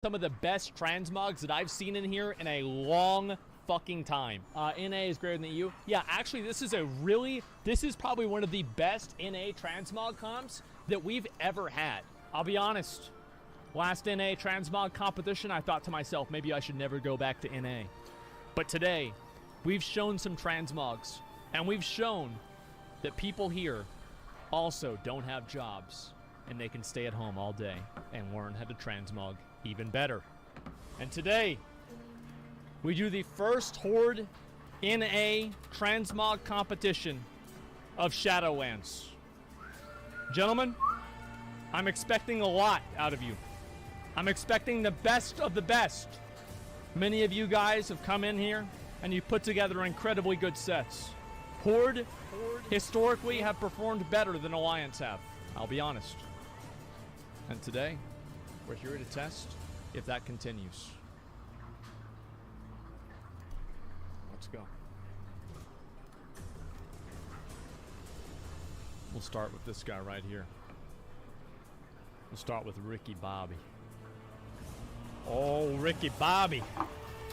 some of the best transmogs that I've seen in here in a long fucking time. NA is greater than EU. Yeah, actually, this is probably one of the best NA transmog comps that we've ever had. I'll be honest. Last NA transmog competition, I thought to myself, maybe I should never go back to NA. But today, we've shown some transmogs, and we've shown that people here also don't have jobs, and they can stay at home all day and learn how to transmog even better. And today, we do the first Horde NA transmog competition of Shadowlands. Gentlemen, I'm expecting a lot out of you. I'm expecting the best of the best. Many of you guys have come in here and you put together incredibly good sets. Horde historically have performed better than Alliance have. I'll be honest. And today, we're here to test if that continues. Let's go. We'll start with this guy right here. We'll start with Ricky Bobby. Oh, Ricky Bobby.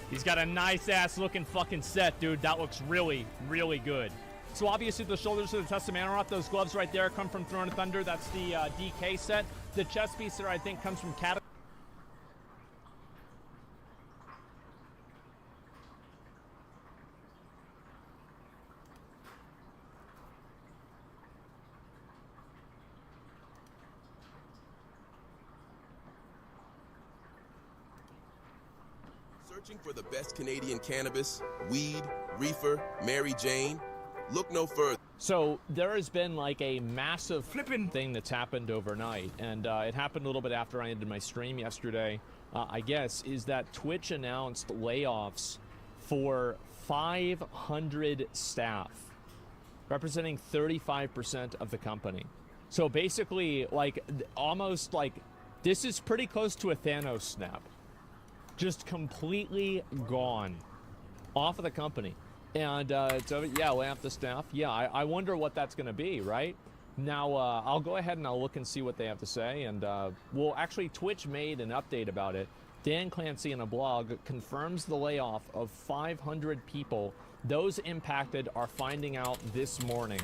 He's got a nice ass looking fucking set, dude. That looks really, really good. So obviously the shoulders of the Testament are off. Those gloves right there come from Throne of Thunder. That's the DK set. The chest piece there I think comes from Cat. Searching for the best Canadian cannabis, weed, reefer, Mary Jane? Look no further. So there has been like a massive flipping thing that's happened overnight, and it happened a little bit after I ended my stream yesterday, I guess, is that Twitch announced layoffs for 500 staff, representing 35% of the company. So basically, like, almost like, this is pretty close to a Thanos snap. Just completely gone off of the company. And so, yeah, lay off the staff. Yeah, I wonder what that's going to be, right? Now, I'll go ahead and I'll look and see what they have to say. And, well, actually, Twitch made an update about it. Dan Clancy in a blog confirms the layoff of 500 people. Those impacted are finding out this morning.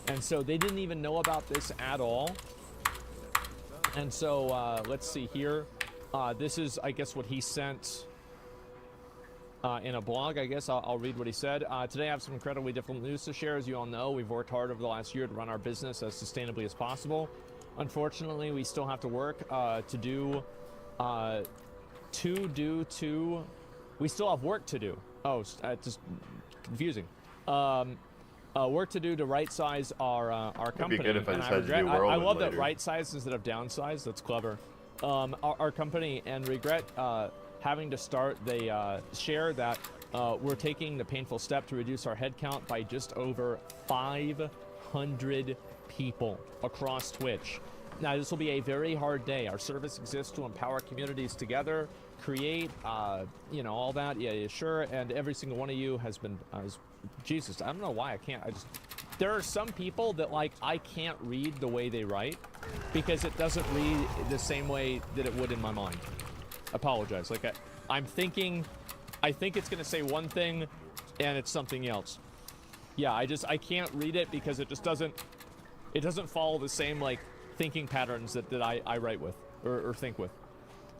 And so they didn't even know about this at all. And so, let's see here. This is, I guess, what he sent in a blog. I guess I'll read what he said. Today I have some incredibly different news to share. As you all know, we've worked hard over the last year to run our business as sustainably as possible. Unfortunately, we still have to work we still have work to do. Oh, it's just confusing. Work to do to right size our company. It'd be good if I and decided to do Whirlwind I love later. that right size instead of downsize. That's clever. Our company, and regret having to start, they share that we're taking the painful step to reduce our headcount by just over 500 people across Twitch. Now, this will be a very hard day. Our service exists to empower communities together, create, you know, all that. Yeah, sure. And every single one of you has been, Jesus, I don't know why I can't. There are some people that, like, I can't read the way they write because it doesn't read the same way that it would in my mind. Apologize. Like, I'm thinking, I think it's going to say one thing and it's something else. Yeah, I can't read it because it just doesn't follow the same, like, thinking patterns that I write with or think with.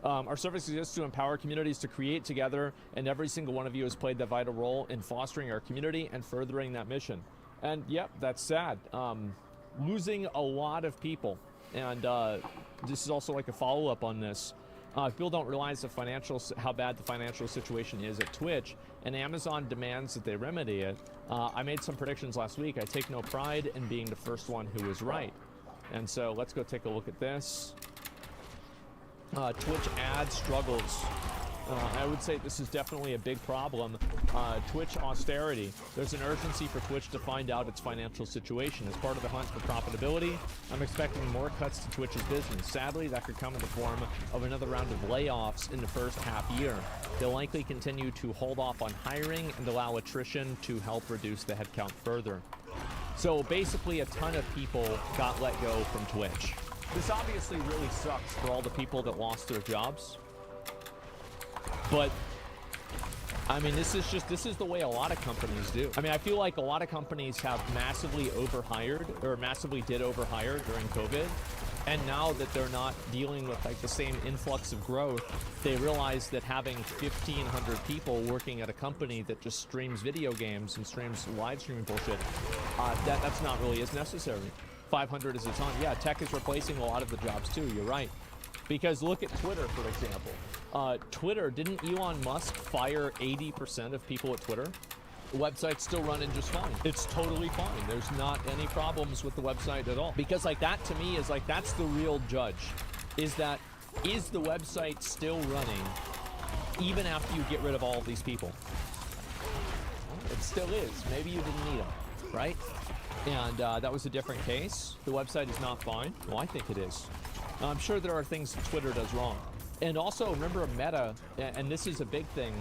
Our service exists to empower communities to create together, and every single one of you has played that vital role in fostering our community and furthering that mission. And yep, that's sad. Losing a lot of people. And this is also like a follow-up on this. People don't realize how bad the financial situation is at Twitch, and Amazon demands that they remedy it. I made some predictions last week. I take no pride in being the first one who was right. And so let's go take a look at this. Twitch ad struggles. I would say this is definitely a big problem. Twitch austerity. There's an urgency for Twitch to find out its financial situation. As part of the hunt for profitability, I'm expecting more cuts to Twitch's business. Sadly, that could come in the form of another round of layoffs in the first half year. They'll likely continue to hold off on hiring and allow attrition to help reduce the headcount further. So basically, a ton of people got let go from Twitch. This obviously really sucks for all the people that lost their jobs. But I mean, this is the way a lot of companies do. I mean, I feel like a lot of companies have massively overhired, or massively did overhire during COVID. And now that they're not dealing with like the same influx of growth, they realize that having 1,500 people working at a company that just streams video games and streams live streaming bullshit, that's not really as necessary. 500 is a ton. Yeah, tech is replacing a lot of the jobs too. You're right. Because look at Twitter, for example. Twitter, didn't Elon Musk fire 80% of people at Twitter? The website's still running just fine. It's totally fine. There's not any problems with the website at all. Because like that to me is like, that's the real judge. Is the website still running even after you get rid of all of these people? Well, it still is. Maybe you didn't need them, right? And that was a different case. The website is not fine. Well, I think it is. I'm sure there are things Twitter does wrong. And also, remember Meta, and this is a big thing.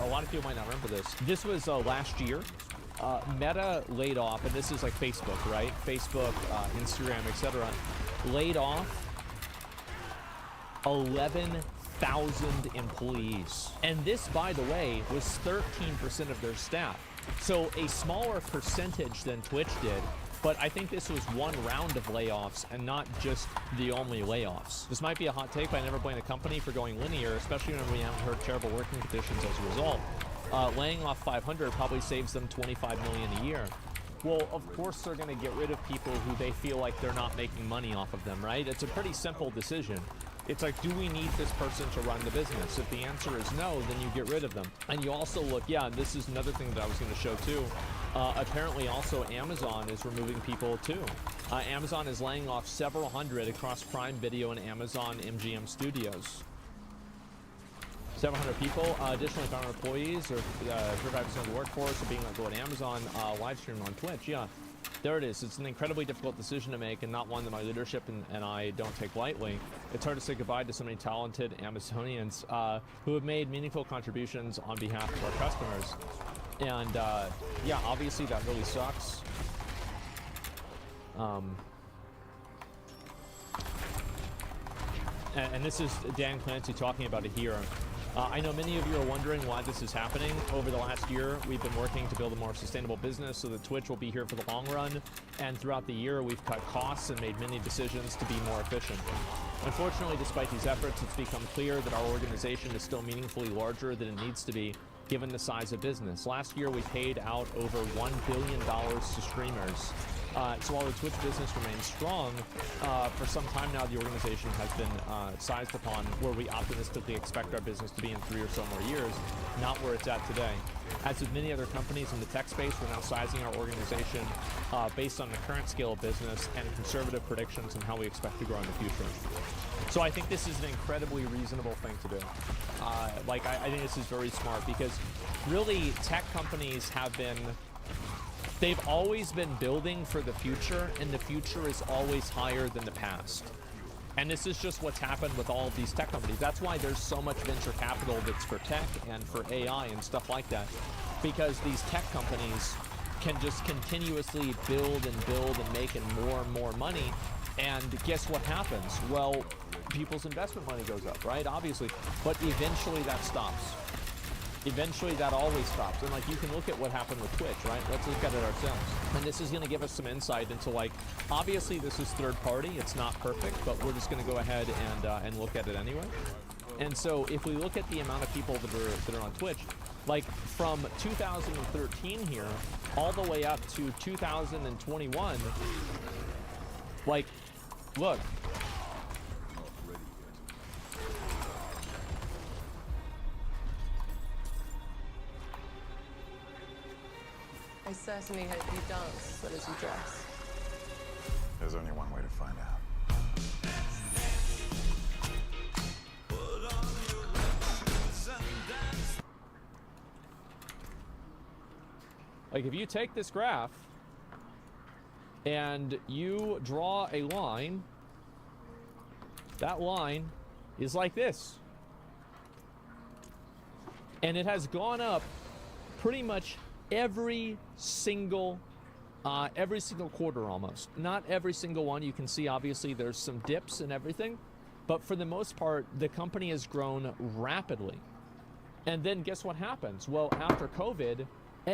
A lot of people might not remember this. This was last year. Meta laid off, and this is like Facebook, right? Facebook, Instagram, etc. Laid off 11,000 employees. And this, by the way, was 13% of their staff. So a smaller percentage than Twitch did. But I think this was one round of layoffs and not just the only layoffs. This might be a hot take, but I never blame a company for going linear, especially when we haven't heard terrible working conditions as a result. Laying off 500 probably saves them $25 million a year. Well, of course they're going to get rid of people who they feel like they're not making money off of them, right? It's a pretty simple decision. It's like, do we need this person to run the business? If the answer is no, then you get rid of them. And you also look, yeah, this is another thing that I was going to show too. Apparently also Amazon is removing people too. Amazon is laying off several hundred across Prime Video and Amazon MGM Studios. 700 people, additionally 500 employees, or 35% of the workforce are being let go at Amazon, live streaming on Twitch. Yeah, there it is. It's an incredibly difficult decision to make, and not one that my leadership and I don't take lightly. It's hard to say goodbye to so many talented Amazonians who have made meaningful contributions on behalf of our customers. And yeah, obviously that really sucks. And this is Dan Clancy talking about it here. I know many of you are wondering why this is happening. Over the last year, we've been working to build a more sustainable business so that Twitch will be here for the long run. And throughout the year, we've cut costs and made many decisions to be more efficient. Unfortunately, despite these efforts, it's become clear that our organization is still meaningfully larger than it needs to be, given the size of business. Last year, we paid out over $1 billion to streamers. So while the Twitch business remains strong, for some time now, the organization has been sized upon where we optimistically expect our business to be in 3 or so more years, not where it's at today. As with many other companies in the tech space, we're now sizing our organization based on the current scale of business and conservative predictions on how we expect to grow in the future. So I think this is an incredibly reasonable thing to do. I think this is very smart, because really tech companies have been, they've always been building for the future, and the future is always higher than the past. And this is just what's happened with all of these tech companies. That's why there's so much venture capital that's for tech and for AI and stuff like that. Because these tech companies can just continuously build and making more and more money. And guess what happens? Well, people's investment money goes up, right? Obviously. But eventually that stops. Eventually that always stops. And like, you can look at what happened with Twitch, right? Let's look at it ourselves. And this is going to give us some insight into, like, obviously this is third party, it's not perfect, but we're just going to go ahead and look at it anyway. And so if we look at the amount of people that are on Twitch, like from 2013 here all the way up to 2021, like, look. I certainly hope you dance as well as you dress. There's only one way to find out. Like, if you take this graph and you draw a line, that line is like this. And it has gone up pretty much every single quarter almost. Not every single one. You can see obviously there's some dips and everything, but for the most part the company has grown rapidly. And then guess what happens? Well, after COVID,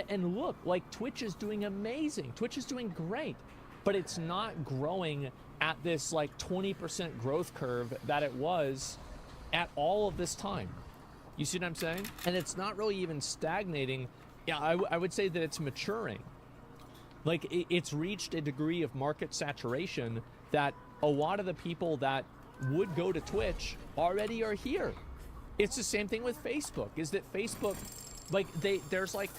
and look, like Twitch is doing amazing. Twitch is doing great, but it's not growing at this like 20% growth curve that it was at all of this time. You see what I'm saying? And it's not really even stagnating. Yeah, I would say that it's maturing. Like it's reached a degree of market saturation that a lot of the people that would go to Twitch already are here. It's the same thing with Facebook, is that Facebook, like there's like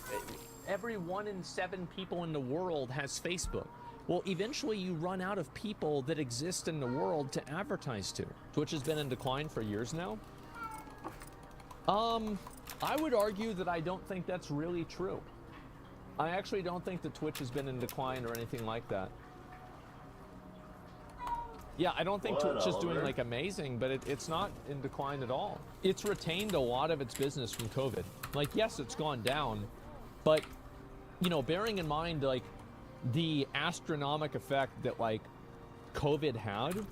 every 1 in 7 people in the world has Facebook. Well, eventually you run out of people that exist in the world to advertise to. Twitch has been in decline for years now. I would argue that I don't think that's really true. I actually don't think that Twitch has been in decline or anything like that. Yeah, I don't think Twitch is doing like amazing, but it's not in decline at all. It's retained a lot of its business from COVID. Like, yes, it's gone down, but, you know, bearing in mind, like, the astronomical effect that, like, COVID had,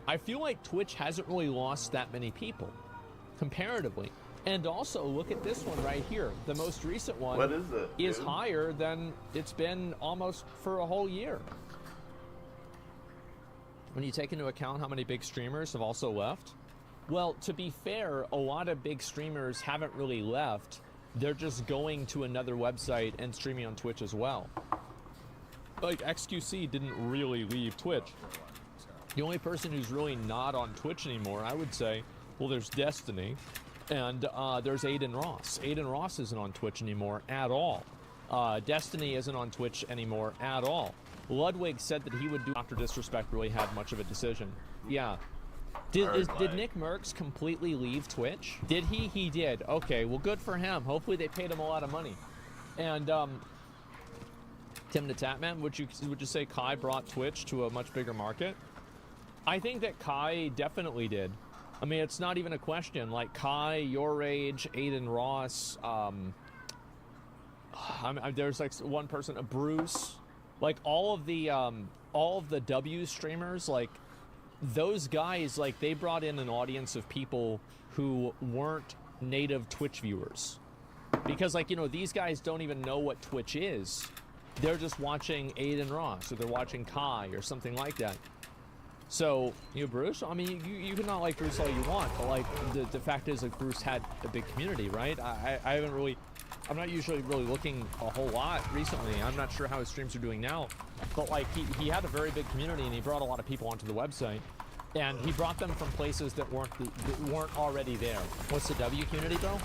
I feel like Twitch hasn't really lost that many people, comparatively. And also, look at this one right here. The most recent one what is it, is higher than it's been almost for a whole year. When you take into account how many big streamers have also left, well, to be fair, a lot of big streamers haven't really left. They're just going to another website and streaming on Twitch as well. Like, XQC didn't really leave Twitch. The only person who's really not on Twitch anymore, I would say, well, there's Destiny, and there's Aiden Ross. Aiden Ross isn't on Twitch anymore at all. Destiny isn't on Twitch anymore at all. Ludwig said that he would do after Disrespect really had much of a decision. Yeah. Did Nick Merckx completely leave Twitch? Did he? He did. Okay, well, good for him. Hopefully they paid him a lot of money. And Tim the Tatman, would you say Kai brought Twitch to a much bigger market? I think that Kai definitely did. I mean, it's not even a question. Like Kai, Your Rage, Aiden Ross, there's like one person, Bruce. Like all of the W streamers, like those guys, like they brought in an audience of people who weren't native Twitch viewers, because like, you know, these guys don't even know what Twitch is. They're just watching Aiden Ross, or they're watching Kai or something like that. So, you know, Bruce, I mean, you can not like Bruce all you want, but like the fact is, like, Bruce had a big community, right? I haven't really, I'm not usually really looking a whole lot recently. I'm not sure how his streams are doing now, but like he had a very big community, and he brought a lot of people onto the website, and he brought them from places that weren't already there. What's the W community, bro?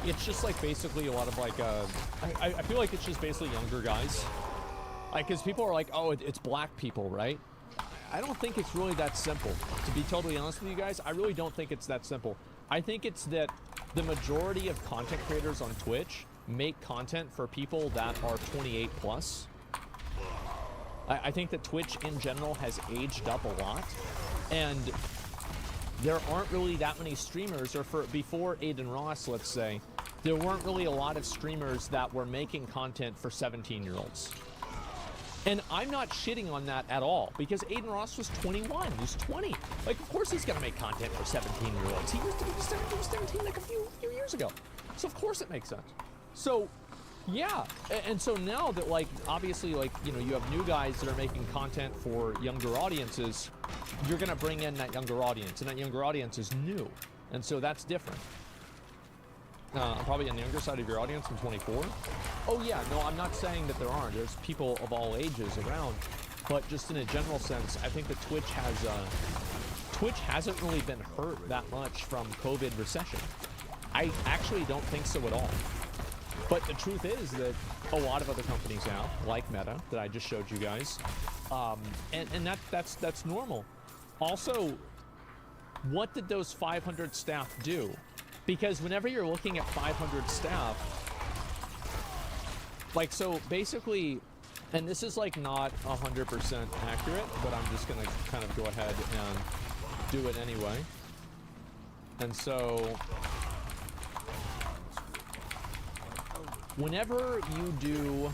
It's just like basically a lot of like I feel like it's just basically younger guys, like, because people are like, oh, it's black people, right? I don't think it's really that simple. To be totally honest with you guys, I really don't think it's that simple. I think it's that the majority of content creators on Twitch make content for people that are 28 plus. I think that Twitch in general has aged up a lot, and there aren't really that many streamers, or before Aiden Ross, let's say, there weren't really a lot of streamers that were making content for 17-year-olds. And I'm not shitting on that at all, because Aiden Ross was 21. He's 20. Like, of course he's going to make content for 17-year-olds. He was 17 like a few years ago. So, of course it makes sense. So, yeah. And so now that, like, obviously, like, you know, you have new guys that are making content for younger audiences, you're going to bring in that younger audience. And that younger audience is new. And so that's different. I'm probably on the younger side of your audience. I'm 24. Oh yeah, no, I'm not saying that there aren't. There's people of all ages around, but just in a general sense, I think that Twitch hasn't really been hurt that much from COVID recession. I actually don't think so at all. But the truth is that a lot of other companies have, like Meta, that I just showed you guys, and that's normal. Also, what did those 500 staff do? Because whenever you're looking at 500 staff, like, so basically, and this is like not 100% accurate, but I'm just gonna kind of go ahead and do it anyway. And so, whenever you do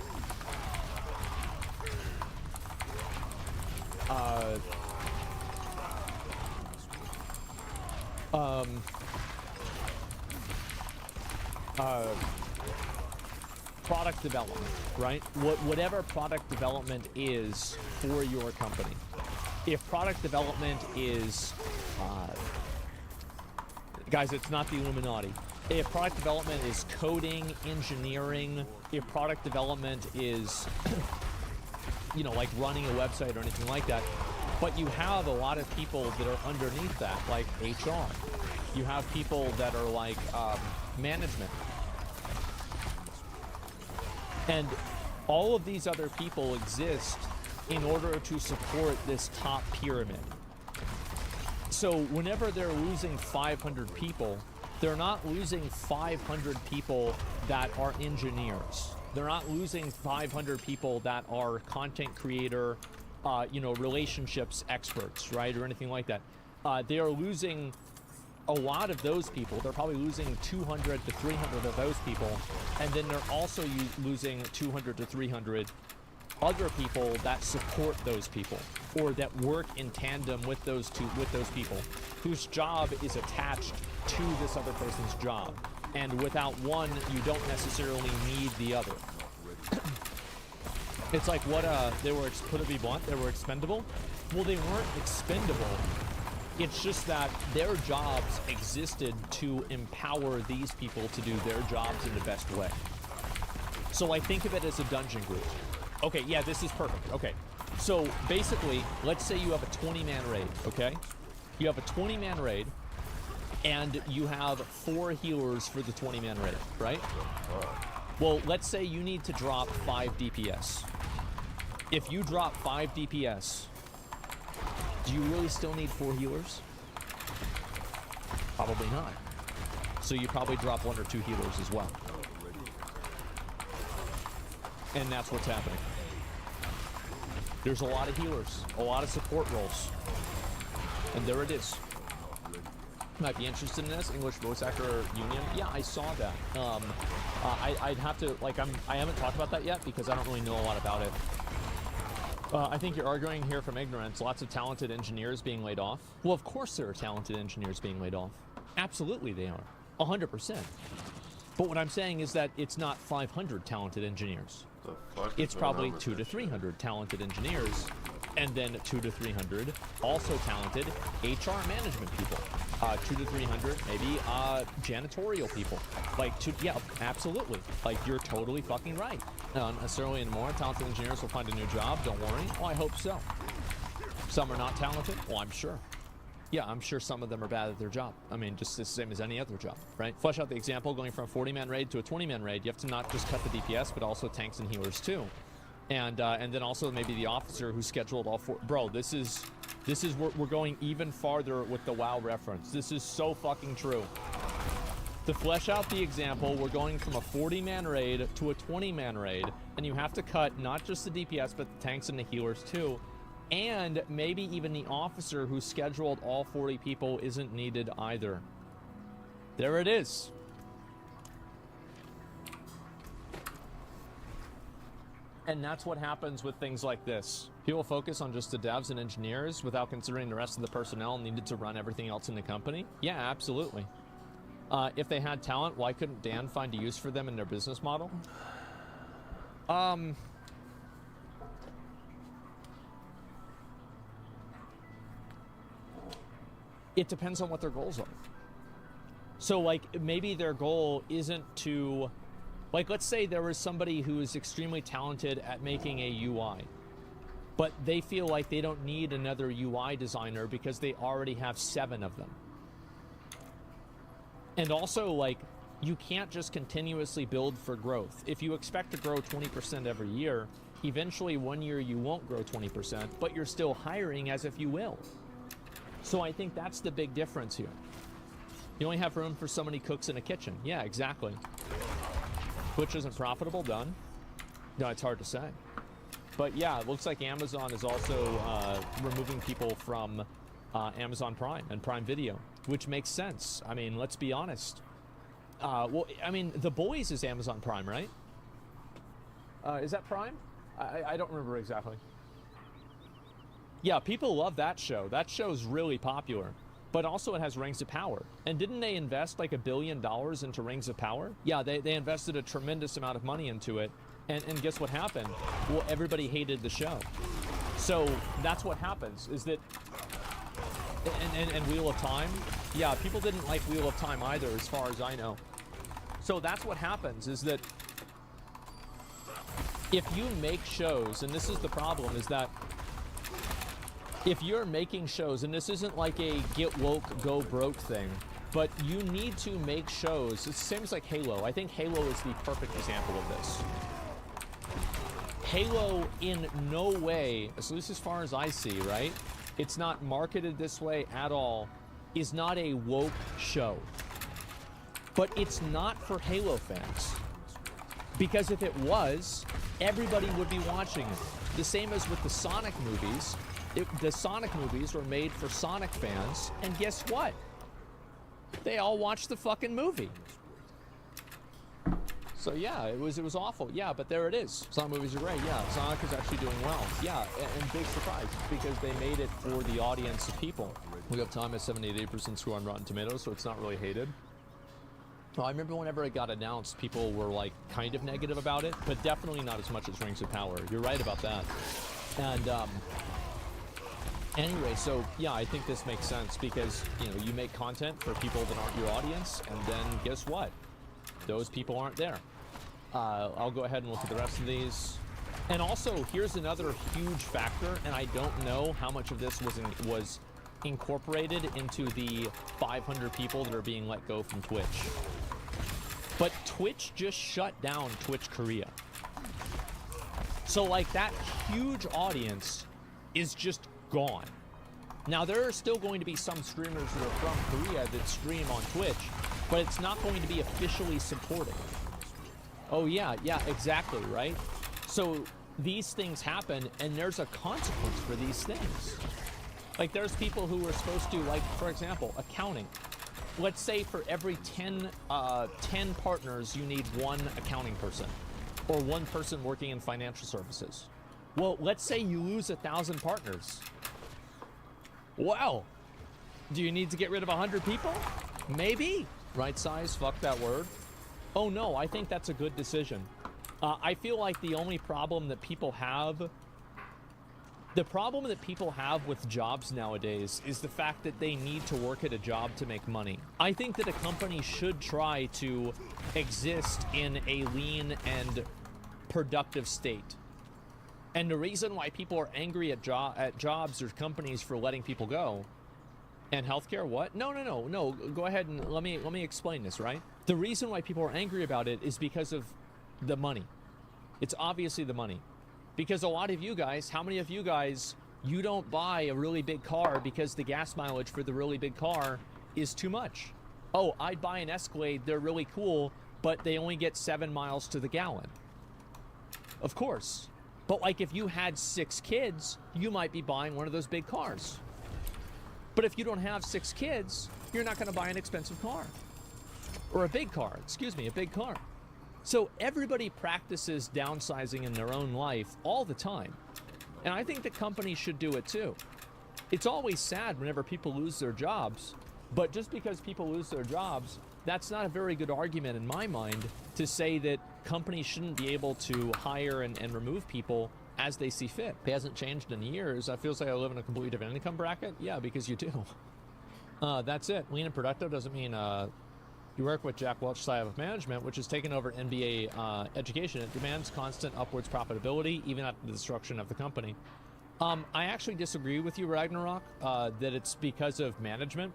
product development, right? Whatever product development is for your company. If product development is, guys, it's not the Illuminati. If product development is coding, engineering, if product development is, you know, like running a website or anything like that, but you have a lot of people that are underneath that, like HR. You have people that are like management. And all of these other people exist in order to support this top pyramid. So whenever they're losing 500 people, they're not losing 500 people that are engineers. They're not losing 500 people that are content creator, you know, relationships experts, right? Or anything like that. They are losing a lot of those people. They're probably losing 200 to 300 of those people. And then they're also losing 200 to 300 other people that support those people or that work in tandem with those people whose job is attached to this other person's job. And without one, you don't necessarily need the other. It's like what they were, put it be blunt, they were expendable. Well, they weren't expendable. It's just that their jobs existed to empower these people to do their jobs in the best way. So I think of it as a dungeon group. Okay, yeah, this is perfect. Okay, so basically, let's say you have a 20-man raid, okay? You have a 20-man raid, and you have 4 healers for the 20-man raid, right? Well, let's say you need to drop 5 DPS. If you drop 5 DPS, do you really still need 4 healers? Probably not. So you probably drop 1 or 2 healers as well. And that's what's happening. There's a lot of healers, a lot of support roles. And there it is. Might be interested in this, English Voice Actor Union. Yeah, I saw that. I'd have to, like, I haven't talked about that yet because I don't really know a lot about it. I think you're arguing here from ignorance. Lots of talented engineers being laid off. Well, of course there are talented engineers being laid off. Absolutely they are. 100%. But what I'm saying is that it's not 500 talented engineers. It's probably 200 to 300 talented engineers, and then 200 to 300 also talented HR management people. 200 to 300 maybe janitorial people. Like, yeah, absolutely. Like, you're totally fucking right. Necessarily anymore. Talented engineers will find a new job. Don't worry. Oh, I hope so. Some are not talented. Well, I'm sure. Yeah, I'm sure some of them are bad at their job. I mean, just the same as any other job, right? Flesh out the example, going from a 40-man raid to a 20-man raid, you have to not just cut the DPS, but also tanks and healers too. And then also maybe the officer who scheduled all 4. Bro, this is we're going even farther with the WoW reference. This is so fucking true. To flesh out the example, we're going from a 40-man raid to a 20-man raid, and you have to cut not just the DPS, but the tanks and the healers too. And maybe even the officer who scheduled all 40 people isn't needed either. There it is. And that's what happens with things like this. People focus on just the devs and engineers without considering the rest of the personnel needed to run everything else in the company. Yeah, absolutely. If they had talent, why couldn't Dan find a use for them in their business model? It depends on what their goals are. So, like, maybe their goal isn't to, like, let's say there was somebody who is extremely talented at making a UI, but they feel like they don't need another UI designer because they already have 7 of them. And also, like, you can't just continuously build for growth. If you expect to grow 20% every year, eventually one year you won't grow 20%, but you're still hiring as if you will. So I think that's the big difference here. You only have room for so many cooks in a kitchen. Yeah, exactly. Which isn't profitable, done. No, it's hard to say. But yeah, it looks like Amazon is also removing people from Amazon Prime and Prime Video, which makes sense. I mean, let's be honest. Well, I mean, The Boys is Amazon Prime, right? Is that Prime? I don't remember exactly. Yeah, people love that show. That show's really popular. but also it has Rings of Power. And didn't they invest like $1 billion into Rings of Power? Yeah, they invested a tremendous amount of money into it. And guess what happened? Well, everybody hated the show. So that's what happens, is that, and Wheel of Time, yeah, people didn't like Wheel of Time either, as far as I know. So that's what happens, is that if you make shows, and this is the problem, is that if you're making shows, and this isn't like a get woke, go broke thing, but you need to make shows. It's the same as like Halo. I think Halo is the perfect example of this. Halo in no way, at least as far as I see, right? It's not marketed this way at all, is not a woke show. But it's not for Halo fans. Because if it was, everybody would be watching it. The same as with the Sonic movies. The Sonic movies were made for Sonic fans, and guess what? They all watched the fucking movie. So yeah, it was awful. Yeah, but there it is. Sonic movies are great. Yeah, Sonic is actually doing well. Yeah, and big surprise because they made it for the audience of people. We have time at 78% score on Rotten Tomatoes, so it's not really hated. Well, I remember whenever it got announced, people were like kind of negative about it, but definitely not as much as Rings of Power. You're right about that. And anyway, so yeah, I think this makes sense because, you know, you make content for people that aren't your audience, and then guess what? Those people aren't there. I'll go ahead and look at the rest of these. And also, here's another huge factor, and I don't know how much of this was incorporated into the 500 people that are being let go from Twitch. But Twitch just shut down Twitch Korea. So like that huge audience is just gone. Now there are still going to be some streamers that are from Korea that stream on Twitch, but it's not going to be officially supported. Oh yeah, exactly, right? So these things happen, and there's a consequence for these things. Like there's people who are supposed to, like, for example, accounting. Let's say for every 10 partners, you need one accounting person or one person working in financial services. Well, let's say you lose 1,000 partners. Wow. Do you need to get rid of 100 people? Maybe. Right size, fuck that word. Oh no, I think that's a good decision. I feel like the only problem that people have with jobs nowadays is the fact that they need to work at a job to make money. I think that a company should try to exist in a lean and productive state. And the reason why people are angry at jobs or companies for letting people go, and healthcare, what? No. Go ahead and let me explain this, right? The reason why people are angry about it is because of the money. It's obviously the money. Because a lot of you guys, how many of you guys, you don't buy a really big car because the gas mileage for the really big car is too much? Oh, I'd buy an Escalade, they're really cool, but they only get 7 miles to the gallon. Of course. But like if you had 6 kids, you might be buying one of those big cars. But if you don't have 6 kids, you're not going to buy an expensive car. Or a big car, a big car. So everybody practices downsizing in their own life all the time. And I think that companies should do it too. It's always sad whenever people lose their jobs, but just because people lose their jobs, that's not a very good argument in my mind to say that companies shouldn't be able to hire and remove people as they see fit. It hasn't changed in years. I feel like I live in a completely different income bracket. Yeah, because you do. That's it. Lean and productive doesn't mean you work with Jack Welch style of management, which has taken over NBA education. It demands constant upwards profitability, even after the destruction of the company. I actually disagree with you, Ragnarok, that it's because of management.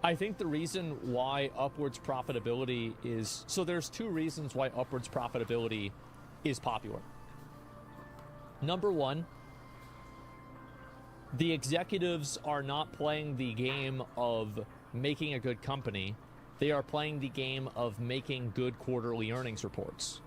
I think the reason why upwards profitability is... So there's 2 reasons why upwards profitability is popular. Number 1, the executives are not playing the game of making a good company. They are playing the game of making good quarterly earnings reports.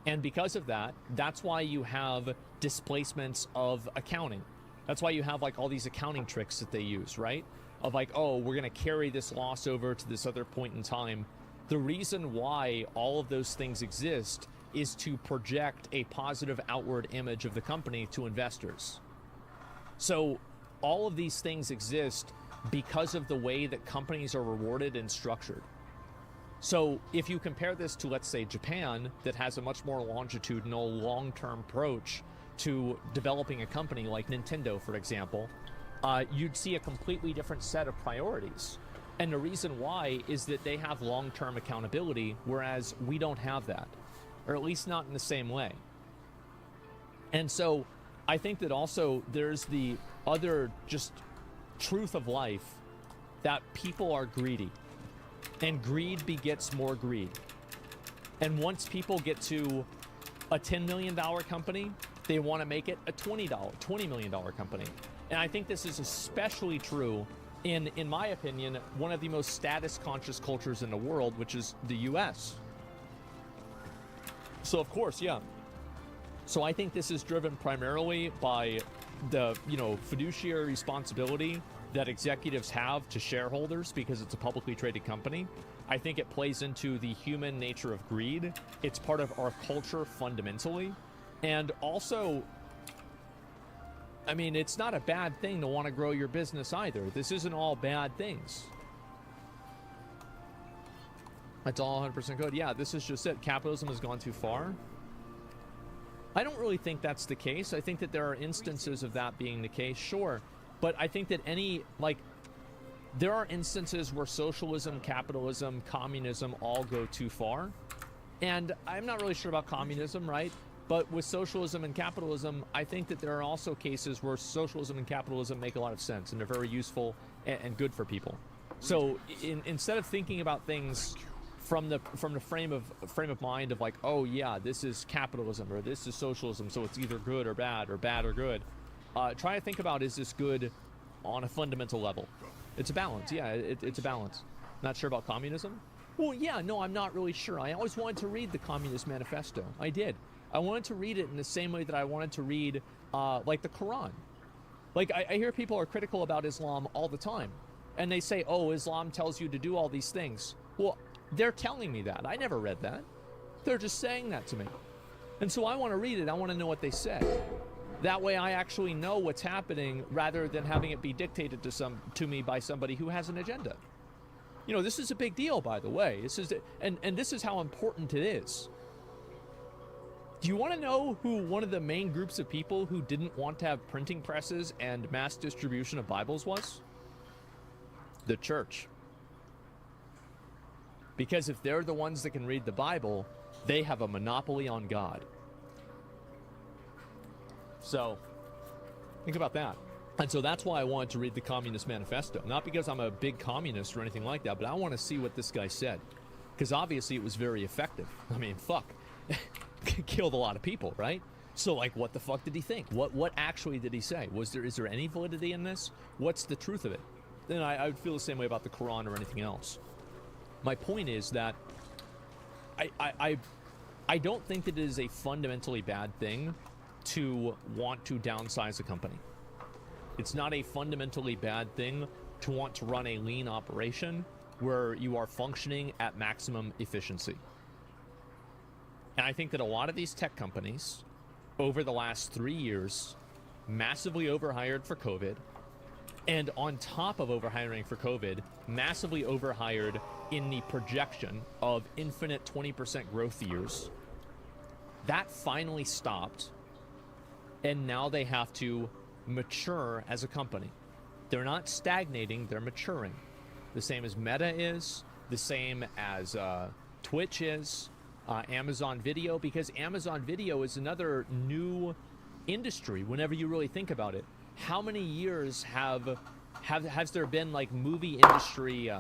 And because of that, that's why you have displacements of accounting. That's why you have like all these accounting tricks that they use, right? Of like, oh, we're going to carry this loss over to this other point in time. The reason why all of those things exist is to project a positive outward image of the company to investors. So all of these things exist because of the way that companies are rewarded and structured. So if you compare this to, let's say, Japan, that has a much more longitudinal, long-term approach to developing a company like Nintendo, for example, you'd see a completely different set of priorities. And the reason why is that they have long-term accountability, whereas we don't have that, or at least not in the same way. And so I think that also there's the other just truth of life that people are greedy, and greed begets more greed. And once people get to a $10 million company, they want to make it a $20 million company. And I think this is especially true in my opinion, one of the most status conscious cultures in the world, which is the US. So of course, yeah. So I think this is driven primarily by the, fiduciary responsibility that executives have to shareholders because it's a publicly traded company. I think it plays into the human nature of greed. It's part of our culture fundamentally. And also, I mean, it's not a bad thing to want to grow your business either. This isn't all bad things. That's all 100% good. Yeah, this is just it. Capitalism has gone too far. I don't really think that's the case. I think that there are instances of that being the case, sure. But I think that there are instances where socialism, capitalism, communism all go too far. And I'm not really sure about communism, right? But with socialism and capitalism, I think that there are also cases where socialism and capitalism make a lot of sense, and they're very useful and good for people. So instead of thinking about things from the frame of mind of like, oh yeah, this is capitalism or this is socialism, so it's either good or bad or good, try to think about, is this good on a fundamental level? It's a balance. Yeah, it's a balance. Not sure about communism? Well, yeah, no, I'm not really sure. I always wanted to read the Communist Manifesto. I did. I wanted to read it in the same way that I wanted to read, like, the Quran. Like, I hear people are critical about Islam all the time. And they say, oh, Islam tells you to do all these things. Well, they're telling me that. I never read that. They're just saying that to me. And so I want to read it. I want to know what they say. That way I actually know what's happening rather than having it be dictated to me by somebody who has an agenda. This is a big deal, by the way. And this is how important it is. Do you want to know who one of the main groups of people who didn't want to have printing presses and mass distribution of Bibles was? The church. Because if they're the ones that can read the Bible, they have a monopoly on God. So, think about that. And so that's why I wanted to read the Communist Manifesto. Not because I'm a big communist or anything like that, but I want to see what this guy said. Because obviously it was very effective. I mean, fuck. Killed a lot of people, right? So, like, what the fuck did he think? What actually did he say? Is there any validity in this? What's the truth of it? Then I would feel the same way about the Quran or anything else. My point is that I don't think that it is a fundamentally bad thing to want to downsize a company. It's not a fundamentally bad thing to want to run a lean operation where you are functioning at maximum efficiency. And I think that a lot of these tech companies over the last 3 years massively overhired for COVID, and on top of overhiring for COVID, massively overhired in the projection of infinite 20% growth years. That finally stopped, and now they have to mature as a company. They're not stagnating, they're maturing. The same as Meta is, the same as Twitch is, Amazon Video, because Amazon Video is another new industry whenever you really think about it. How many years has there been like movie industry,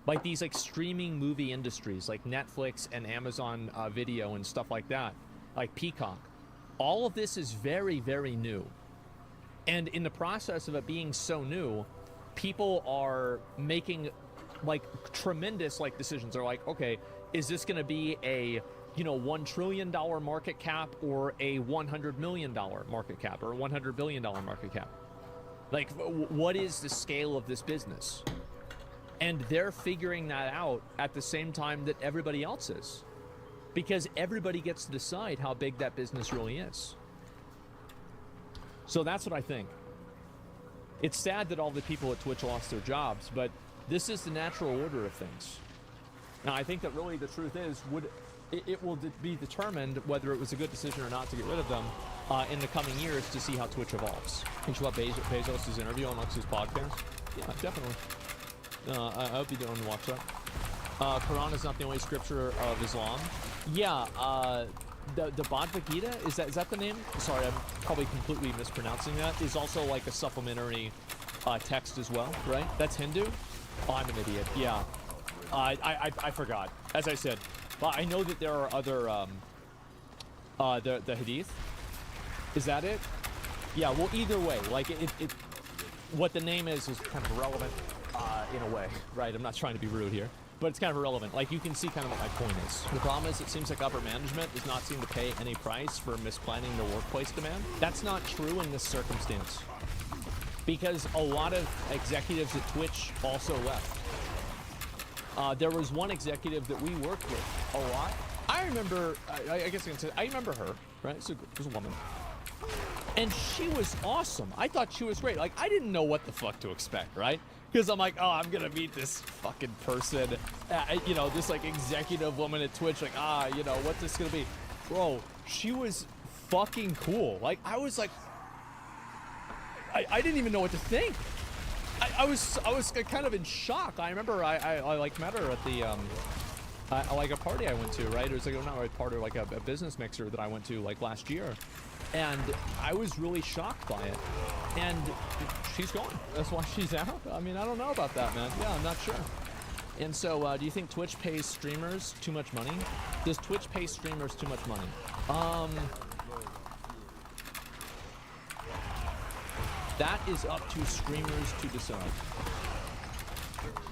like these like streaming movie industries like Netflix and Amazon Video and stuff like that, like Peacock? All of this is very, very new. And in the process of it being so new, people are making like tremendous like decisions. They're like, okay, is this going to be a $1 trillion market cap or a $100 million market cap or a $100 billion market cap? Like, what is the scale of this business? And they're figuring that out at the same time that everybody else is, because everybody gets to decide how big that business really is. So that's what I think. It's sad that all the people at Twitch lost their jobs, but this is the natural order of things. Now, I think that really the truth is, it will be determined whether it was a good decision or not to get rid of them in the coming years to see how Twitch evolves. Think about Bezos' interview on Lux's podcast? Yeah, definitely. I hope you don't watch that. Quran is not the only scripture of Islam. Yeah, the Bhagavad Gita, is that the name? Sorry, I'm probably completely mispronouncing that. Is also like a supplementary text as well, right? That's Hindu? Oh, I'm an idiot. Yeah. I forgot. As I said, but I know that there are other the Hadith. Is that it? Yeah. Well, either way, like it what the name is kind of irrelevant in a way, right? I'm not trying to be rude here, but it's kind of irrelevant. Like you can see kind of what my point is. The problem is, it seems like upper management does not seem to pay any price for misplanning their workplace demand. That's not true in this circumstance, because a lot of executives at Twitch also left. There was one executive that we worked with a lot. I remember, I guess I can say, I remember her, right? It was a woman. And she was awesome. I thought she was great. Like, I didn't know what the fuck to expect, right? Because I'm like, oh, I'm going to meet this fucking person, you know, this like executive woman at Twitch. Like, you know, what's this going to be? Bro, she was fucking cool. Like, I was like, I didn't even know what to think. I was kind of in shock. I remember I like met her at the like a party I went to, right? It was like not a party, like a business mixer that I went to like last year, and I was really shocked by it. And she's gone. That's why she's out. I mean, I don't know about that, man. Yeah, I'm not sure. And so, do you think Twitch pays streamers too much money? Does Twitch pay streamers too much money? That is up to streamers to decide.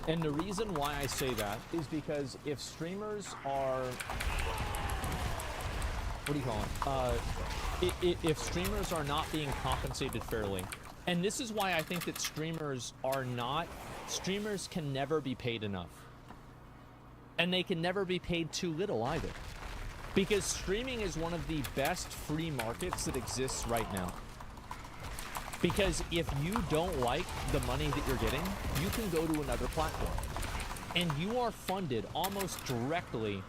And the reason why I say that is because if streamers are, what do you call it? If streamers are not being compensated fairly, and this is why I think that streamers can never be paid enough. And they can never be paid too little either. Because streaming is one of the best free markets that exists right now. Because if you don't like the money that you're getting, you can go to another platform. And you are funded almost directly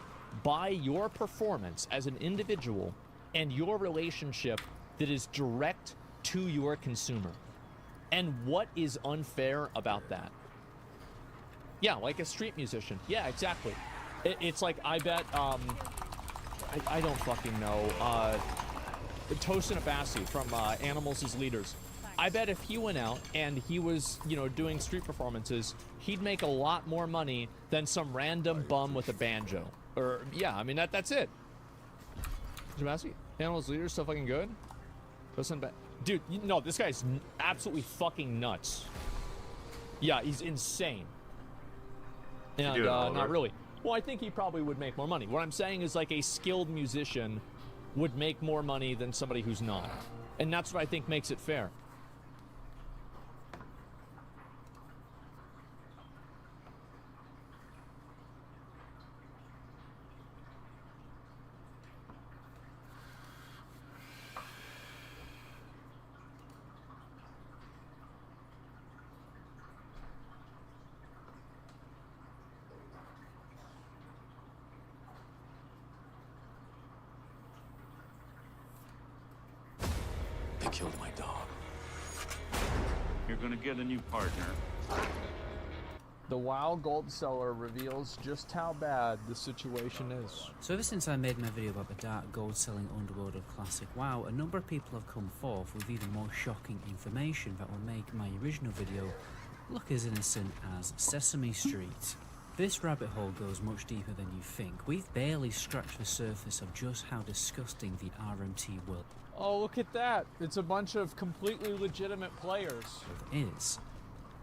by your performance as an individual and your relationship that is direct to your consumer. And what is unfair about that? Yeah, like a street musician. Yeah, exactly. It's like, I bet, I don't fucking know, Tosin Abassi from Animals as Leaders. I bet if he went out and he was, you know, doing street performances, he'd make a lot more money than some random bum with a banjo. Or, yeah, I mean, that's it. Abassi, Animals Leaders, so fucking good. Dude, no, this guy's absolutely fucking nuts. Yeah, he's insane. And, not really. Well, I think he probably would make more money. What I'm saying is, like, a skilled musician would make more money than somebody who's not. And that's what I think makes it fair. They killed my dog. You're gonna get a new partner. The WoW gold seller reveals just how bad the situation is. So ever since I made my video about the dark gold selling underworld of classic WoW, a number of people have come forth with even more shocking information that will make my original video look as innocent as Sesame Street. This rabbit hole goes much deeper than you think. We've barely scratched the surface of just how disgusting the RMT world Oh, look at that. It's a bunch of completely legitimate players. is.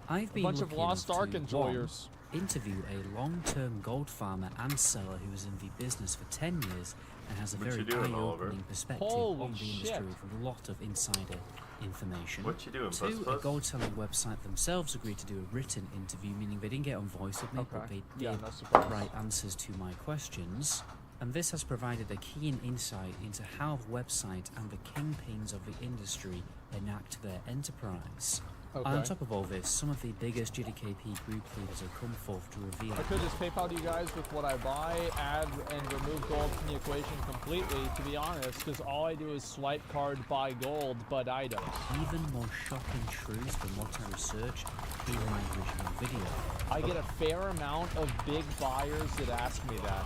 I've been A bunch of lucky Lost enough Ark to, enjoyers. one, interview a long-term gold farmer and seller who was in the business for 10 years and has a What very you doing, Oliver? eye-opening perspective Holy on the shit. industry with a lot of insider information. What you doing, Two, Puss? a gold selling website themselves agreed to do a written interview, meaning they didn't get on voice with me, but they Yeah, did no surprise. write answers to my questions. And this has provided a keen insight into how the website and the kingpins of the industry enact their enterprise. Okay. On top of all this, some of the biggest GDKP group leaders have come forth to reveal I could just PayPal you guys with what I buy, add and remove gold from the equation completely, to be honest, because all I do is swipe card, buy gold, but items. even more shocking truths from what I researched in my original video. I get a fair amount of big buyers that ask me that.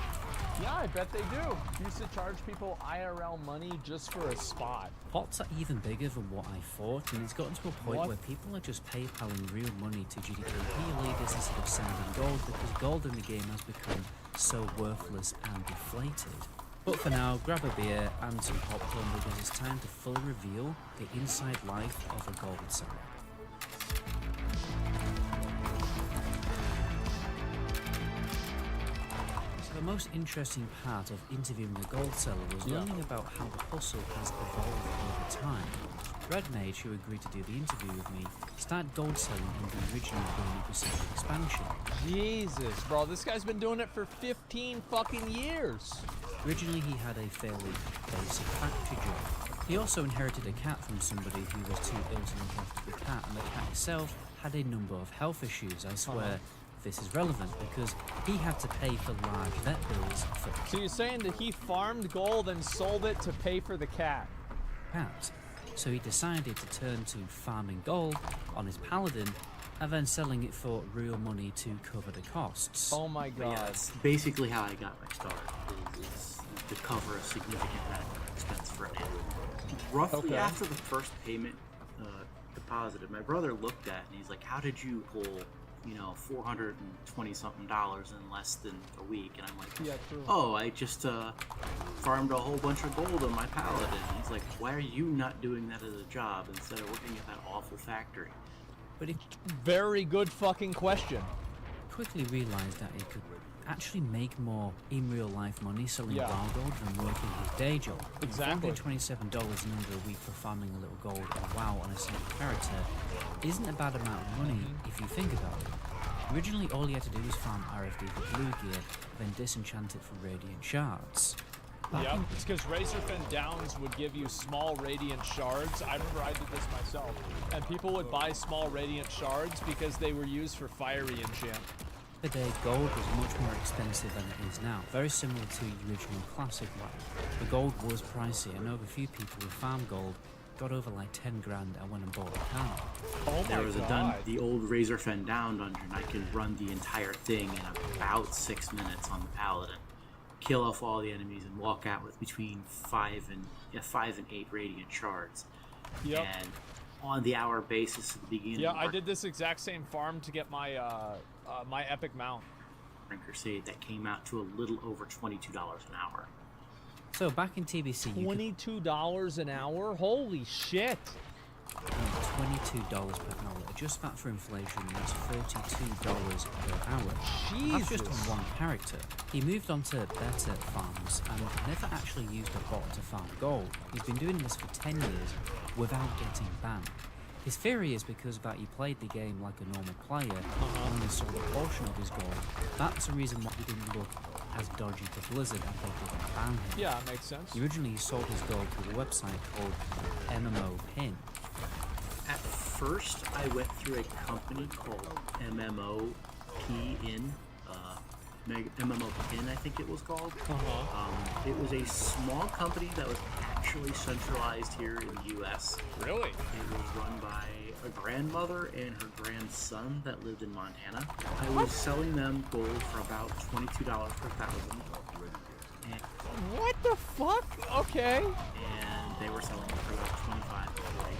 Yeah, I bet they do. Used to charge people IRL money just for a spot. HoTa are even bigger than what I thought, and it's gotten to a point What? where people are just PayPaling real money to GDKP leaders instead of sending gold, because gold in the game has become so worthless and deflated. But for now, grab a beer and some popcorn, because it's time to fully reveal the inside life of a gold seller. The most interesting part of interviewing a gold seller was learning about how the hustle has evolved over time. Red Mage, who agreed to do the interview with me, started gold selling in the original Burning Pacific expansion. Jesus, bro, this guy's been doing it for 15 fucking years. Originally, he had a fairly basic factory job. He also inherited a cat from somebody who was too ill to look after the cat, and the cat itself had a number of health issues. I swear, this is relevant because he had to pay for large vet bills for the So you're saying that he farmed gold and sold it to pay for the cat? cat. So he decided to turn to farming gold on his paladin and then selling it for real money to cover the costs. Oh my But yeah, god. that's basically how I got my start, is to cover a significant medical expense for an animal. Roughly Okay. after the first payment deposited, my brother looked at it and he's like, how did you pull, $420 something in less than a week? And I'm like, Yeah, true. oh, I just farmed a whole bunch of gold on my paladin. And he's like, why are you not doing that as a job instead of working at that awful factory? But he Very good fucking question. quickly realized that he could actually make more in real life money selling Yeah. wild gold than working his day job. Exactly. $427 in under a week for farming a little gold and WoW on a single character isn't a bad amount of money if you think about it. Originally, all he had to do was farm RFD for blue gear, then disenchant it for radiant shards. Yep, it's because Razorfin Downs would give you small radiant shards. I remember I did this myself. And people would buy small radiant shards because they were used for fiery enchant. Today, gold was much more expensive than it is now, very similar to the original classic WoW. The gold was pricey. I know of a few people who farm gold got over like 10 grand and went and bought a car. Oh There my was god. the old Razorfen Down dungeon. I could run the entire thing in about 6 minutes on the paladin, kill off all the enemies, and walk out with between 5 and 8 radiant shards. Yep. And on the hour basis at the beginning, Yeah, I did this exact same farm to get my my epic mount. Crusade that came out to a little over $22 an hour. So back in TBC, you could $22 an hour? Holy shit. $22 per hour. Adjust that for inflation, that's $32 per hour. That's just on Jesus. one character. He moved on to better farms and never actually used a bot to farm gold. He's been doing this for 10 years without getting banned. His theory is because that he played the game like a normal player and only sold a portion of his gold. That's the reason why he didn't look as dodgy to Blizzard and they didn't ban him. Yeah, it makes sense. Originally, he sold his gold to a website called MMO Pin. At first, I went through a company called MMO Pin, MMO Pin, I think it was called. It was a small company that was actually centralized here in the U.S. Really? It was run by a grandmother and her grandson that lived in Montana. I was selling them gold for about $22 per thousand. And, What the fuck? Okay. and they were selling it for about 25 per day.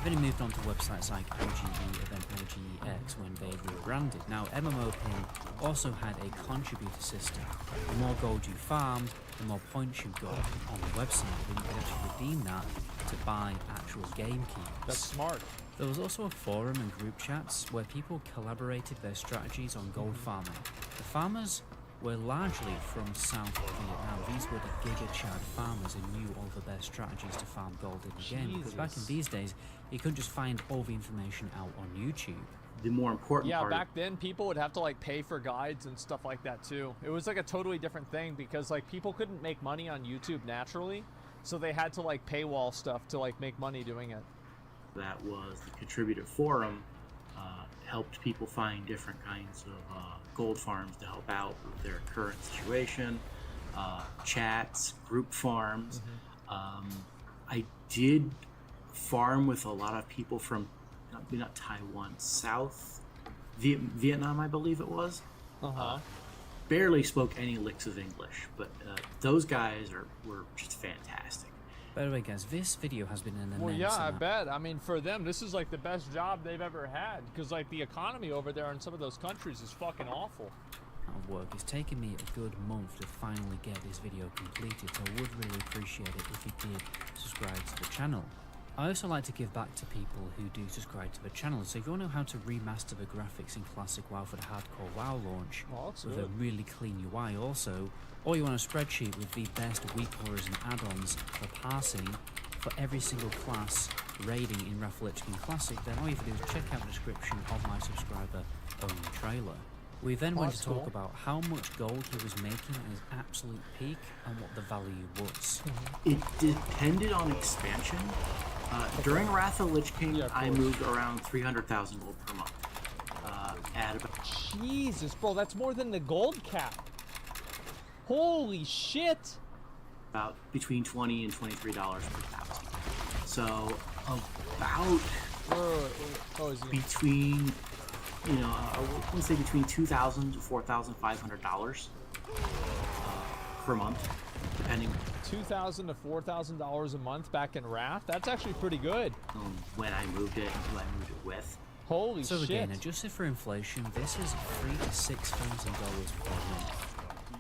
Then he moved on to websites like OGE, then OGEX when they rebranded. Now, MMOPin also had a contributor system. The more gold you farmed, the more points you got on the website. Then you could actually redeem that to buy actual game keys. That's smart. There was also a forum and group chats where people collaborated their strategies on gold farming. The farmers were largely from South Vietnam. These were the Giga Chad farmers who knew all the best strategies to farm gold in the game. Because back in these days, you couldn't just find all the information out on YouTube. The more important Yeah, part. back then people would have to like pay for guides and stuff like that too. It was like a totally different thing because like people couldn't make money on YouTube naturally, so they had to like paywall stuff to like make money doing it. that was the contributor forum, helped people find different kinds of gold farms to help out with their current situation, chats, group farms. I did farm with a lot of people from not Taiwan, South Vietnam, I believe it was. Barely spoke any licks of English, but those guys were just fantastic. By the way, guys, this video has been an immense Well, yeah, I amount bet. I mean, for them, this is like the best job they've ever had, because like the economy over there in some of those countries is fucking awful. of work. It's taken me a good month to finally get this video completed, so I would really appreciate it if you did subscribe to the channel. I also like to give back to people who do subscribe to the channel, so if you want to know how to remaster the graphics in Classic WoW for the Hardcore WoW launch with a really clean UI also, or you want a spreadsheet with the best weak horrors and add-ons for parsing for every single class raiding in Wrath of Lich King Classic, then all you have to do is check out the description of my subscriber-only trailer. We then went to talk about how much gold he was making at his absolute peak and what the value was. It depended on expansion. During Wrath of Lich King, I moved around 300,000 gold per month. At about Jesus, bro, that's more than the gold cap. Holy shit! about between $20 and $23 per thousand. So about between, you know, I would say between $2,000 to $4,500 per month, depending. $2,000 to $4,000 a month back in Wrath? That's actually pretty good. When I moved it and who I moved it with. Holy So shit. again, adjusted for inflation, this is $3,000 to $6,000 per month.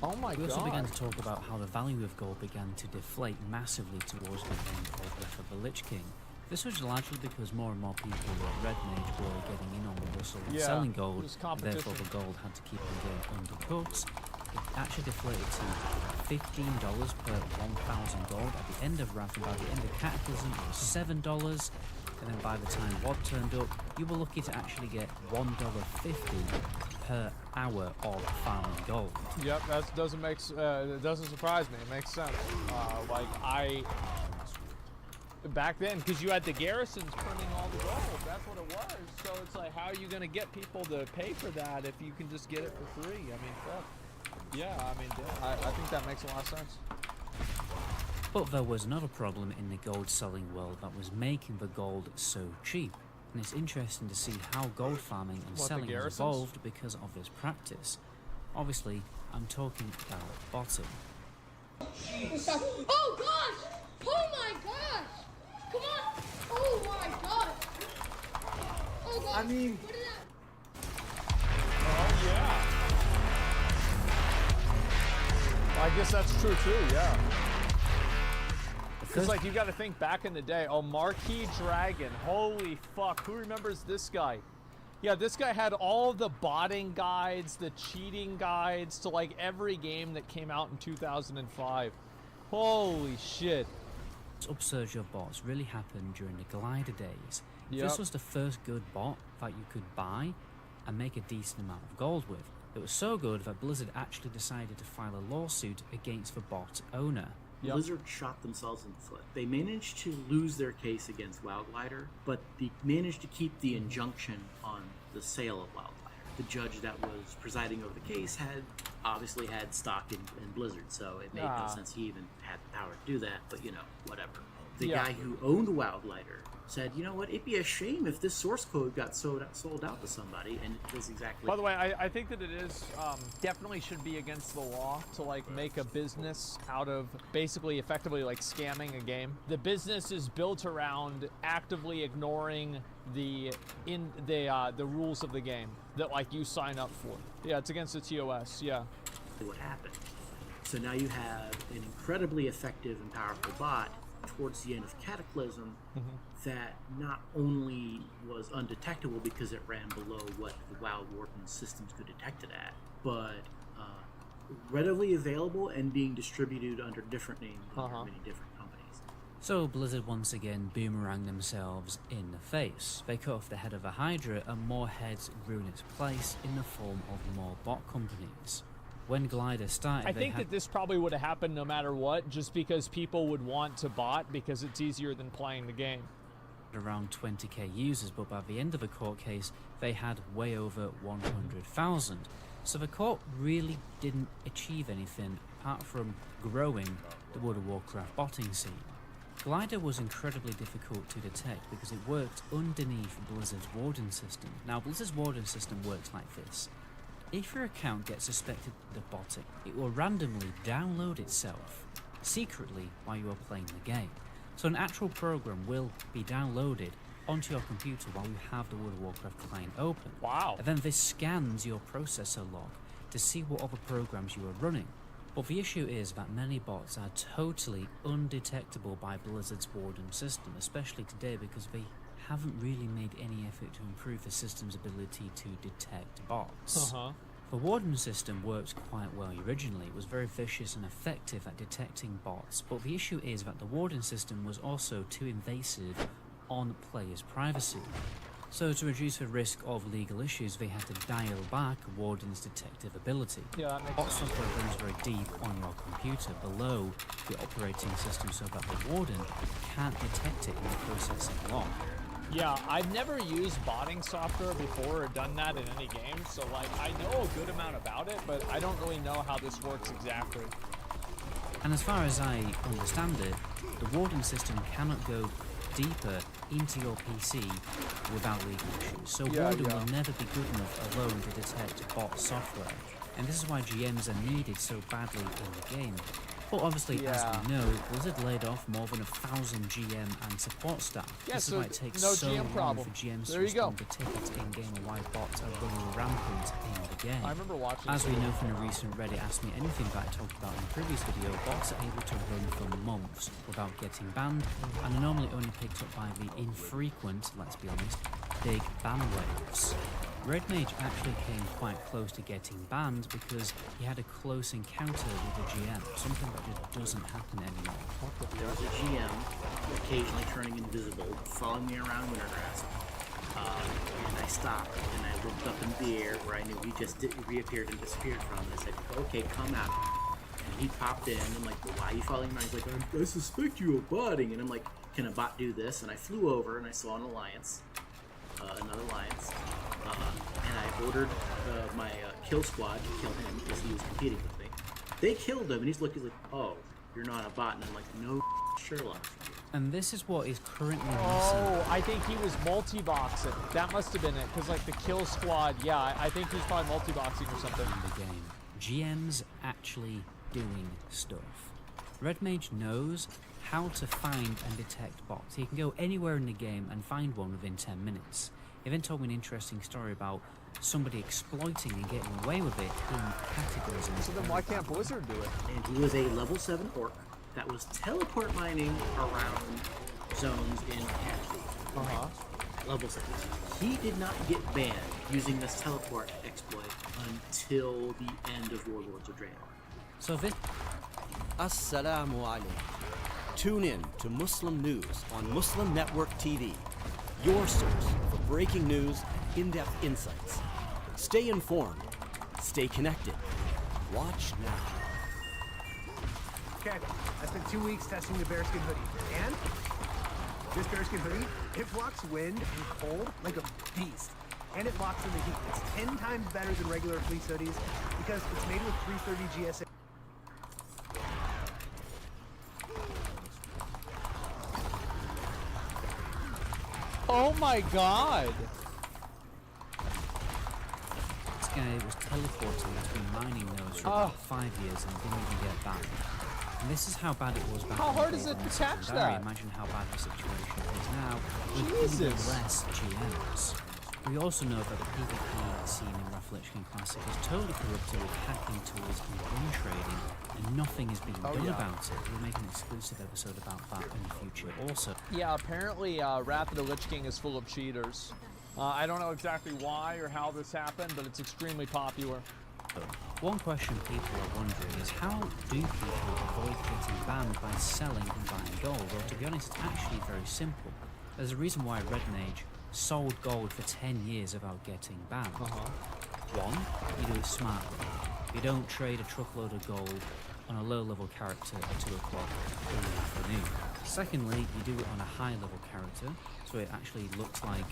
Oh my god. We also began to talk about how the value of gold began to deflate massively towards the end of Wrath of the Lich King. This was largely because more and more people at Red Mage were getting in on the hustle and selling gold, and therefore the gold had to keep on getting undercut. It actually deflated to $15 per 1,000 gold at the end of Wrath, and by the end of Cataclysm it was $7, and then by the time WoD turned up, you were lucky to actually get $1.50 per hour of farming gold. Yep, that doesn't make it doesn't surprise me. It makes sense. Back then, because you had the garrisons printing all the gold, that's what it was. So it's like, how are you gonna get people to pay for that if you can just get it for free? I mean, fuck. Yeah, I mean, I think that makes a lot of sense. But there was another problem in the gold selling world that was making the gold so cheap. And it's interesting to see how gold farming and selling has evolved because of this practice. Obviously, I'm talking about botting. Oh gosh! Oh my gosh! Come on! Oh my gosh! Oh gosh! I mean, what is that? Oh yeah. Well, I guess that's true too. Yeah. It's like, you got to think back in the day. Oh, Marquis Dragon. Holy fuck. Who remembers this guy? Yeah, this guy had all the botting guides, the cheating guides to like every game that came out in 2005. Holy shit. This upsurge of bots really happened during the Glider days. Yep. This was the first good bot that you could buy and make a decent amount of gold with. It was so good that Blizzard actually decided to file a lawsuit against the bot owner. Yep. Blizzard shot themselves in the foot. They managed to lose their case against WoWglider, but they managed to keep the injunction on the sale of WoWglider. The judge that was presiding over the case obviously had stock in Blizzard, so it made no sense he even had the power to do that, but you know, whatever. The guy who owned WoWglider said, you know what, it'd be a shame if this source code got sold out to somebody, and it was exactly... By the way, I think that it is definitely should be against the law to like make a business out of basically effectively like scamming a game. The business is built around actively ignoring the rules of the game that like you sign up for. Yeah, it's against the TOS. Yeah. What happened? So now you have an incredibly effective and powerful bot towards the end of Cataclysm that not only was undetectable because it ran below what the WoW Warden systems could detect it at, but readily available and being distributed under different names under many different companies. So Blizzard once again boomeranged themselves in the face. They cut off the head of a Hydra and more heads grew in its place in the form of more bot companies. When Glider started, I think that this probably would have happened no matter what, just because people would want to bot because it's easier than playing the game. around 20k users, but by the end of the court case, they had way over 100,000. So the court really didn't achieve anything apart from growing the World of Warcraft botting scene. Glider was incredibly difficult to detect because it worked underneath Blizzard's warden system. Now, Blizzard's warden system works like this. If your account gets suspected of botting, it will randomly download itself secretly while you are playing the game. So an actual program will be downloaded onto your computer while you have the World of Warcraft client open. Wow. And then this scans your processor log to see what other programs you are running. But the issue is that many bots are totally undetectable by Blizzard's warden system, especially today because they haven't really made any effort to improve the system's ability to detect bots. The warden system worked quite well originally. It was very vicious and effective at detecting bots, but the issue is that the warden system was also too invasive on players' privacy. So to reduce the risk of legal issues, they had to dial back Warden's detective ability. Yeah, that makes Bot sense. software runs very deep on your computer below the operating system so that the Warden can't detect it in the processing log. Yeah, I've never used botting software before or done that in any game, so like I know a good amount about it, but I don't really know how this works exactly. And as far as I understand it, the Warden system cannot go deeper into your PC without legal issues. So Warden will never be good enough alone to detect bot software. And this is why GMs are needed so badly in the game. But obviously, as we know, Blizzard laid off more than 1,000 GM and support staff. Yeah, this is so why it takes no so GM long problem. for GMs There to you go. respond to tickets in-game and why bots are running rampant in the game. I remember watching As this we know from a recent Reddit Ask Me Anything that I talked about in a previous video, bots are able to run for months without getting banned, and are normally only picked up by the infrequent, let's be honest, big ban waves. Red Mage actually came quite close to getting banned because he had a close encounter with a GM, something that just doesn't happen anymore. There was a GM occasionally turning invisible, following me around Wintergrass, and I stopped and I looked up in the air where I knew he just reappeared and disappeared from. And I said, "Okay, come out." And he popped in. I'm like, "Well, why are you following me?" He's like, "I suspect you of botting." And I'm like, "Can a bot do this?" And I flew over and I saw an alliance, another alliance, and I ordered my kill squad to kill him because he was competing with me. They killed him, and he's like, "Oh, you're not a bot." And I'm like, "No, Sherlock." And this is what is currently missing. Oh, I think he was multi-boxing. That must have been it, because like the kill squad, yeah, I think he's probably multi-boxing or something. In the game. GM's actually doing stuff. Red Mage knows how to find and detect bots. He can go anywhere in the game and find one within 10 minutes. He then told me an interesting story about somebody exploiting and getting away with it in categories. So then why can't Blizzard do it? And he was a level 7 orc that was teleport mining around zones in Canada. Level 7. He did not get banned using this teleport exploit until the end of Warlords of Draenor. So this Assalamu alaikum. Tune in to Muslim News on Muslim Network TV, your source for breaking news and in-depth insights. Stay informed, stay connected. Watch now. Okay, I spent 2 weeks testing the bearskin hoodie, and this bearskin hoodie, it blocks wind and cold like a beast, and it locks in the heat. It's 10 times better than regular fleece hoodies because it's made with 330 GSA. Oh my god! guy was teleporting between mining nodes for about 5 years and didn't even get banned. And this is how bad it was back How in hard is it to catch Secondary. that? Imagine how bad the situation is now with Jesus. even less GMs. We also know that the PvP scene in Wrath Lich King Classic is totally corrupted with hacking tools and gun trading, and nothing is being done about it. We'll make an exclusive episode about that in the future also. Yeah, apparently Wrath of the Lich King is full of cheaters. I don't know exactly why or how this happened, but it's extremely popular. One question people are wondering is how do people avoid getting banned by selling and buying gold? Well, to be honest, it's actually very simple. There's a reason why Red Mage sold gold for 10 years without getting banned. One, you do it smartly. You don't trade a truckload of gold on a low-level character at 2 o'clock in the afternoon. Secondly, you do it on a high-level character, so it actually looks like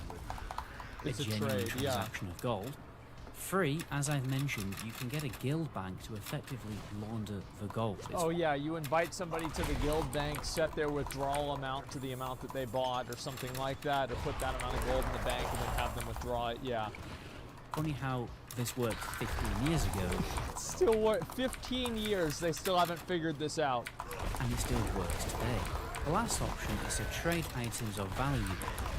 It's a a genuine trade, yeah. transaction of gold. 3, as I've mentioned, you can get a guild bank to effectively launder the gold. Oh yeah, you invite somebody to the guild bank, set their withdrawal amount to the amount that they bought or something like that, or put that amount of gold in the bank and then have them withdraw it, yeah. Funny how this worked 15 years ago. Still work 15 years, they still haven't figured this out. And it still works today. The last option is to trade items of value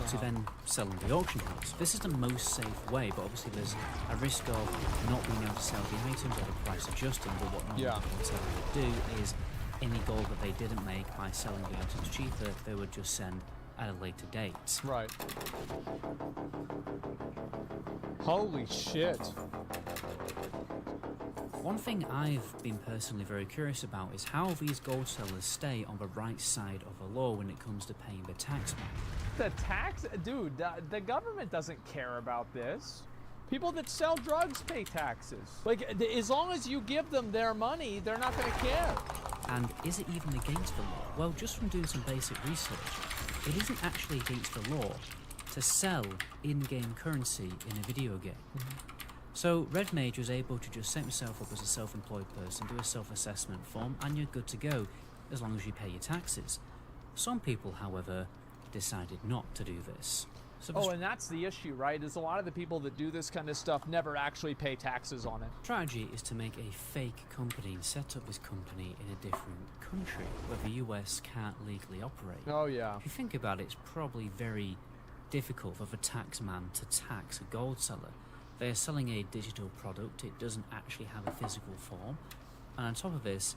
to then sell in the auction house. This is the most safe way, but obviously there's a risk of not being able to sell the items or the price adjusting, but what normally people would do is any gold that they didn't make by selling the items cheaper, they would just send at a later date. Right. Holy shit. One thing I've been personally very curious about is how these gold sellers stay on the right side of the law when it comes to paying the tax man. The tax? Dude, the government doesn't care about this. People that sell drugs pay taxes. Like, as long as you give them their money, they're not going to care. And is it even against the law? Well, just from doing some basic research, it isn't actually against the law to sell in-game currency in a video game. So Red Mage was able to just set himself up as a self-employed person, do a self-assessment form, and you're good to go as long as you pay your taxes. Some people, however, decided not to do this. So and that's the issue, right? Is a lot of the people that do this kind of stuff never actually pay taxes on it. Strategy is to make a fake company and set up this company in a different country where the US can't legally operate. Oh yeah. If you think about it, it's probably very difficult for the tax man to tax a gold seller. They are selling a digital product, it doesn't actually have a physical form, and on top of this,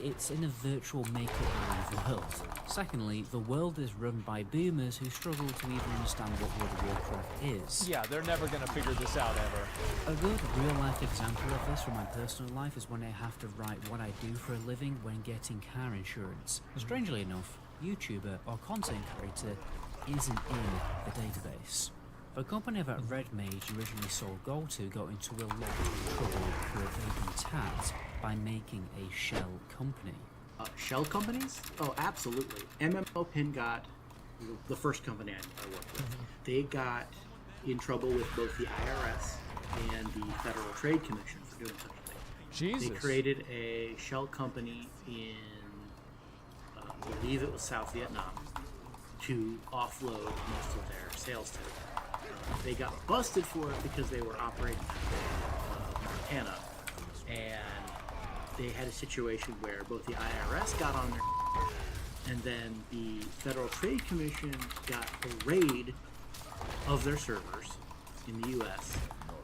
it's in a virtual make-up-believe world. Secondly, the world is run by boomers who struggle to even understand what World of Warcraft is. Yeah, they're never going to figure this out ever. A good real-life example of this from my personal life is when I have to write what I do for a living when getting car insurance. Strangely enough, YouTuber or content creator isn't in the database. The company that Red Mage originally sold gold to got into a lot of trouble for evading tax by making a shell company. Shell companies? Oh, absolutely. MMO Pin got, the first company I worked with, they got in trouble with both the IRS and the Federal Trade Commission for doing such a thing. Jesus. They created a shell company in, I believe it was South Vietnam, to offload most of their sales to them. They got busted for it because they were operating in Montana, and they had a situation where both the IRS got on their and then the Federal Trade Commission got a raid of their servers in the U.S.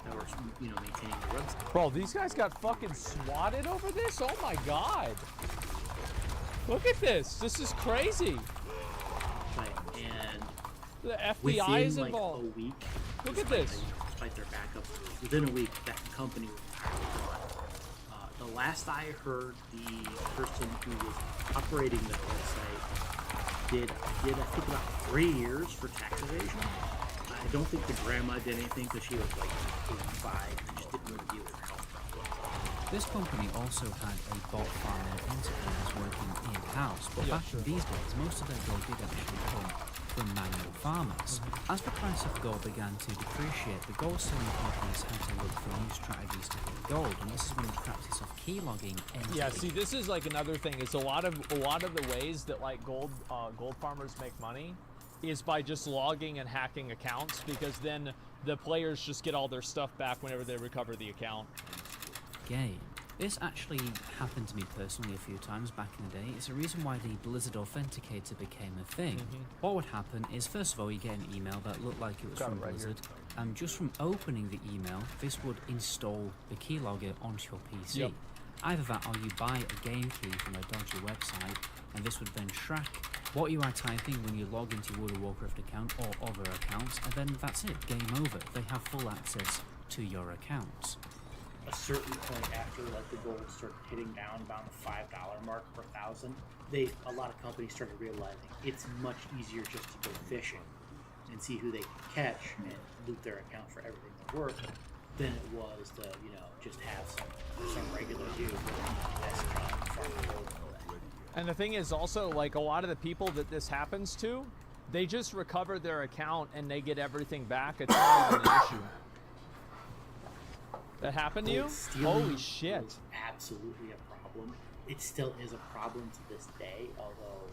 that were, maintaining their website. Bro, these guys got fucking swatted over this? Oh my god. Look at this. This is crazy. Right, and the FBI within, is involved. A week. Look at this. Despite their backup, within a week, that company was entirely gone. The last I heard, the person who was operating that website did I think about 3 years for tax evasion. I don't think the grandma did anything because she was like 85 and just didn't want to deal with her health problem. This company also had a bot farming enterprise working in-house, but back in these days, most of their gold did actually come from manual farmers. As the price of gold began to depreciate, the gold selling companies had to look for new strategies to get gold, and this is when the practice of keylogging entered. Yeah, see, this is like another thing. Is a lot of the ways that like gold farmers make money is by just logging and hacking accounts, because then the players just get all their stuff back whenever they recover the account. Game. This actually happened to me personally a few times back in the day. It's the reason why the Blizzard Authenticator became a thing. What would happen is, first of all, you get an email that looked like it was from Blizzard. Just from opening the email, this would install the keylogger onto your PC. Either that, or you buy a game key from a dodgy website, and this would then track what you are typing when you log into your World of Warcraft account or other accounts, and then that's it, game over. They have full access to your accounts. A certain point after the gold started hitting down about the $5 mark per 1,000, a lot of companies started realizing it's much easier just to go fishing and see who they can catch and loot their account for everything they're worth, than it was to, you know, just have some regular dude with a desk job farming gold and all that. And the thing is also, like, a lot of the people that this happens to, they just recover their account and they get everything back. It's not even an issue. That happened to you? Holy shit. Was absolutely a problem. It still is a problem to this day, although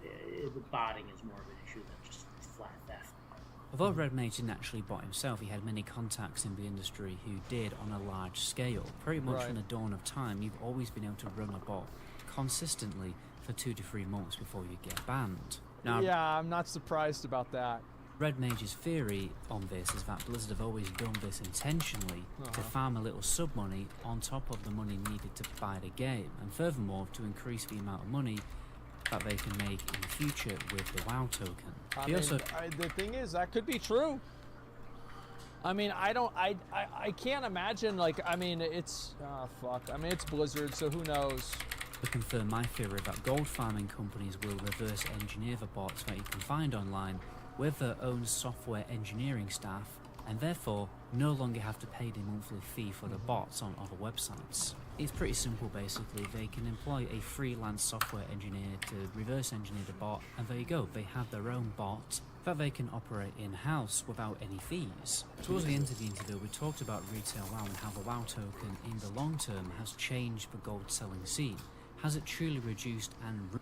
the botting is more of an issue than just flat theft. Although Red Mage didn't actually bot himself, he had many contacts in the industry who did on a large scale. Pretty much from the dawn of time, you've always been able to run a bot consistently for 2 to 3 months before you get banned. Now, yeah, I'm not surprised about that. Red Mage's theory on this is that Blizzard have always done this intentionally to farm a little sub-money on top of the money needed to buy the game, and furthermore to increase the amount of money that they can make in the future with the WoW token. I mean, the thing is, that could be true. I mean, I can't imagine, like, I mean, it's, fuck. I mean, it's Blizzard, so who knows? To confirm my theory that gold farming companies will reverse engineer the bots that you can find online with their own software engineering staff, and therefore no longer have to pay the monthly fee for the bots on other websites. It's pretty simple basically. They can employ a freelance software engineer to reverse engineer the bot, and there you go, they have their own bot that they can operate in-house without any fees. Towards the end of the interview, we talked about retail WoW and how the WoW token in the long term has changed the gold selling scene. Has it truly reduced and...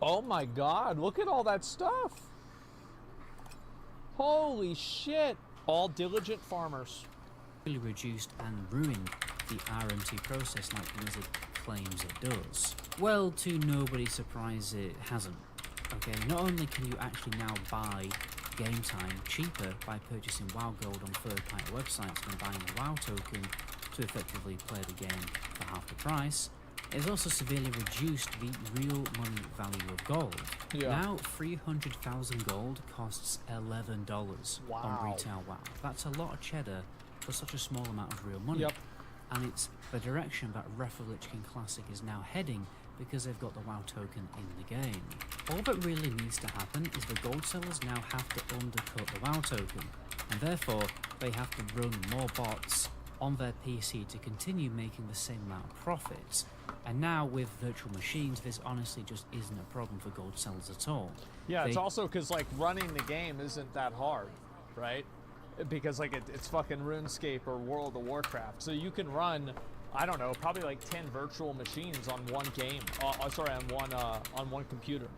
Oh my god, look at all that stuff! Holy shit! All diligent farmers. Really reduced and ruined the RMT process like Blizzard claims it does? Well, to nobody's surprise, it hasn't. Okay, not only can you actually now buy game time cheaper by purchasing WoW Gold on third-party websites than buying a WoW token to effectively play the game for half the price, it's also severely reduced the real money value of gold. Yeah. Now 300,000 gold costs $11 on retail WoW. That's a lot of cheddar for such a small amount of real money. Yep. And it's the direction that Wrath of Lich King Classic is now heading because they've got the WoW token in the game. All that really needs to happen is the gold sellers now have to undercut the WoW token, and therefore they have to run more bots on their PC to continue making the same amount of profits. And now with virtual machines, this honestly just isn't a problem for gold sellers at all. Yeah, it's also because, like, running the game isn't that hard, right? Because, like, it's fucking RuneScape or World of Warcraft. So you can run, I don't know, probably like 10 virtual machines on one game. On one computer.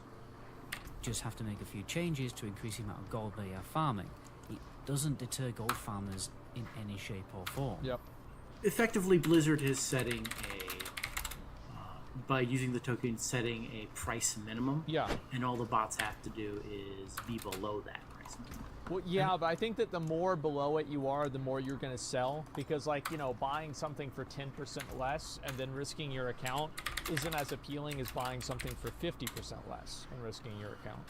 Just have to make a few changes to increase the amount of gold they are farming. It doesn't deter gold farmers in any shape or form. Yep. Effectively, Blizzard is setting by using the token, setting a price minimum. Yeah. And all the bots have to do is be below that price minimum. Well, yeah, but I think that the more below it you are, the more you're going to sell. Because, like, you know, buying something for 10% less and then risking your account isn't as appealing as buying something for 50% less and risking your account.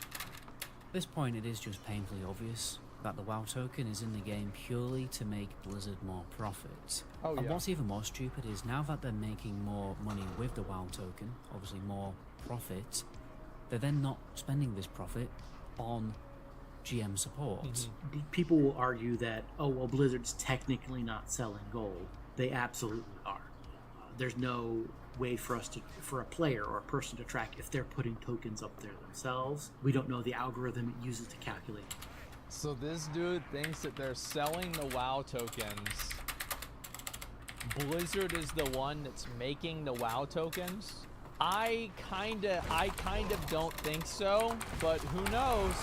At this point, it is just painfully obvious that the WoW token is in the game purely to make Blizzard more profit. Oh, yeah. And what's even more stupid is now that they're making more money with the WoW token, obviously more profit, they're then not spending this profit on GM support. Mm-hmm. People will argue that, oh, well, Blizzard's technically not selling gold. They absolutely are. There's no way for a player or a person to track if they're putting tokens up there themselves. We don't know the algorithm it uses to calculate. So this dude thinks that they're selling the WoW tokens. Blizzard is the one that's making the WoW tokens. I kind of don't think so, but who knows?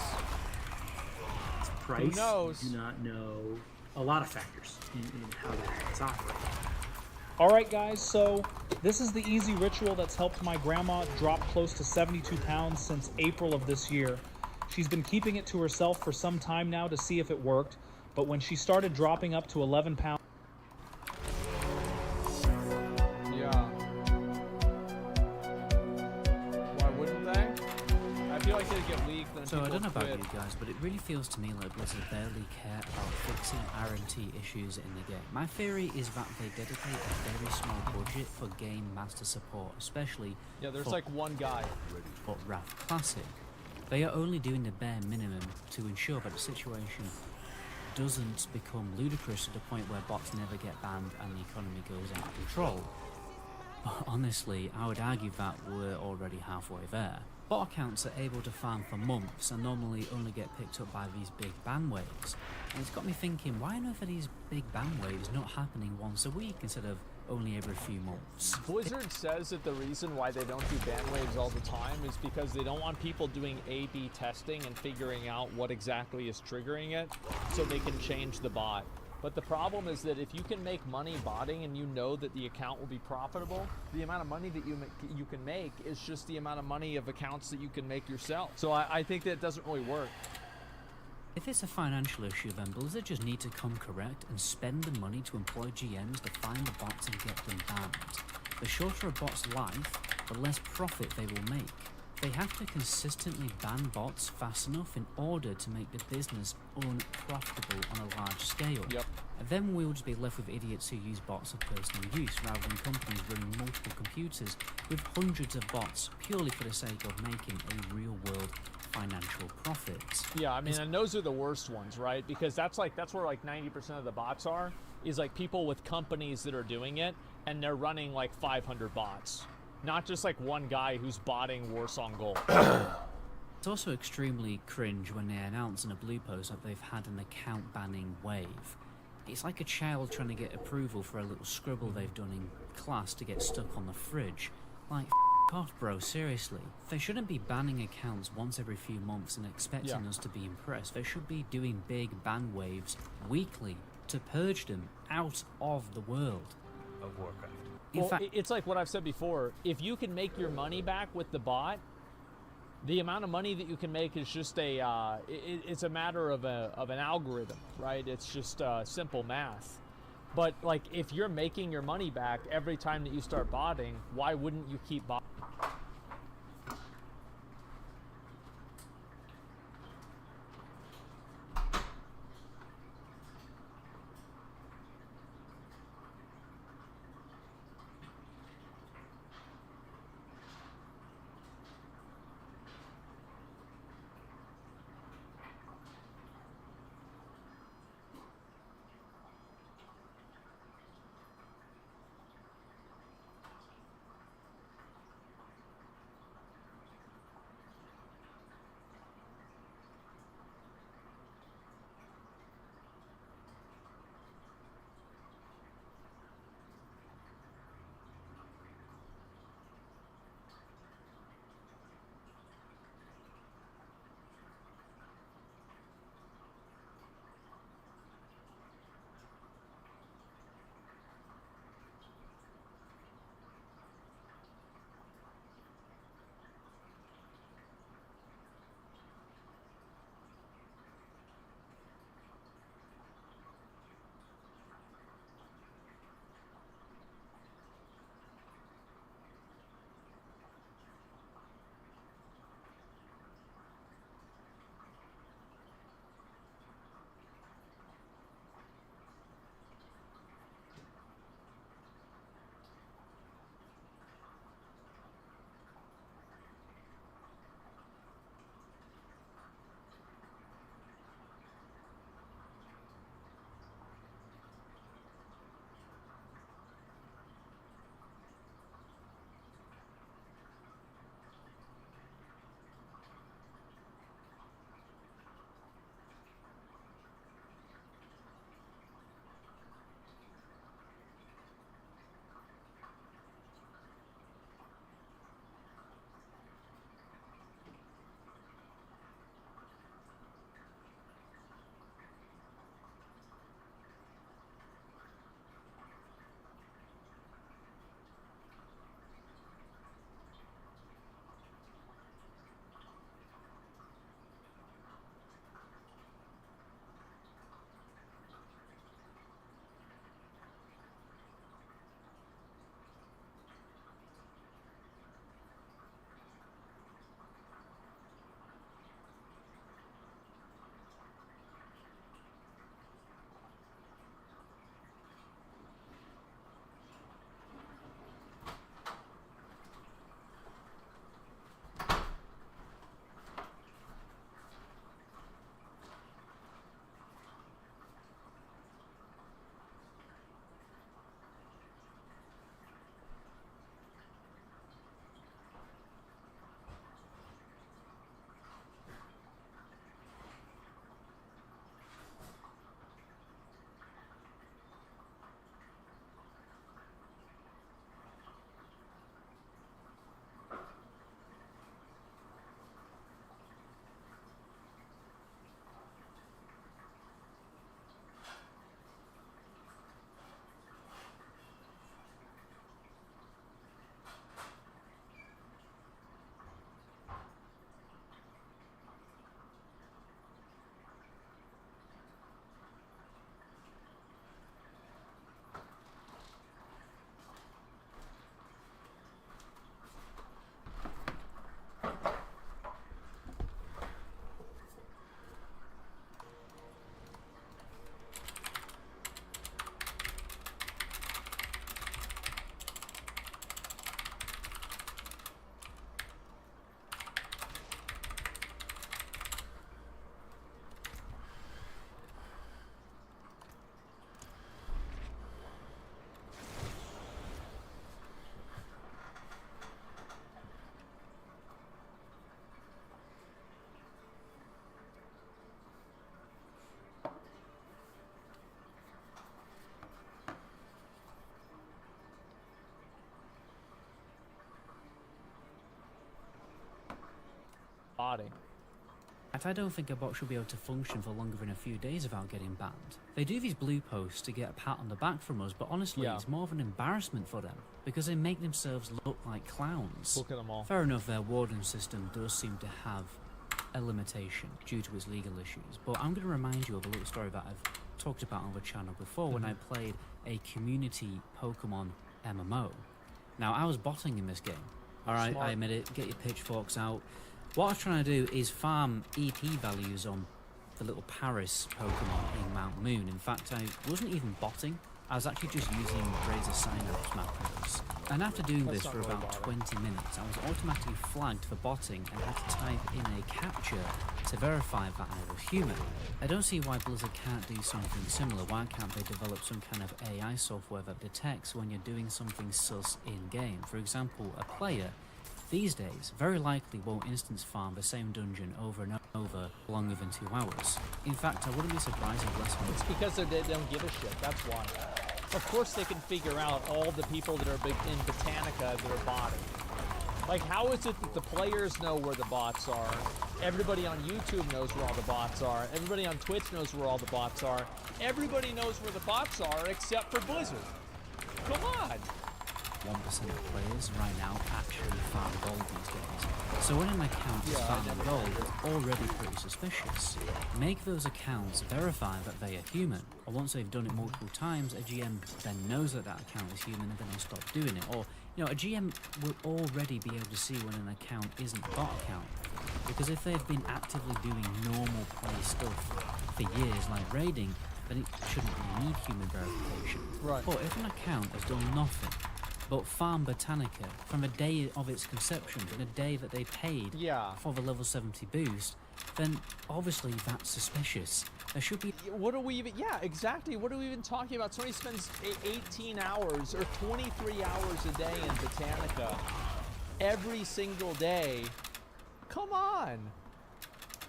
Price, who knows? Do not know a lot of factors in how that's operating. Alright guys, so this is the easy ritual that's helped my grandma drop close to 72 pounds since April of this year. She's been keeping it to herself for some time now to see if it worked, but when she started dropping up to 11 pounds... Yeah. Why wouldn't they? I feel like they'd get leaked. So I don't know about you guys, but it really feels to me like Blizzard barely care about fixing RMT issues in the game. My theory is that they dedicate a very small budget for game master support, especially there's like one guy for Wrath Classic. They are only doing the bare minimum to ensure that the situation doesn't become ludicrous to the point where bots never get banned and the economy goes out of control. But honestly, I would argue that we're already halfway there. Bot accounts are able to farm for months and normally only get picked up by these big ban waves. And it's got me thinking, why on earth are these big ban waves not happening once a week instead of only every few months? Blizzard says that the reason why they don't do ban waves all the time is because they don't want people doing A/B testing and figuring out what exactly is triggering it so they can change the bot. But the problem is that if you can make money botting and you know that the account will be profitable, the amount of money that you can make is just the amount of money of accounts that you can make yourself. So I think that doesn't really work. If it's a financial issue, then Blizzard just need to come correct and spend the money to employ GMs to find the bots and get them banned. The shorter a bot's life, the less profit they will make. They have to consistently ban bots fast enough in order to make the business unprofitable on a large scale. Yep. And then we'll just be left with idiots who use bots for personal use rather than companies running multiple computers with hundreds of bots purely for the sake of making a real-world financial profit. Yeah, I mean, and those are the worst ones, right? Because that's where like 90% of the bots are, is like people with companies that are doing it and they're running like 500 bots. Not just like one guy who's botting Warsong Gold. It's also extremely cringe when they announce in a blue post that they've had an account banning wave. It's like a child trying to get approval for a little scribble they've done in class to get stuck on the fridge. Like, off, bro, seriously. They shouldn't be banning accounts once every few months and expecting us to be impressed. They should be doing big ban waves weekly to purge them out of the world Of Warcraft. Well, it's like what I've said before. If you can make your money back with the bot, the amount of money that you can make is just it's a matter of an algorithm, right? It's just simple math. But like, if you're making your money back every time that you start botting, why wouldn't you keep botting? body. I don't think a bot should be able to function for longer than a few days without getting banned. They do these blue posts to get a pat on the back from us, but honestly, it's more of an embarrassment for them, because they make themselves look like clowns. Look at them all. Fair enough, their warden system does seem to have a limitation due to its legal issues, but I'm going to remind you of a little story that I've talked about on the channel before when I played a community Pokemon MMO. Now, I was botting in this game. Alright, Smart. I admit it, get your pitchforks out. What I was trying to do is farm EP values on the little Paris Pokemon in Mount Moon. In fact, I wasn't even botting. I was actually just using Razor Synapse macros. And after doing this for about 20 minutes, I was automatically flagged for botting and had to type in a captcha to verify that I was human. I don't see why Blizzard can't do something similar. Why can't they develop some kind of AI software that detects when you're doing something sus in-game? For example, a player these days very likely won't instance farm the same dungeon over and over longer than 2 hours. In fact, I wouldn't be surprised if less than... It's because they don't give a shit, that's why. Of course they can figure out all the people that are big in Botanica that are botting. Like, how is it that the players know where the bots are? Everybody on YouTube knows where all the bots are. Everybody on Twitch knows where all the bots are. Everybody knows where the bots are except for Blizzard. Come on! 1% of players right now actually farm gold these days. So when an account is farming gold, it's already pretty suspicious. Make those accounts verify that they are human, or once they've done it multiple times, a GM then knows that that account is human and then they'll stop doing it. Or, you know, a GM will already be able to see when an account isn't a bot account. Because if they've been actively doing normal play stuff for years, like raiding, then it shouldn't really need human verification. Right. But if an account has done nothing but farm Botanica from the day of its conception, from the day that they paid for the level 70 boost, then obviously that's suspicious. There should be... What are we even... Yeah, exactly. What are we even talking about? Somebody spends 18 hours or 23 hours a day in Botanica every single day. Come on.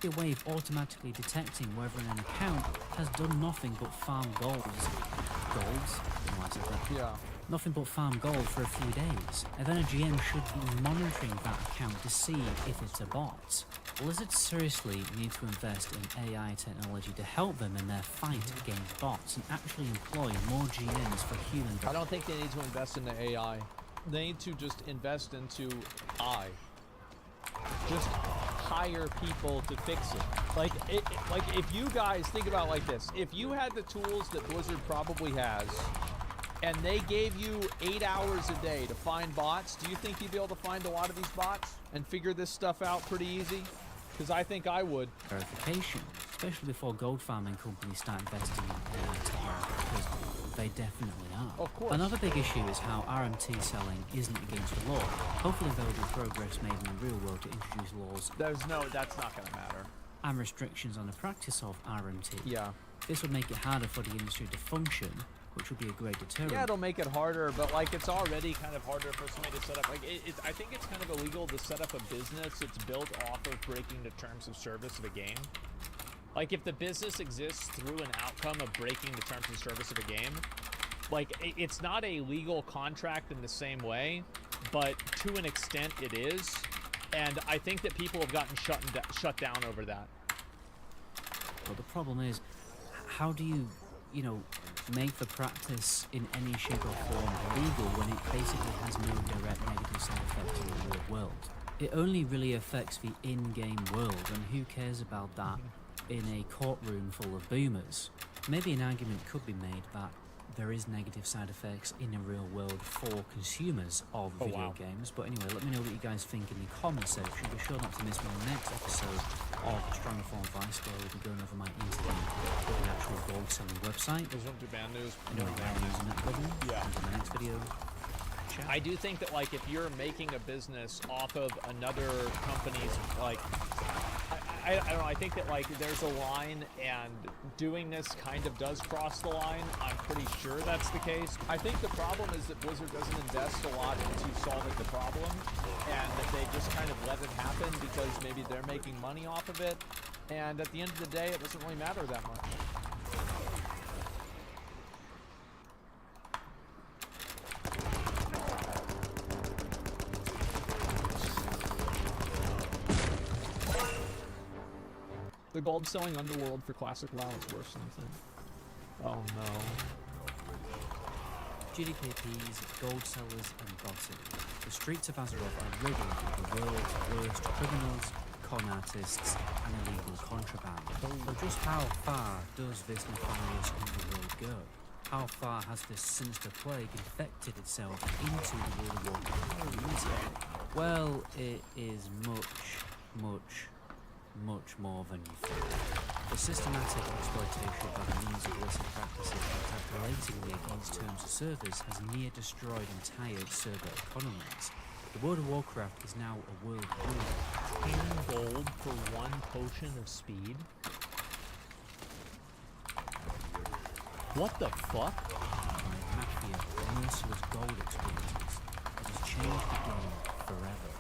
A way of automatically detecting whether an account has done nothing but farm golds. Golds? I don't know why I said that. Yeah. Nothing but farm gold for a few days, and then a GM should be monitoring that account to see if it's a bot. Blizzard seriously need to invest in AI technology to help them in their fight against bots and actually employ more GMs for human... I don't think they need to invest in the AI. They need to just invest into I. Just hire people to fix it. Like if you guys think about it like this, if you had the tools that Blizzard probably has, and they gave you 8 hours a day to find bots, do you think you'd be able to find a lot of these bots and figure this stuff out pretty easy? Because I think I would. Verification, especially before gold farming companies start investing in AI technology, because they definitely are. Of course. Another big issue is how RMT selling isn't against the law. Hopefully there will be progress made in the real world to introduce laws. That's not going to matter. And restrictions on the practice of RMT. Yeah. This would make it harder for the industry to function, which would be a great deterrent. Yeah, it'll make it harder, but like it's already kind of harder for somebody to set up. Like I think it's kind of illegal to set up a business that's built off of breaking the terms of service of a game. Like if the business exists through an outcome of breaking the terms of service of a game, like it's not a legal contract in the same way, but to an extent it is. And I think that people have gotten shut down over that. But the problem is, how do you make the practice in any shape or form illegal when it basically has no direct negative side effects in the real world? It only really affects the in-game world, and who cares about that in a courtroom full of boomers? Maybe an argument could be made that there is negative side effects in the real world for consumers of video games, but anyway, let me know what you guys think in the comment section. Be sure not to miss my next episode of Strong Form Vice, where we'll be going over my interview with the actual gold selling website. There's one to band news. No, band news in that button. Yeah. In the next video. I do think that like if you're making a business off of another company's like I don't know, I think that like there's a line and doing this kind of does cross the line. I'm pretty sure that's the case. I think the problem is that Blizzard doesn't invest a lot into solving the problem and that they just kind of let it happen because maybe they're making money off of it, and at the end of the day it doesn't really matter that much. The gold selling Underworld for Classic WoW is worse than I think. Oh no. GDKPs, gold sellers, and gossip. The streets of Azeroth are riddled with the world's worst criminals, con artists, and illegal contraband. But just how far does this nefarious underworld go? How far has this sinister plague infected itself into the World of Warcraft community? Well, it is much more than you think. The systematic exploitation by the means of illicit practices that act blatantly against terms of service has near destroyed entire server economies. The World of Warcraft is now a world war. 10 gold for 1 potion of speed? What the fuck? By mafia, merciless gold exploiters. It has changed the game forever.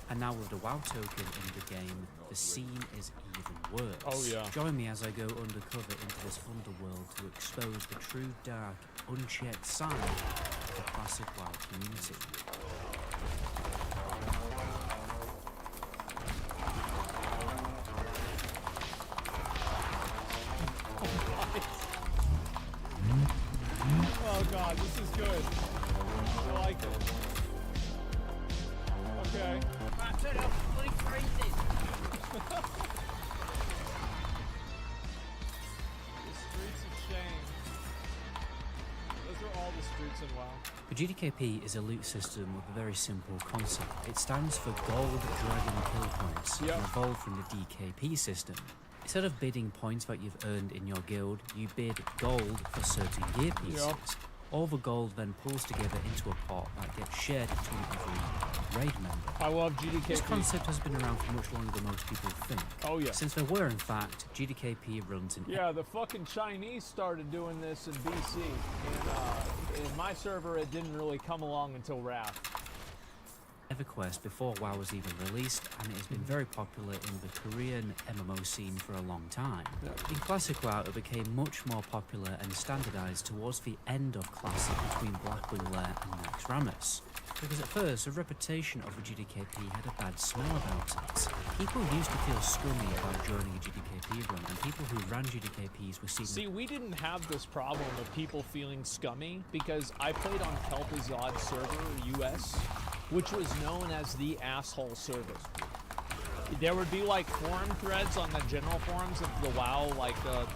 And now with the WoW token in the game, the scene is even worse. Oh yeah. Join me as I go undercover into this underworld to expose the true dark, unchecked side of the classic WoW community. Oh god, this is good. I like it. Okay. Turn up, please freezing. The streets of shame. Those are all the streets in WoW. The GDKP is a loot system with a very simple concept. It stands for Gold Dragon Kill Points, and evolved from the DKP system. Instead of bidding points that you've earned in your guild, you bid gold for certain gear pieces. All the gold then pulls together into a pot that gets shared between every raid member. I love GDKP. This concept has been around for much longer than most people think. Oh yeah. Since there were in fact GDKP runs in the fucking Chinese started doing this in BC. And in my server it didn't really come along until Wrath. EverQuest before WoW was even released, and it has been very popular in the Korean MMO scene for a long time. In Classic WoW, it became much more popular and standardized towards the end of Classic between Blackwing Lair and Naxxramas. Because at first, the reputation of the GDKP had a bad smell about it. People used to feel scummy about joining a GDKP run, and people who ran GDKPs were seen... See, we didn't have this problem of people feeling scummy, because I played on Kel'Thuzad server, US, which was known as the asshole server. There would be like forum threads on the general forums of the WoW, like the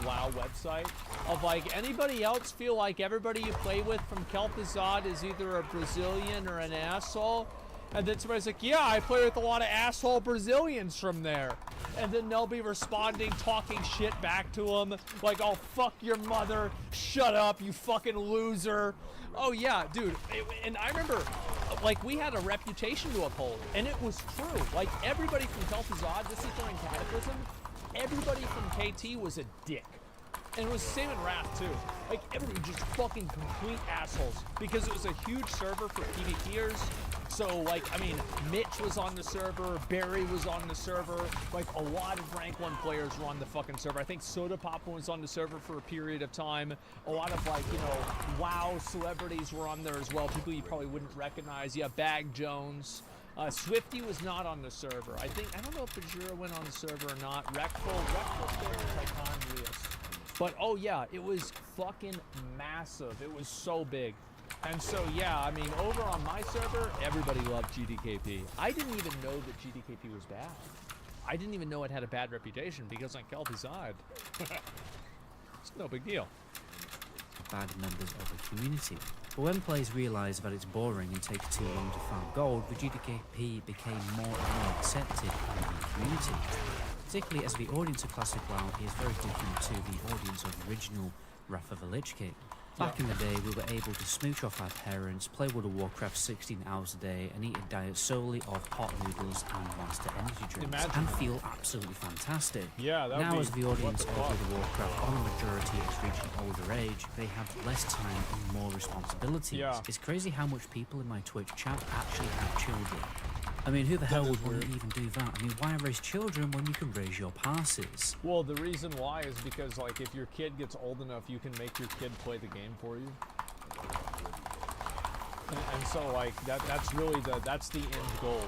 WoW website, of like, anybody else feel like everybody you play with from Kel'Thuzad is either a Brazilian or an asshole? And then somebody's like, yeah, I play with a lot of asshole Brazilians from there. And then they'll be responding, talking shit back to them, like, oh, fuck your mother, shut up, you fucking loser. Oh yeah, dude, and I remember, like, we had a reputation to uphold, and it was true. Like, everybody from Kel'Thuzad, this is during Cataclysm, everybody from KT was a dick. And it was the same in Wrath, too. Like, everybody just fucking complete assholes, because it was a huge server for PvPers. So, like, I mean, Mitch was on the server, Barry was on the server, like, a lot of rank 1 players were on the fucking server. I think Soda Pop was on the server for a period of time. A lot of, like, you know, WoW celebrities were on there as well, people you probably wouldn't recognize. Yeah, Bag Jones. Swifty was not on the server. I don't know if Bajura went on the server or not. Reckful stayed with Tichondrius. But, oh yeah, it was fucking massive. It was so big. And so, yeah, I mean, over on my server, everybody loved GDKP. I didn't even know that GDKP was bad. I didn't even know it had a bad reputation, because on Kel'Thuzad, it's no big deal. Bad members of the community. But when players realise that it's boring and takes too long to farm gold, the GDKP became more and more accepted in the community. Particularly as the audience of Classic WoW is very different to the audience of original Wrath of the Lich King. Back in the day, we were able to smooch off our parents, play World of Warcraft 16 hours a day, and eat a diet solely of hot noodles and Monster energy drinks, and feel absolutely fantastic. Yeah, that now, would as the audience of World of Warcraft, on the majority is reaching older age, they have less time and more responsibilities. Yeah. It's crazy how much people in my Twitch chat actually have children. I mean, who the hell would want to even do that? I mean, why raise children when you can raise your passes? Well, the reason why is because, like, if your kid gets old enough, you can make your kid play the game for you. And so, like, that's really that's the end goal.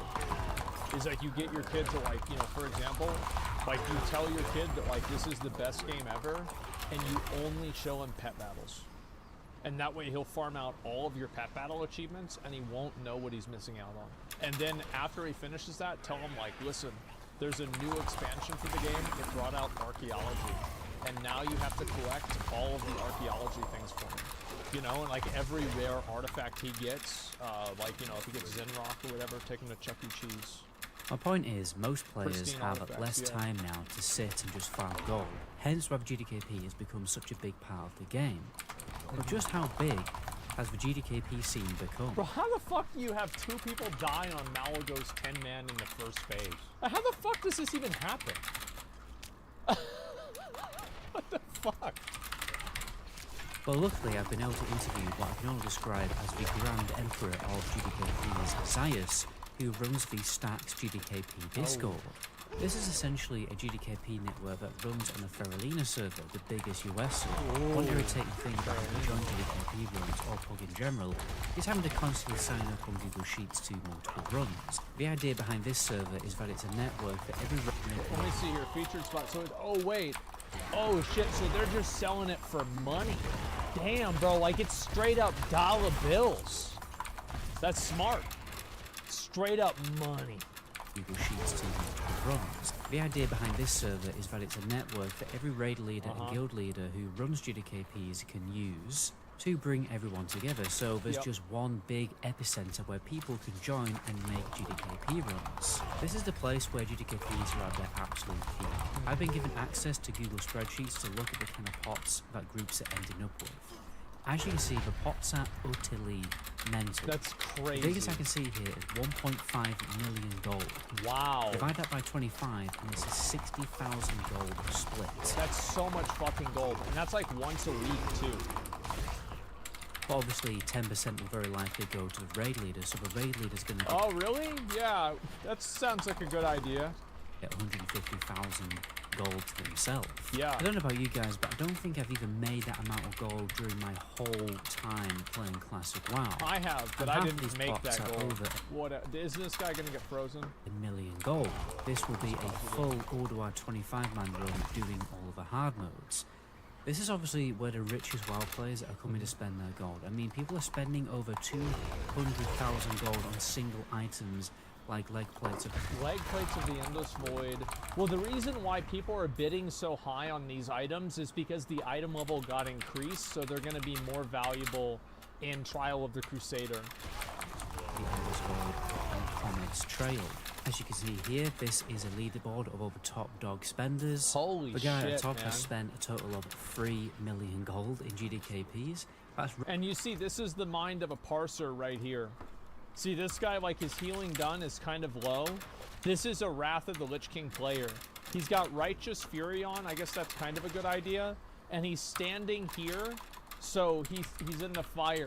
is like you get your kid to like, you know, for example, like you tell your kid that like this is the best game ever, and you only show him pet battles. And that way he'll farm out all of your pet battle achievements and he won't know what he's missing out on. And then after he finishes that, tell him like, listen, there's a new expansion for the game that brought out archaeology. And now you have to collect all of the archaeology things for him. You know, and like every rare artifact he gets, like, you know, if he gets Zen Rock or whatever, take him to Chuck E. Cheese. My point is, most players Pristine have artifacts, less yeah. time now to sit and just farm gold, hence why the GDKP has become such a big part of the game. But just how big has the GDKP scene become? Bro, how the fuck do you have 2 people die on Malago's 10-man in the first phase? How the fuck does this even happen? What the fuck? Well, luckily I've been able to interview what I can only describe as the Grand Emperor of GDKP's Zaius, who runs the Stacks GDKP Discord. This is essentially a GDKP network that runs on the Feralina server, the biggest US server. One irritating thing about having to join GDKP runs, or PUG in general, is having to constantly sign up on Google Sheets to multiple runs. The idea behind this server is that it's a network that every run... Let me see here, featured spot. So, oh wait, oh shit, so they're just selling it for money. Damn, bro, like it's straight up dollar bills. That's smart. Straight up money. Google Sheets to multiple runs. The idea behind this server is that it's a network that every raid leader and guild leader who runs GDKPs can use to bring everyone together. So there's just one big epicenter where people can join and make GDKP runs. This is the place where GDKPs are at their absolute peak. I've been given access to Google spreadsheets to look at the kind of pots that groups are ending up with. As you can see, the pots are utterly mental. That's crazy. The biggest I can see here is 1.5 million gold. Wow. Divide that by 25, and it's a 60,000 gold split. That's so much fucking gold. And that's like once a week, too. But obviously, 10% will very likely go to the raid leader, so the raid leader's going to get... Oh, really? Yeah, that sounds like a good idea. Get 150,000 gold to themselves. Yeah. I don't know about you guys, but I don't think I've even made that amount of gold during my whole time playing Classic WoW. I have, but And I half didn't these make pots that are gold. over What? Is this guy gonna get frozen? $1 million gold. This will be a full Orduar 25-man run doing all of the hard modes. This is obviously where the richest WoW players are coming to spend their gold. I mean, people are spending over 200,000 gold on single items like leg plates of the Endless Void. Well, the reason why people are bidding so high on these items is because the item level got increased, so they're going to be more valuable in Trial of the Crusader. The Endless Void and Comet's Trail. As you can see here, this is a leaderboard of over top dog spenders. Holy the guy shit, at the top man. has spent a total of 3 million gold in GDKPs. That's And you see, this is the mind of a parser right here. See, this guy, like, his healing done is kind of low. This is a Wrath of the Lich King player. He's got Righteous Fury on. I guess that's kind of a good idea. And he's standing here, so he's in the fire.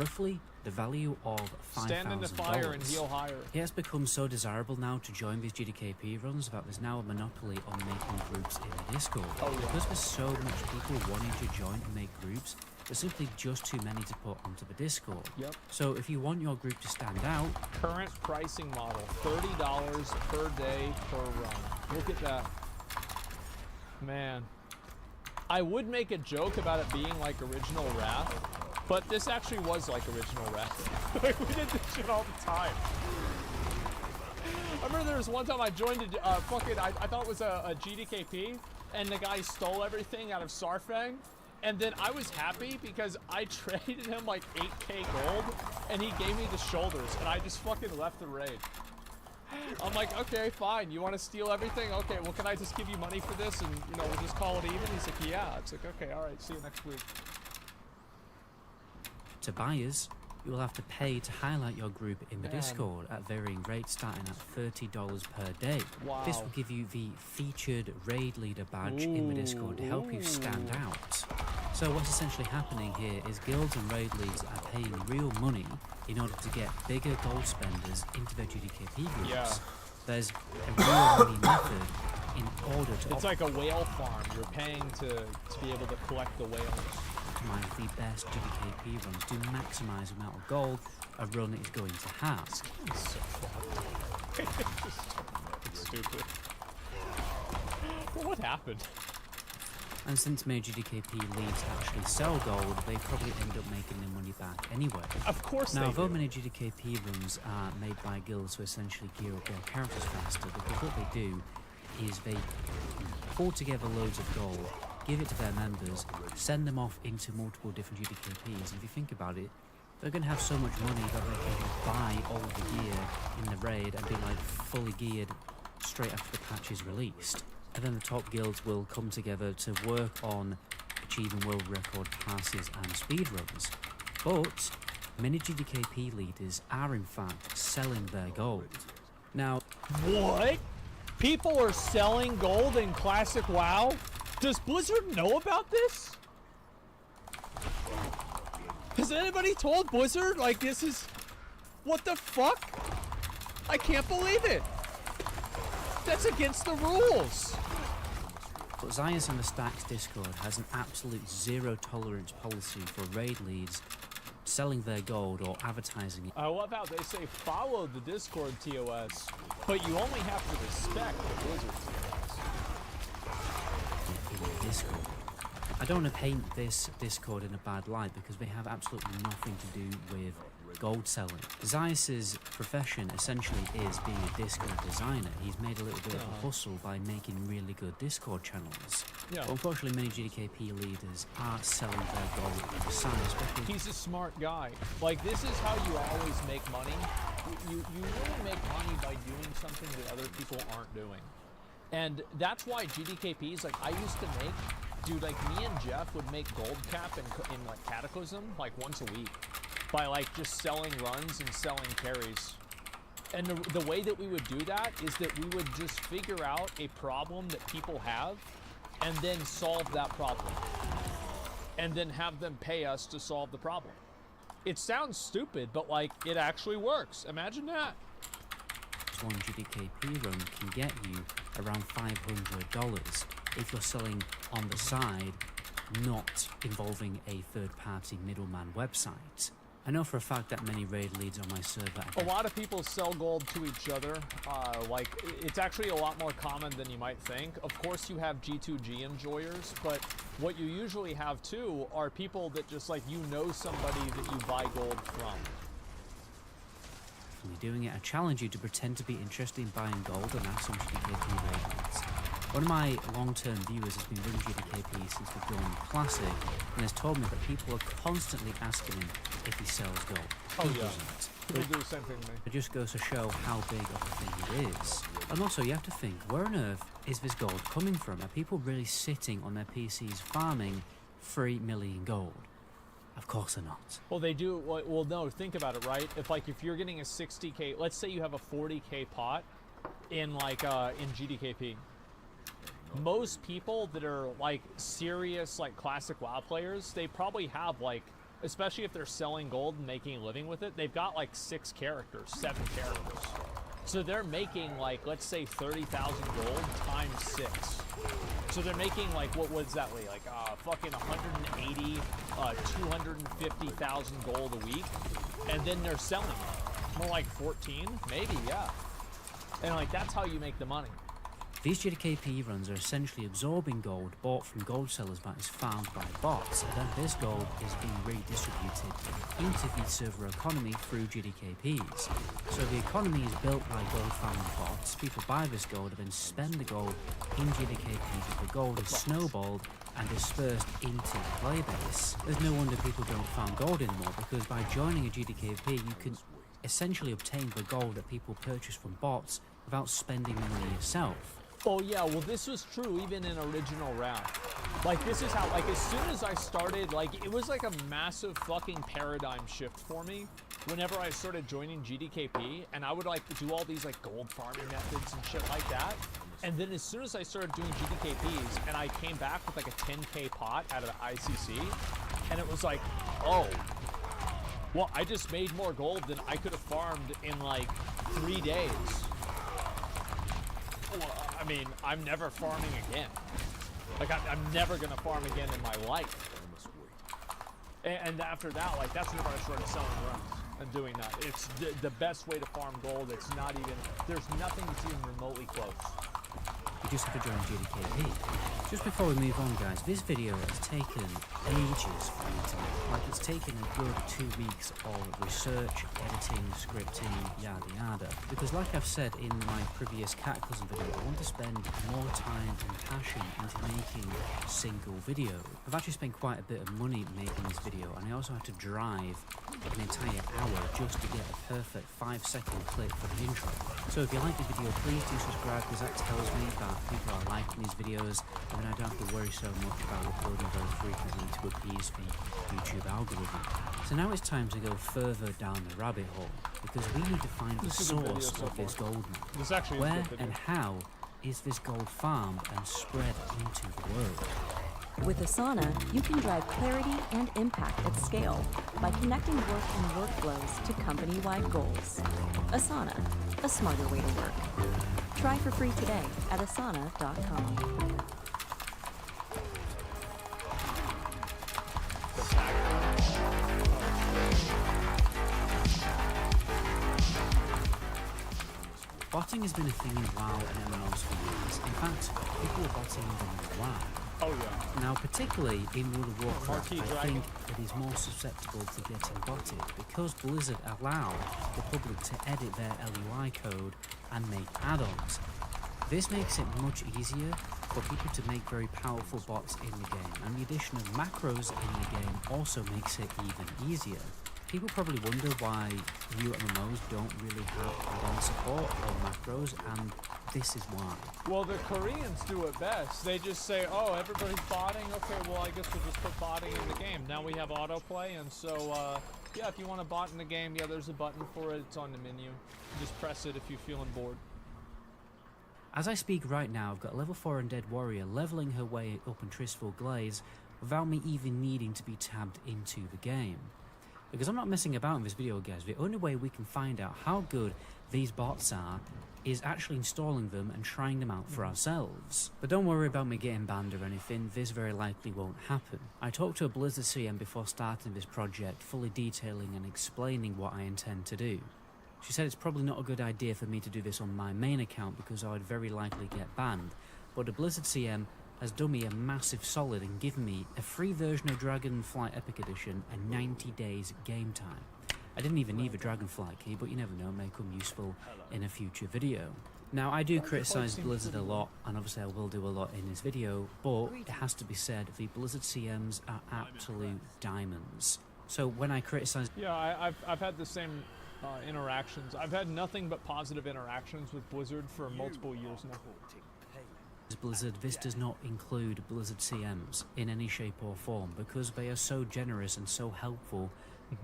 roughly the value of $5,000. Stand in the fire and heal higher. It has become so desirable now to join these GDKP runs that there's now a monopoly on making groups in the Discord. Oh, yeah. Because there's so much people wanting to join and make groups, there's simply just too many to put onto the Discord. Yep. So if you want your group to stand out... Current pricing model, $30 per day per run. Look at that. Man. I would make a joke about it being like original Wrath, but this actually was like original Wrath. Like, we did this shit all the time. I remember there was one time I joined a I thought it was a GDKP, and the guy stole everything out of Sarfang. And then I was happy because I traded him like 8k gold, and he gave me the shoulders, and I just fucking left the raid. I'm like, okay, fine. You want to steal everything? Okay, well, can I just give you money for this, and you know, we'll just call it even? He's like, yeah. It's like, okay, all right. See you next week. To buyers, you will have to pay to highlight your group in the Man. Discord at varying rates starting at $30 per day. Wow. This will give you the featured raid leader badge in the Discord to help you stand out. So what's essentially happening here is guilds and raid leads are paying real money in order to get bigger gold spenders into their GDKP groups. Yeah. There's a real money method in order to It's like a whale farm. You're paying to be able to collect the whales. optimize the best GDKP runs to maximize the amount of gold a run is going to have. It's stupid. What happened? And since major GDKP leads actually sell gold, they probably end up making their money back anyway. Of course now, they although do. many GDKP runs are made by guilds to essentially gear up their characters faster, because what they do is they pull together loads of gold, give it to their members, send them off into multiple different GDKPs. And if you think about it, they're going to have so much money that they can buy all of the gear in the raid and be like fully geared straight after the patch is released. And then the top guilds will come together to work on achieving world record passes and speedruns. But many GDKP leaders are in fact selling their gold. Now, what? People are selling gold in Classic WoW? Does Blizzard know about this? Has anybody told Blizzard, like, this is... What the fuck? I can't believe it. That's against the rules. But Zias on the Stacks Discord has an absolute zero tolerance policy for raid leads selling their gold or advertising it. I love how they say follow the Discord TOS, but you only have to respect the Blizzard TOS. In the Discord. I don't want to paint this Discord in a bad light because they have absolutely nothing to do with gold selling. Zias's profession essentially is being a Discord designer. He's made a little bit of a hustle by making really good Discord channels. Yeah. But unfortunately, many GDKP leaders are selling their gold on the side, especially... He's a smart guy. Like, this is how you always make money. You really make money by doing something that other people aren't doing. And that's why GDKPs, like, I used to make... Dude, like, me and Jeff would make gold cap in like, Cataclysm, like, once a week. By, like, just selling runs and selling carries. And the way that we would do that is that we would just figure out a problem that people have and then solve that problem. And then have them pay us to solve the problem. It sounds stupid, but, like, it actually works. Imagine that. One GDKP run can get you around $500 if you're selling on the side, not involving a third-party middleman website. I know for a fact that many raid leads on my server... A lot of people sell gold to each other. Like, it's actually a lot more common than you might think. Of course, you have G2G enjoyers, but what you usually have, too, are people that just, like, you know somebody that you buy gold from. Doing it, I challenge you to pretend to be interested in buying gold and ask some GDKP raid leads. One of my long-term viewers has been running GDKP since we've done Classic and has told me that people are constantly asking him if he sells gold. Oh, He yeah. doesn't. People do the same thing to me. It just goes to show how big of a thing it is. And also, you have to think, where on earth is this gold coming from? Are people really sitting on their PCs farming 3 million gold? Of course they're not. Well, they do. Well, no, think about it, right? If you're getting a 60K, let's say you have a 40K pot in, like, in GDKP. Most people that are, like, serious, like, classic WoW players, they probably have, like, especially if they're selling gold and making a living with it, they've got, like, 6 characters, 7 characters. So they're making, like, let's say 30,000 gold times 6. So they're making, like, what was that, like, fucking 180, 250,000 gold a week. And then they're selling it. More like 14, maybe, yeah. And, like, that's how you make the money. These GDKP runs are essentially absorbing gold bought from gold sellers that is farmed by bots, and then this gold is being redistributed into the server economy through GDKPs. So the economy is built by gold farming bots, people buy this gold and then spend the gold in GDKPs, and the gold is snowballed and dispersed into the player base. There's no wonder people don't farm gold anymore, because by joining a GDKP you can essentially obtain the gold that people purchase from bots without spending the money yourself. Oh yeah, well this was true even in original round. Like this is how, like as soon as I started, like it was like a massive fucking paradigm shift for me whenever I started joining GDKP, and I would like do all these like gold farming methods and shit like that. And then as soon as I started doing GDKPs and I came back with like a 10K pot out of the ICC, and it was like, oh, well I just made more gold than I could have farmed in like 3 days. Well, I mean, I'm never farming again. Like, I'm never gonna farm again in my life. And after that, like, that's whenever I started selling runs. and doing that. It's the best way to farm gold. It's not even, there's nothing that's even remotely close. You just have to join GDKP. Just before we move on, guys, this video has taken ages for me to make. Like, it's taken a good 2 weeks of research, editing, scripting, yada yada. Because like I've said in my previous Cataclysm video, I want to spend more time and passion into making a single video. I've actually spent quite a bit of money making this video, and I also had to drive an entire hour just to get a perfect 5-second clip for the intro. So if you like the video, please do subscribe, because that tells me that people are liking these videos, and then I don't have to worry so much about uploading very frequently to appease the YouTube algorithm. So now it's time to go further down the rabbit hole, because we need to find the source of this gold mine. Where and how is this gold farmed and spread into the world? With Asana, you can drive clarity and impact at scale by connecting work and workflows to company-wide goals. Asana, a smarter way to work. Try for free today at asana.com. Botting has been a thing in WoW and MMOs for years. In fact, people are botting them in WoW. Oh yeah. Now, particularly in World of Warcraft, I think it is more susceptible to getting botted because Blizzard allow the public to edit their LUI code and make add-ons. This makes it much easier for people to make very powerful bots in the game, and the addition of macros in the game also makes it even easier. People probably wonder why new MMOs don't really have add-on support or macros, and this is why. Well, the Koreans do it best. They just say, oh, everybody's botting? Okay, well, I guess we'll just put botting in the game. Now we have autoplay, and so, yeah, if you want to bot in the game, yeah, there's a button for it. It's on the menu. Just press it if you're feeling bored. As I speak right now, I've got a level 4 undead warrior leveling her way up in Tristful Glades without me even needing to be tabbed into the game. Because I'm not messing about in this video, guys. The only way we can find out how good these bots are is actually installing them and trying them out for ourselves. But don't worry about me getting banned or anything, this very likely won't happen. I talked to a Blizzard CM before starting this project, fully detailing and explaining what I intend to do. She said it's probably not a good idea for me to do this on my main account because I would very likely get banned, but the Blizzard CM has done me a massive solid and given me a free version of Dragonflight Epic Edition and 90 days game time. I didn't even need a Dragonflight key, but you never know, it may come useful in a future video. Now, I do criticise Blizzard a lot, and obviously I will do a lot in this video, but it has to be said, the Blizzard CMs are absolute diamonds. So when I criticise... Yeah, I've had the same interactions. I've had nothing but positive interactions with Blizzard for multiple years now. Blizzard, this does not include Blizzard CMs in any shape or form because they are so generous and so helpful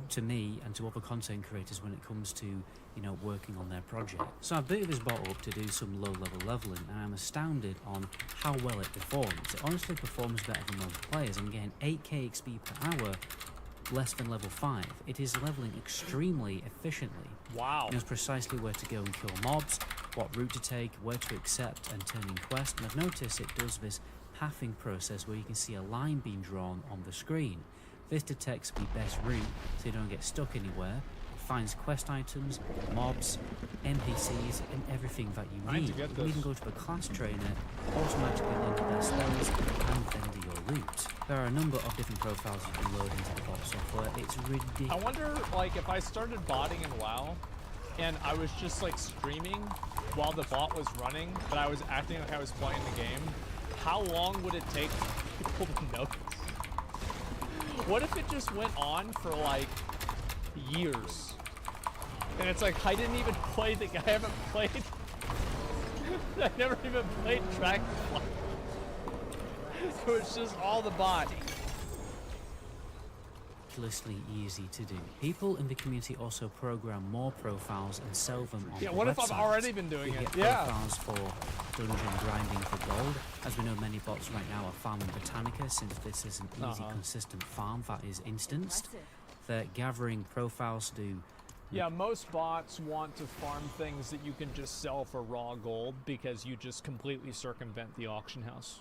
to me and to other content creators when it comes to, you know, working on their project. So I booted this bot up to do some low-level leveling, and I'm astounded on how well it performs. It honestly performs better than most players, and getting 8k XP per hour less than level 5. It is leveling extremely efficiently. Wow. It knows precisely where to go and kill mobs, what route to take, where to accept and turn in quest, and I've noticed it does this pathing process where you can see a line being drawn on the screen. This detects the best route so you don't get stuck anywhere. It finds quest items, mobs, NPCs, and everything that you need. You can even go to the class trainer, automatically learn their spells, and vendor your loot. There are a number of different profiles you can load into the bot software. It's ridiculous. I wonder, like, if I started botting in WoW, and I was just, like, streaming while the bot was running, but I was acting like I was playing the game, how long would it take people to notice? What if it just went on for, like, years? And it's like, I didn't even play the guy. I haven't played. I never even played Dragonflight. So it's just all the bot. Ridiculously easy to do. People in the community also program more profiles and sell them on the what if website. I've already been doing You it? get profiles for dungeon grinding for gold. As we know, many bots right now are farming Botanica, since this is an easy, consistent farm that is instanced. They're gathering profiles to do. Yeah, most bots want to farm things that you can just sell for raw gold because you just completely circumvent the auction house.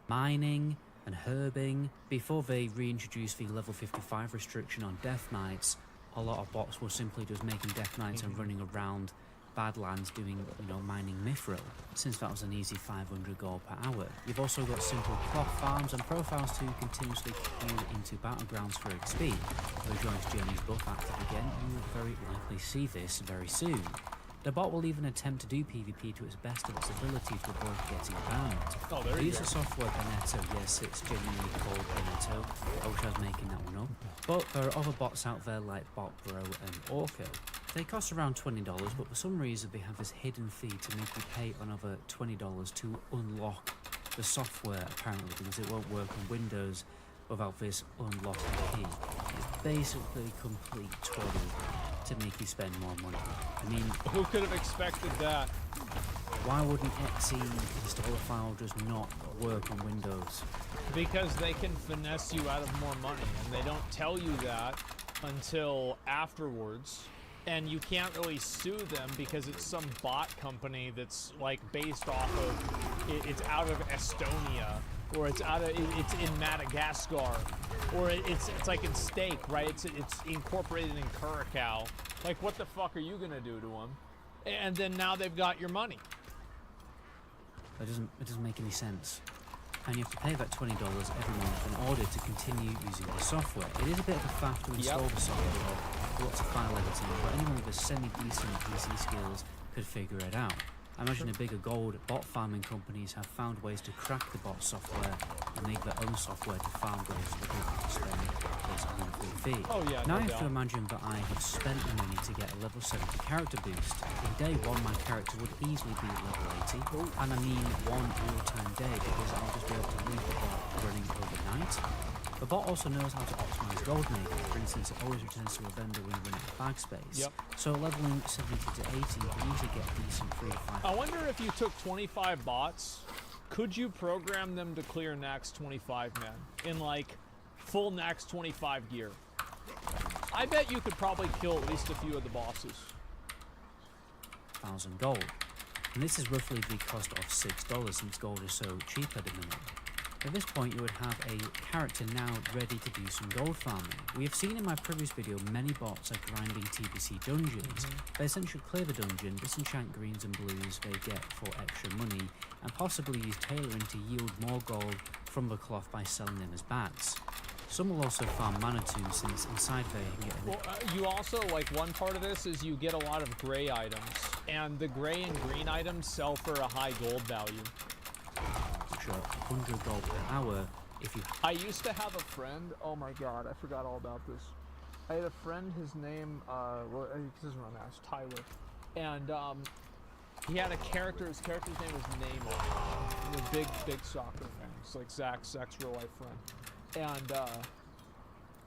Mining and herbing before they reintroduce the level 55 restriction on death knights. a lot of bots were simply just making Death Knights and running around Badlands doing, you know, mining mithril, since that was an easy 500 gold per hour. You've also got simple cloth farms and profiles to continuously queue into battlegrounds for XP. With Joyce Journey's buff active again, you will very likely see this very soon. The bot will even attempt to do PvP to its best of its ability to avoid getting banned. Oh, there The you use go. of software Benetto, yes, it's genuinely called Benetto. I wish I was making that one up. But there are other bots out there like BotBro and Orco. They cost around $20, but for some reason they have this hidden fee to make you pay another $20 to unlock the software, apparently, because it won't work on Windows without this unlocking key. It's basically complete twaddle to make you spend more money. I mean, who could have expected that? Why wouldn't Etsy installer file just not work on Windows? Because they can finesse you out of more money, and they don't tell you that until afterwards. And you can't really sue them because it's some bot company that's like based off of, it's out of Estonia, or it's in Madagascar, or it's like in Steak, right? It's incorporated in Curacao. Like, what the fuck are you gonna do to them? And then now they've got your money. It doesn't make any sense. And you have to pay that $20 every month in order to continue using the software. It is a bit of a faff to install the software, lots of file editing, but anyone with a semi-decent PC skills could figure it out. I imagine the bigger gold bot farming companies have found ways to crack the bot software and make their own software to farm gold so they don't have to spend this monthly fee. Oh yeah, now no I have doubt. to imagine that I have spent the money to get a level 70 character boost. In day 1 my character would easily be at level 80, and I mean one real-time day because I'll just be able to leave the bot running overnight. The bot also knows how to optimize gold making. For instance, it always returns to a vendor when you run out of bag space. So leveling 70 to 80, you can usually get decent 3 to 5. I wonder if you took 25 bots, could you program them to clear Nax 25 men in like full Nax 25 gear? I bet you could probably kill at least a few of the bosses. 1,000 gold. And this is roughly the cost of $6 since gold is so cheap at the minute. At this point you would have a character now ready to do some gold farming. We have seen in my previous video many bots are grinding TBC dungeons. They essentially clear the dungeon, disenchant greens and blues they get for extra money, and possibly use tailoring to yield more gold from the cloth by selling them as bags. Some will also farm mana tombs since inside there you can get you also, like, one part of this is you get a lot of gray items, and the gray and green items sell for a high gold value. 100 gold per hour if you... I used to have a friend, oh my god, I forgot all about this. I had a friend, his name, well, this is what I'm asked, Tyler. And, he had a character, his character's name was Neymar. He was a big soccer fan. It's like Zach's real-life friend. And,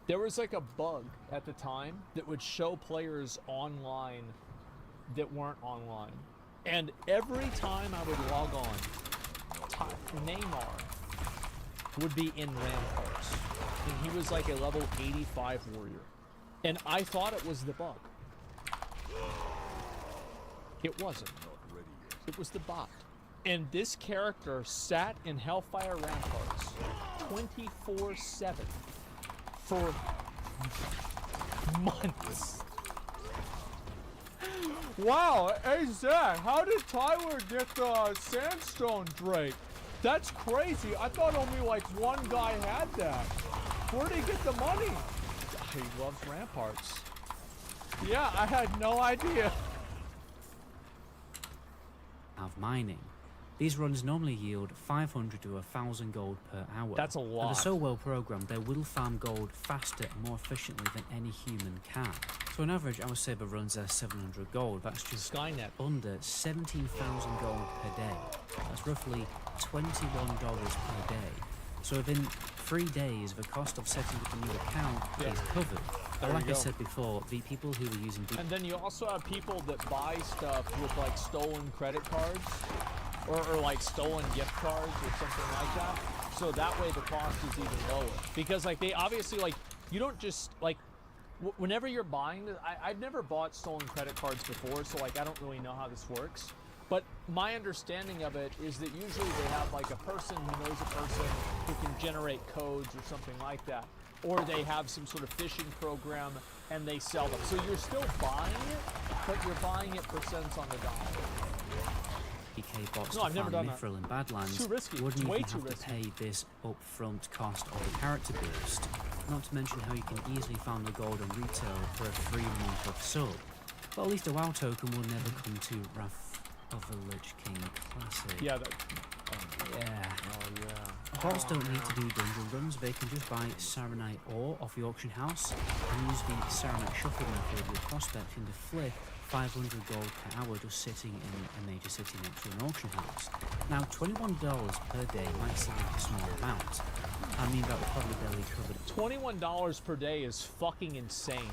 there was like a bug at the time that would show players online that weren't online. And every time I would log on, Neymar would be in Ramparts, and he was like a level 85 warrior, and I thought it was the bug. It wasn't. It was the bot. And this character sat in Hellfire Ramparts 24/7 for months. Wow, hey Zach, how did Tyler get the sandstone drake? That's crazy. I thought only like one guy had that. Where'd he get the money? He loves Ramparts. Yeah, I had no idea. Of mining. These runs normally yield 500 to 1,000 gold per hour. That's a lot. And they're so well programmed, they will farm gold faster and more efficiently than any human can. So on average, our saber runs at 700 gold. That's just Skynet. Under 17,000 gold per day. That's roughly $21 per day. So within 3 days, the cost of setting up a new account is covered. But like I said before, the people who are using... And then you also have people that buy stuff with like stolen credit cards. Or like stolen gift cards or something like that. So that way the cost is even lower. Because like they obviously like, you don't just like, whenever you're buying this, I've never bought stolen credit cards before, so like I don't really know how this works. But my understanding of it is that usually they have like a person who knows a person who can generate codes or something like that. Or they have some sort of phishing program and they sell them. So you're still buying it, but you're buying it for cents on the dollar. DK bots No, to I've never farm done that. Mithril in Badlands Too risky. wouldn't Way even too have risky. to pay this upfront cost of the character boost. Not to mention how you can easily farm the gold on retail for a free month of sub. But at least a WoW token will never come to Wrath of the Lich King Classic. Yeah, that. Yeah. Oh yeah. Bots don't need to do dungeon runs, they can just buy Saronite ore off the auction house and use the Saronite shuffle method with prospecting to flip 500 gold per hour just sitting in a major city next to an auction house. Now, $21 per day might seem like a small amount. I mean, that would probably barely cover it. $21 per day is fucking insane.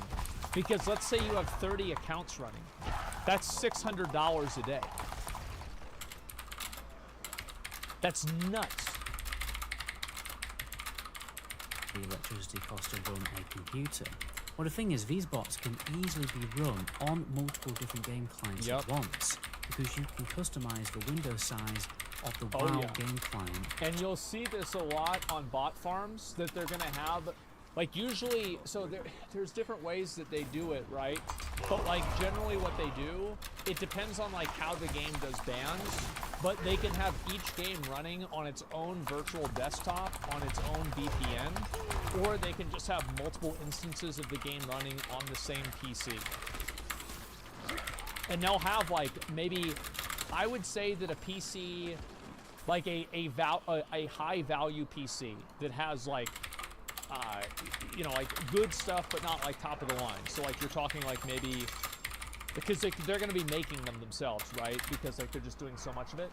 Because let's say you have 30 accounts running. That's $600 a day. That's nuts. The electricity cost to run a computer. Well, the thing is, these bots can easily be run on multiple different game clients at once, because you can customize the window size of the WoW game client. And you'll see this a lot on bot farms, that they're gonna have, like usually, so there's different ways that they do it, right? But like generally what they do, it depends on like how the game does bans, but they can have each game running on its own virtual desktop, on its own VPN, or they can just have multiple instances of the game running on the same PC. And they'll have like, maybe, I would say that a PC, like a high value PC that has like, you know, like good stuff, but not like top of the line. So like you're talking like maybe, because they're going to be making them themselves, right? Because like they're just doing so much of it.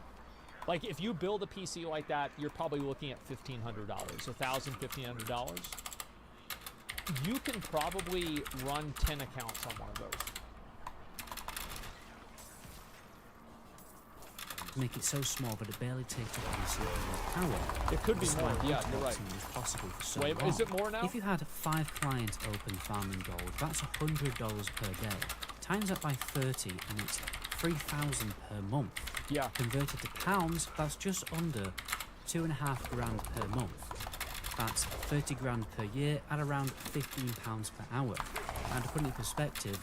Like if you build a PC like that, you're probably looking at $1,500, $1,000, $1,500. You can probably run 10 accounts on one of those. Make it so small, but it barely takes up any CPU power. It could be more. Yeah, you're right. Is possible for so Wait, long. is it more now? If you had 5 clients open farming gold, that's $100 per day. Times that by 30, and it's 3,000 per month. Yeah. Converted to pounds, that's just under 2.5 grand per month. That's 30 grand per year at around £15 per hour. And to put it in perspective,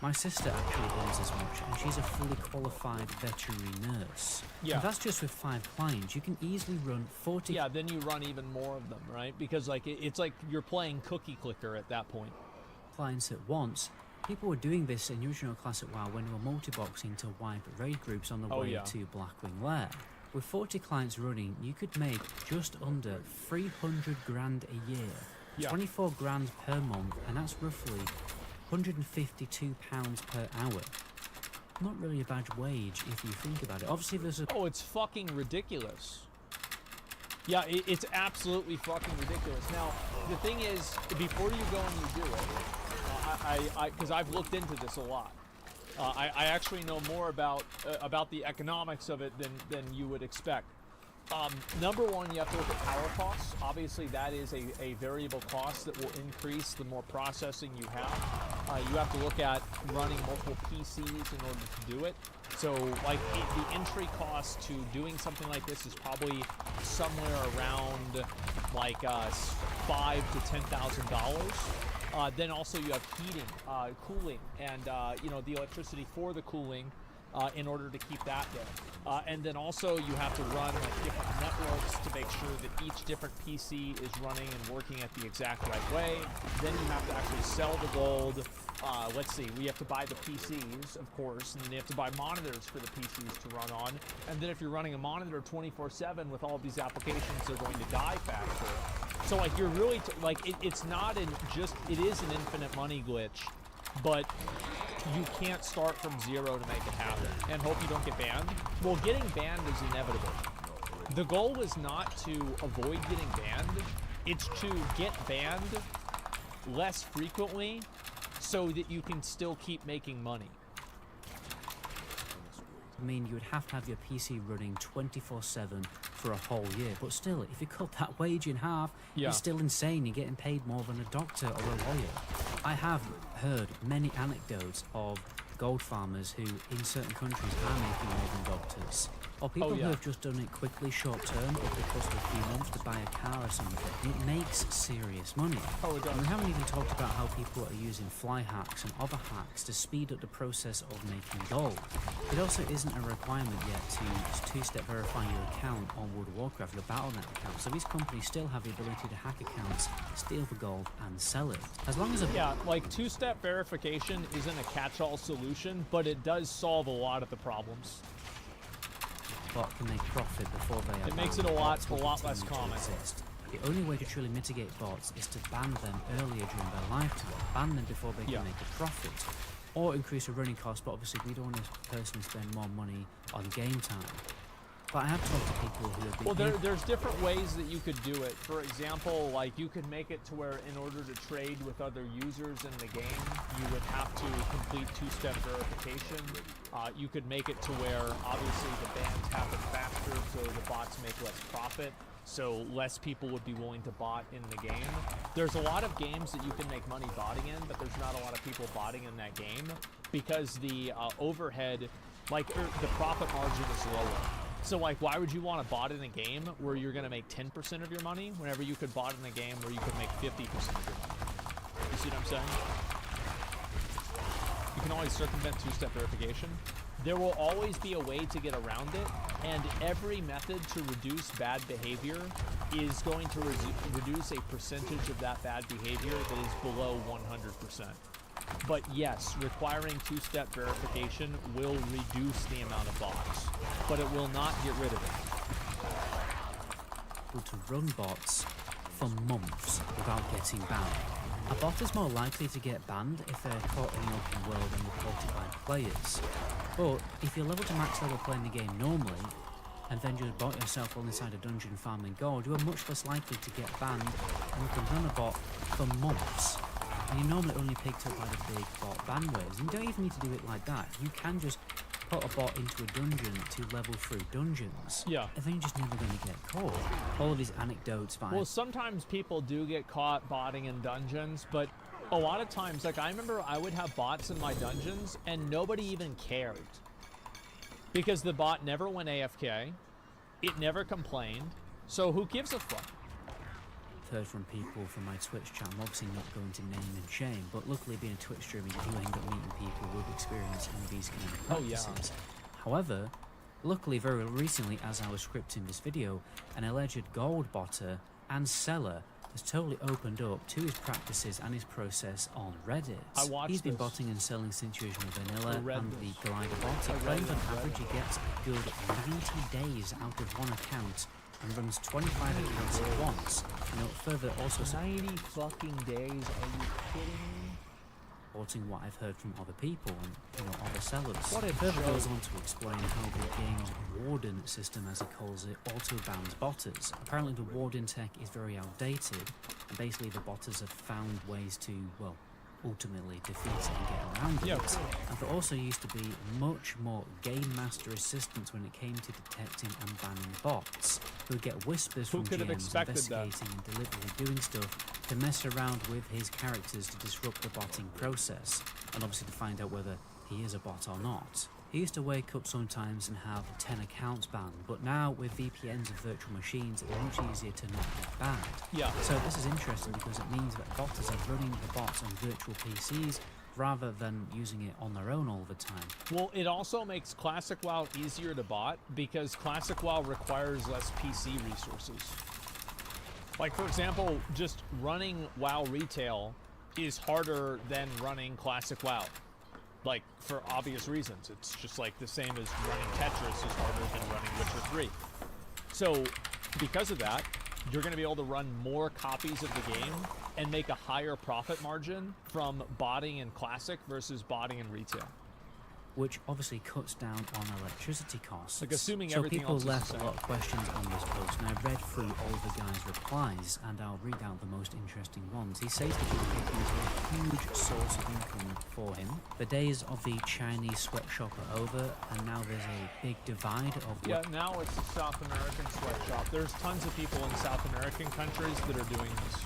my sister actually earns as much, and she's a fully qualified veterinary nurse. Yeah. And that's just with 5 clients. You can easily run 40... Yeah, then you run even more of them, right? Because like it's like you're playing cookie clicker at that point. clients at once. People were doing this in original Classic WoW when they were multi-boxing to wipe raid groups on the way to Blackwing Lair. With 40 clients running, you could make just under 300 grand a year, 24 grand per month, and that's roughly £152 per hour. Not really a bad wage if you think about it. Obviously there's a... Oh, it's fucking ridiculous. Yeah, it's absolutely fucking ridiculous. Now, the thing is, before you go and you do it, because I've looked into this a lot, I actually know more about the economics of it than you would expect. Number one, you have to look at power costs. Obviously, that is a variable cost that will increase the more processing you have. You have to look at running multiple PCs in order to do it. So, like, the entry cost to doing something like this is probably somewhere around like $5,000 to $10,000. Then also you have heating, cooling, and you know, the electricity for the cooling. In order to keep that there. And then also you have to run like different networks to make sure that each different PC is running and working at the exact right way. Then you have to actually sell the gold. Let's see, we have to buy the PCs, of course, and then you have to buy monitors for the PCs to run on. And then if you're running a monitor 24/7 with all of these applications, they're going to die faster. So like you're really, it's not it is an infinite money glitch, but you can't start from zero to make it happen and hope you don't get banned. Well, getting banned is inevitable. The goal is not to avoid getting banned, it's to get banned less frequently so that you can still keep making money. I mean, you would have to have your PC running 24/7 for a whole year, but still, if you cut that wage in half, it's still insane. You're getting paid more than a doctor or a lawyer. I have heard many anecdotes of gold farmers who, in certain countries, are making more than doctors. or people who have just done it quickly, short term, or because of a few months to buy a car or something. It makes serious money. Oh, it does. And we haven't even talked about how people are using fly hacks and other hacks to speed up the process of making gold. It also isn't a requirement yet to two-step verify your account on World of Warcraft, your Battle.net account, so these companies still have the ability to hack accounts, steal the gold, and sell it. As long as like two-step verification isn't a catch-all solution, but it does solve a lot of the problems. Bot can make profit before they are It makes it a lot less common. The only way to truly mitigate bots is to ban them earlier during their lifetime, ban them before they can make a profit, or increase the running cost, but obviously we don't want to personally spend more money on game time. But I have talked to people who have been... Well, there's different ways that you could do it. For example, like you could make it to where in order to trade with other users in the game, you would have to complete two-step verification. You could make it to where obviously the bans happen faster, so the bots make less profit, so less people would be willing to bot in the game. There's a lot of games that you can make money botting in, but there's not a lot of people botting in that game because the overhead, the profit margin is lower. So, why would you want to bot in a game where you're going to make 10% of your money whenever you could bot in a game where you could make 50% of your money? You see what I'm saying? You can always circumvent two-step verification. There will always be a way to get around it, and every method to reduce bad behavior is going to reduce a percentage of that bad behavior that is below 100%. But yes, requiring two-step verification will reduce the amount of bots, but it will not get rid of it. To run bots for months without getting banned. A bot is more likely to get banned if they're caught in the open world and reported by players. But if you're level to max level playing the game normally, and then just bot yourself all inside a dungeon farming gold, you are much less likely to get banned, and you can run a bot for months. And you're normally only picked up by the big bot ban waves. And you don't even need to do it like that. You can just put a bot into a dungeon to level through dungeons. Yeah. And then you're just never going to get caught. All of these anecdotes, Well, sometimes people do get caught botting in dungeons, but a lot of times, I remember I would have bots in my dungeons and nobody even cared. Because the bot never went AFK, it never complained, so who gives a fuck? Heard from people from my Twitch chat. I'm obviously not going to name and shame, but luckily being a Twitch streamer, you do end up meeting people with experience in these kind of practices. However, luckily very recently, as I was scripting this video, an alleged gold botter and seller has totally opened up to his practices and his process on Reddit. He's been botting and selling since original vanilla and the glider bot. He claims on average he gets a good 90 days out of one account and runs 25 accounts at once. Further also... 90 fucking days, are you kidding me? Reporting what I've heard from other people and, other sellers. What it further goes on to explain how the game's warden system, as he calls it, auto-bans botters. Apparently the warden tech is very outdated, and basically the botters have found ways to, ultimately defeat it and get around it. And there also used to be much more game master assistance when it came to detecting and banning bots, who would get whispers from GMs investigating and deliberately doing stuff to mess around with his characters to disrupt the botting process, and obviously to find out whether he is a bot or not. He used to wake up sometimes and have 10 accounts banned, but now with VPNs and virtual machines, it's much easier to not get banned. So this is interesting because it means that botters are running the bots on virtual PCs rather than using it on their own all the time. Well, it also makes Classic WoW easier to bot because Classic WoW requires less PC resources. For example, just running WoW retail is harder than running Classic WoW. For obvious reasons. It's just the same as running Tetris is harder than running Witcher 3. So, because of that, you're going to be able to run more copies of the game and make a higher profit margin from botting in Classic versus botting in retail. Which obviously cuts down on electricity costs. Assuming so everything people else left is a lot of questions on this post, and I read through all the guys' replies, and I'll read out the most interesting ones. He says that education is a huge source of income for him. The days of the Chinese sweatshop are over, and now there's a big divide of... now it's a South American sweatshop. There's tons of people in South American countries that are doing this.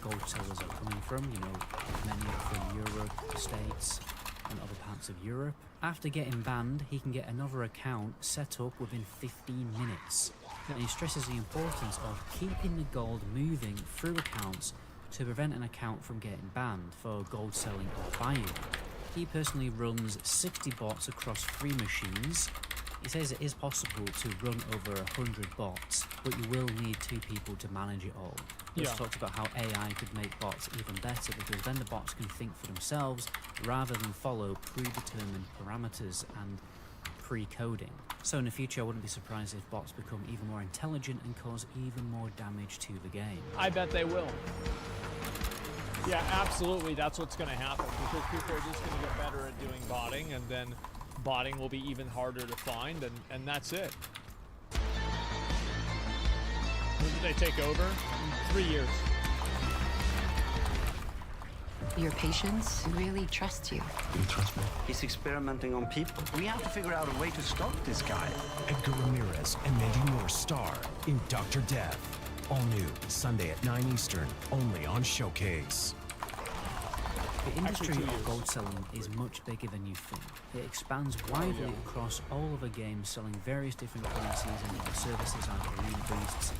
Gold sellers are coming from, many are from Europe, the States, and other parts of Europe. After getting banned, he can get another account set up within 15 minutes. And he stresses the importance of keeping the gold moving through accounts to prevent an account from getting banned for gold selling or buying. He personally runs 60 bots across 3 machines. He says it is possible to run over 100 bots, but you will need 2 people to manage it all. He also talks about how AI could make bots even better because then the bots can think for themselves rather than follow predetermined parameters and pre-coding. So in the future, I wouldn't be surprised if bots become even more intelligent and cause even more damage to the game. I bet they will. Yeah, absolutely. That's what's going to happen because people are just going to get better at doing botting, and then botting will be even harder to find, and that's it. When did they take over? 3 years. Your patients really trust you. You trust me? He's experimenting on people. We have to figure out a way to stop this guy. Edgar Ramirez and Mandy Moore star in Dr. Death. All new Sunday at 9 Eastern, only on Showcase. The industry of gold selling is much bigger than you think. It expands widely across all of the games, selling various different currencies and services like arena boosts.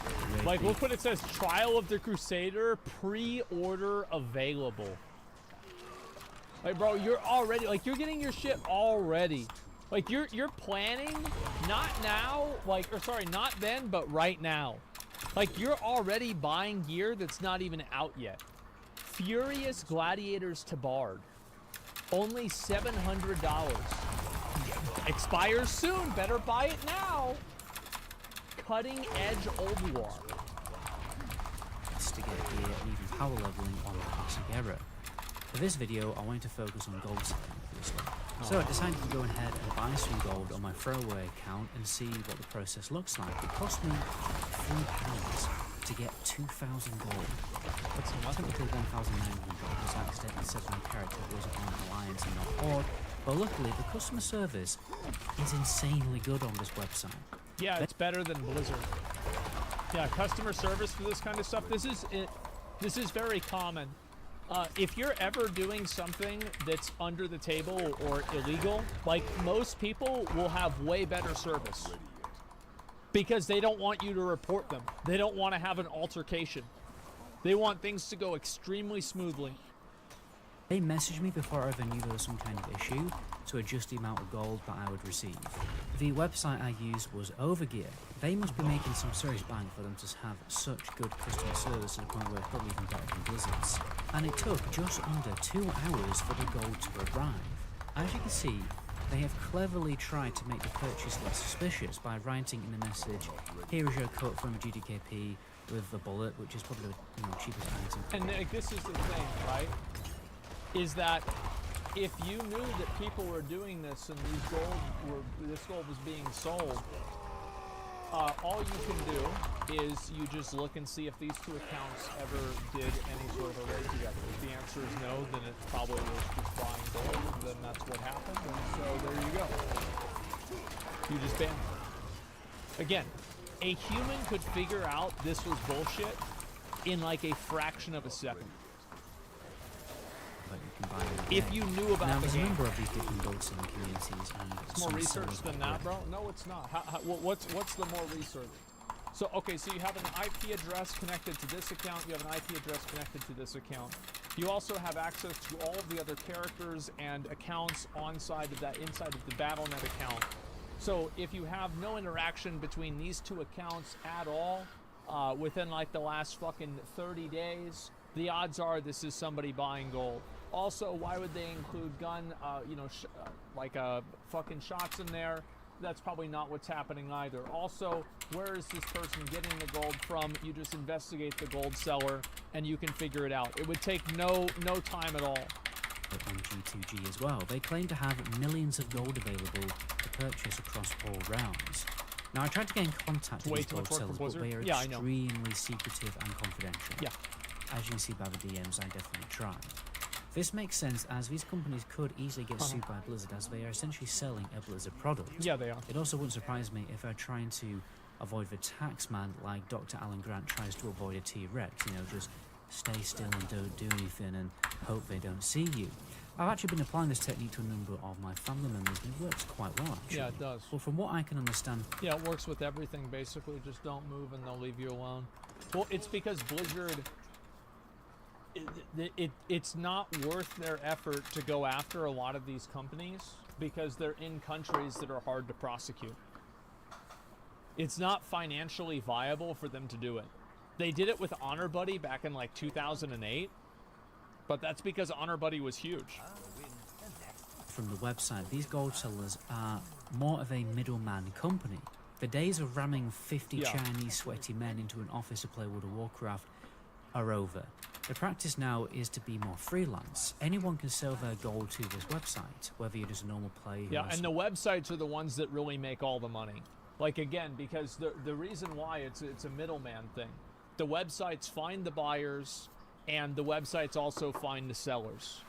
Like, look what it says: Trial of the Crusader pre-order available. Like, bro, you're already you're getting your shit already. Like, you're planning not now, not then, but right now. Like, you're already buying gear that's not even out yet. Furious Gladiators to Barb. Only $700. Expires soon. Better buy it now. Cutting Edge Old War. To get gear and even power leveling on the classic era. For this video, I wanted to focus on gold selling, obviously. So I decided to go ahead and buy some gold on my throwaway account and see what the process looks like. It cost me £3 to get 2,000 gold. That's technically 1,900 because I accidentally said my character was on Alliance and not Horde. But luckily, the customer service is insanely good on this website. Yeah, it's better than Blizzard. Yeah, customer service for this kind of stuff. This is very common. If you're ever doing something that's under the table or illegal, like, most people will have way better service because they don't want you to report them. They don't want to have an altercation. They want things to go extremely smoothly. They messaged me before I ever knew there was some kind of issue to adjust the amount of gold that I would receive. The website I used was Overgear. They must be making some serious bank for them to have such good customer service to the point where it's probably even better than Blizzard's. And it took just under 2 hours for the gold to arrive. As you can see, they have cleverly tried to make the purchase less suspicious by writing in the message, here is your cut from GDKP with the bullet, which is probably the cheapest item. And this is the thing, right? Is that if you knew that people were doing this and this gold was being sold, all you can do is you just look and see if these 2 accounts ever did any sort of a raid together. If the answer is no, then it probably was just buying gold, and then that's what happened, and so there you go. You just banned it. Again, a human could figure out this was bullshit in like a fraction of a second. But you can buy them if you knew about now, the there's game. a number of these different gold selling communities, and It's more research than that, bro. No, it's not. What's the more research? So okay, so you have an IP address connected to this account. You have an IP address connected to this account. You also have access to all of the other characters and accounts inside of the BattleNet account. So if you have no interaction between these 2 accounts at all within like the last fucking 30 days, the odds are this is somebody buying gold. Also, why would they include fucking shots in there? That's probably not what's happening either. Also, where is this person getting the gold from? You just investigate the gold seller and you can figure it out. It would take no time at all. On G2G as well. They claim to have millions of gold available to purchase across all rounds. Now, I tried to get in contact with these gold sellers, but they are extremely secretive and confidential. Yeah. As you can see by the DMs, I definitely tried. This makes sense as these companies could easily get sued by Blizzard as they are essentially selling a Blizzard product. Yeah, they are. It also wouldn't surprise me if they're trying to avoid the tax man like Dr. Alan Grant tries to avoid a T-Rex, just stay still and don't do anything and hope they don't see you. I've actually been applying this technique to a number of my family members, and it works quite well, actually. Yeah, it does. Well, from what I can understand... Yeah, it works with everything, basically. Just don't move and they'll leave you alone. Well, it's because Blizzard... It's not worth their effort to go after a lot of these companies because they're in countries that are hard to prosecute. It's not financially viable for them to do it. They did it with Honor Buddy back in like 2008, but that's because Honor Buddy was huge. From the website, these gold sellers are more of a middleman company. The days of ramming 50 Chinese sweaty men into an office to play World of Warcraft are over. The practice now is to be more freelance. Anyone can sell their gold to this website, whether you're just a normal player. Yeah, and the websites are the ones that really make all the money. Like, again, because the reason why it's a middleman thing. The websites find the buyers, and the websites also find the sellers.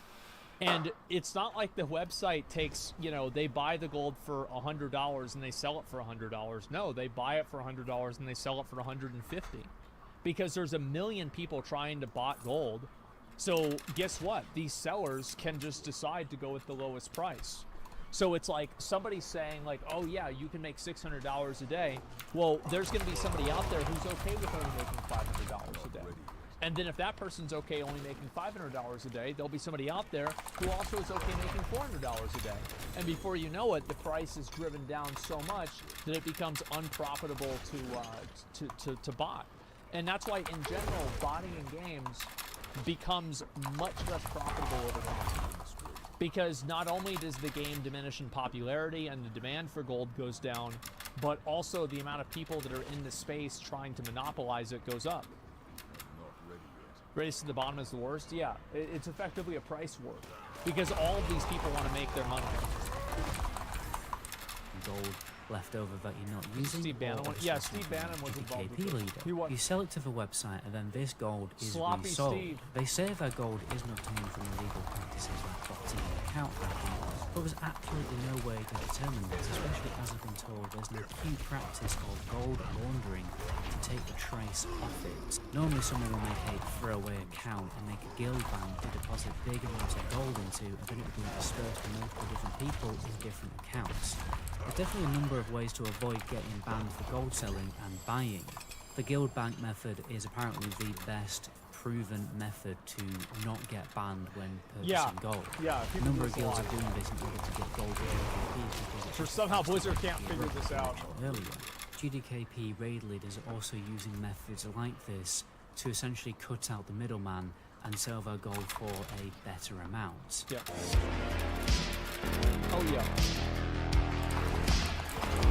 And it's not like the website takes, you know, they buy the gold for $100 and they sell it for $100. No, they buy it for $100 and they sell it for $150. Because there's a million people trying to buy gold. So guess what? These sellers can just decide to go with the lowest price. So it's like somebody saying like, oh yeah, you can make $600 a day. Well, there's going to be somebody out there who's okay with only making $500 a day. And then if that person's okay only making $500 a day, there'll be somebody out there who also is okay making $400 a day. And before you know it, the price is driven down so much that it becomes unprofitable to bot. And that's why, in general, botting in games becomes much less profitable over time. Because not only does the game diminish in popularity and the demand for gold goes down, but also the amount of people that are in the space trying to monopolize it goes up. Race to the bottom is the worst? Yeah, it's effectively a price war. Because all of these people want to make their money. Gold left over that you're not using. Steve Bannon, yeah, Steve Bannon was involved with leader. You sell it to the website, and then this gold is Sloppy resold. Steve. They say their gold is not coming from illegal practices like botting and account hacking, but there's absolutely no way to determine this, especially as I've been told there's an acute practice called gold laundering to take the trace off it. Normally someone will make a throwaway account and make a guild bank to deposit big amounts of gold into, and then it will be dispersed to multiple different people in different accounts. There's definitely a number of ways to avoid getting banned for gold selling and buying. The guild bank method is apparently the best proven method to not get banned when purchasing gold. Yeah, a number of guilds are doing this in order to get gold with GDKP because For somehow Blizzard can't figure this out. Earlier, GDKP raid leaders are also using methods like this to essentially cut out the middleman and sell their gold for a better amount. Yeah. Oh yeah.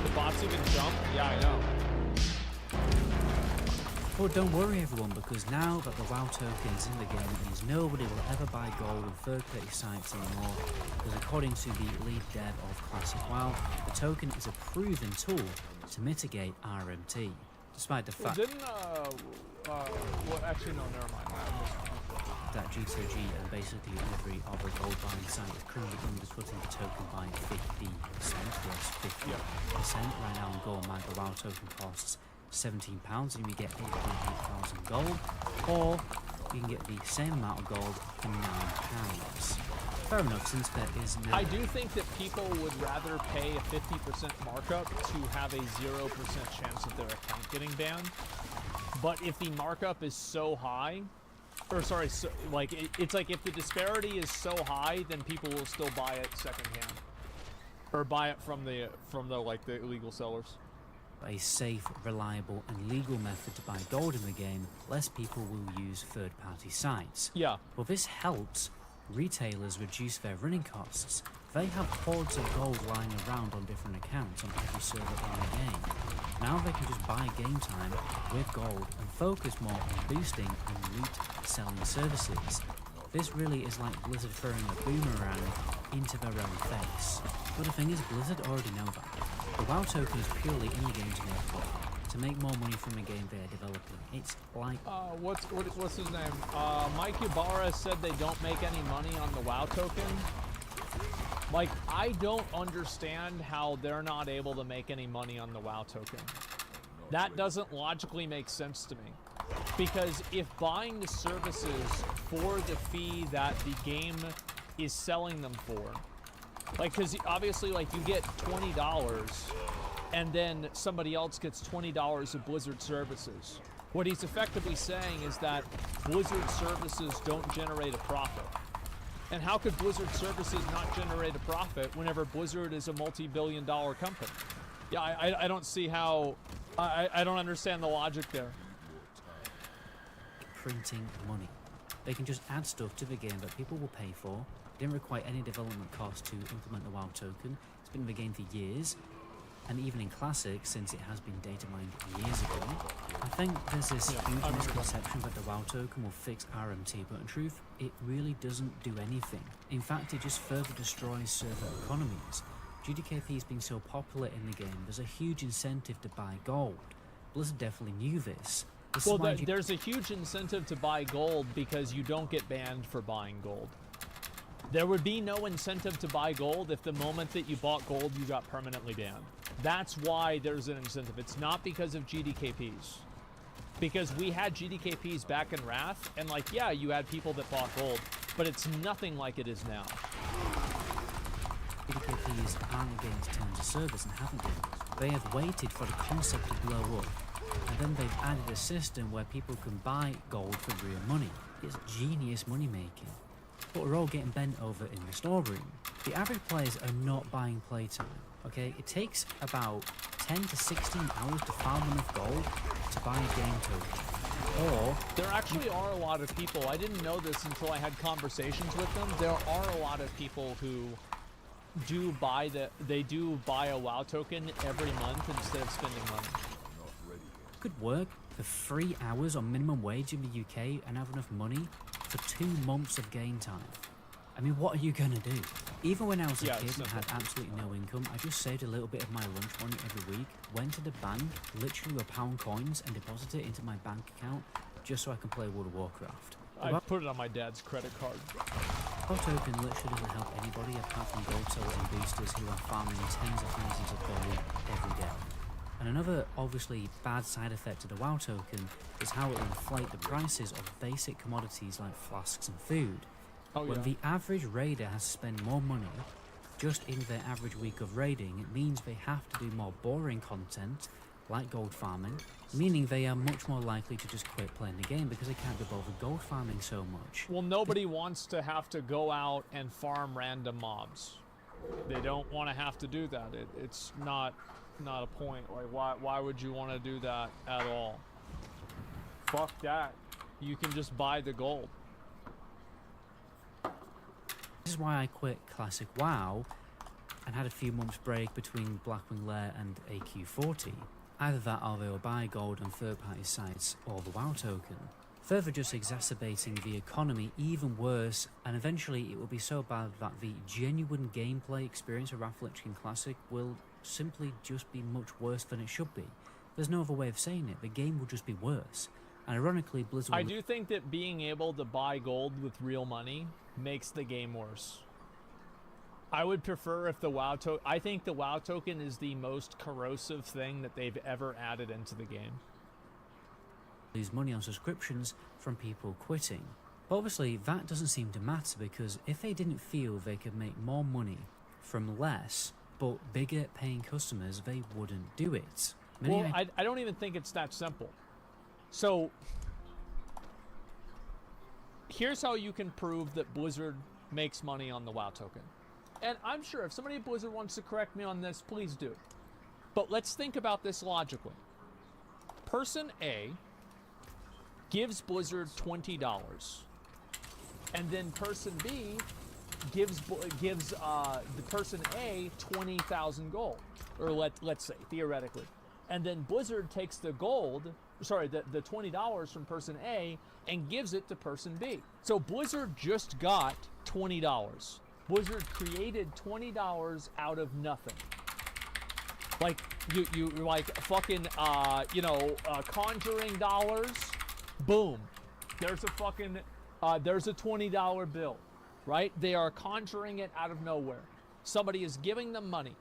The bots even jump? Yeah, I know. But don't worry everyone, because now that the WoW token is in the game, it means nobody will ever buy gold on third-party sites anymore, because according to the lead dev of Classic WoW, the token is a proven tool to mitigate RMT, despite the fact well, actually no, never mind. that G2G and basically every other gold buying site is currently undercutting the token by 50%, plus 50%. Right now on Gold Mag, the WoW token costs £17 and you get 8,800 gold, or you can get the same amount of gold for £9. Fair enough, since there is no... I do think that people would rather pay a 50% markup to have a 0% chance of their account getting banned. But if the markup is so high, or sorry, so, like it's like if the disparity is so high, then people will still buy it secondhand, or buy it from the like the illegal sellers. A safe, reliable, and legal method to buy gold in the game, less people will use third-party sites. Yeah. Well, this helps retailers reduce their running costs. They have hordes of gold lying around on different accounts on every server in the game. Now they can just buy game time with gold and focus more on boosting and loot selling services. This really is like Blizzard throwing a boomerang into their own face. But the thing is, Blizzard already know that. The WoW token is purely in the game to make money, to make more money from a game they're developing. It's like... What's his name? Mike Ybarra said they don't make any money on the WoW token. Like, I don't understand how they're not able to make any money on the WoW token. That doesn't logically make sense to me. Because if buying the services for the fee that the game is selling them for. Like, because obviously, like, you get $20, and then somebody else gets $20 of Blizzard services. What he's effectively saying is that Blizzard services don't generate a profit. And how could Blizzard services not generate a profit whenever Blizzard is a multi-billion-dollar company? Yeah, I don't see how... I don't understand the logic there. Printing money. They can just add stuff to the game that people will pay for. It didn't require any development cost to implement the WoW token. It's been in the game for years. And even in Classic, since it has been data mined years ago, I think there's this huge misconception that the WoW token will fix RMT, but in truth, it really doesn't do anything. In fact, it just further destroys server economies. GDKPs being so popular in the game, there's a huge incentive to buy gold. Blizzard definitely knew this. Well, there's a huge incentive to buy gold because you don't get banned for buying gold. There would be no incentive to buy gold if the moment that you bought gold, you got permanently banned. That's why there's an incentive. It's not because of GDKPs. Because we had GDKPs back in Wrath, and like, yeah, you had people that bought gold, but it's nothing like it is now. GDKPs aren't against terms of service and haven't been. They have waited for the concept to blow up, and then they've added a system where people can buy gold for real money. It's genius money making. But we're all getting bent over in the storeroom. The average players are not buying playtime, okay? It takes about 10 to 16 hours to farm enough gold to buy a game token. Or... There actually are a lot of people, I didn't know this until I had conversations with them, there are a lot of people who do buy a WoW token every month instead of spending money. Could work for 3 hours on minimum wage in the UK and have enough money for 2 months of game time. I mean, what are you gonna do? Even when I was a kid and had absolutely no income, I just saved a little bit of my lunch money every week, went to the bank, literally with £1 coins, and deposited it into my bank account just so I can play World of Warcraft. I put it on my dad's credit card. WoW token literally doesn't help anybody apart from gold sellers and boosters who are farming tens of thousands of gold every day. And another obviously bad side effect of the WoW token is how it will inflate the prices of basic commodities like flasks and food. When the average raider has to spend more money just in their average week of raiding, it means they have to do more boring content like gold farming, meaning they are much more likely to just quit playing the game because they can't be bothered gold farming so much. Well, nobody wants to have to go out and farm random mobs. They don't want to have to do that. It's not a point. Like, why would you want to do that at all? Fuck that. You can just buy the gold. This is why I quit Classic WoW and had a few months break between Blackwing Lair and AQ40. Either that or they will buy gold on third-party sites or the WoW token, further just exacerbating the economy even worse, and eventually it will be so bad that the genuine gameplay experience of Wrath Lich King Classic will simply just be much worse than it should be. There's no other way of saying it. The game will just be worse. And ironically, Blizzard... I do think that being able to buy gold with real money makes the game worse. I would prefer if the WoW token... I think the WoW token is the most corrosive thing that they've ever added into the game. Lose money on subscriptions from people quitting. But obviously, that doesn't seem to matter because if they didn't feel they could make more money from less but bigger paying customers, they wouldn't do it. I don't even think it's that simple. So, here's how you can prove that Blizzard makes money on the WoW token. And I'm sure if somebody at Blizzard wants to correct me on this, please do. But let's think about this logically. Person A gives Blizzard $20. And then person B gives the person A 20,000 gold. Or let's say, theoretically. And then Blizzard takes the gold, sorry, the $20 from person A and gives it to person B. So Blizzard just got $20. Blizzard created $20 out of nothing. Like, you like fucking, conjuring dollars, boom. There's a fucking, there's a $20 bill, right? They are conjuring it out of nowhere. Somebody is giving them money.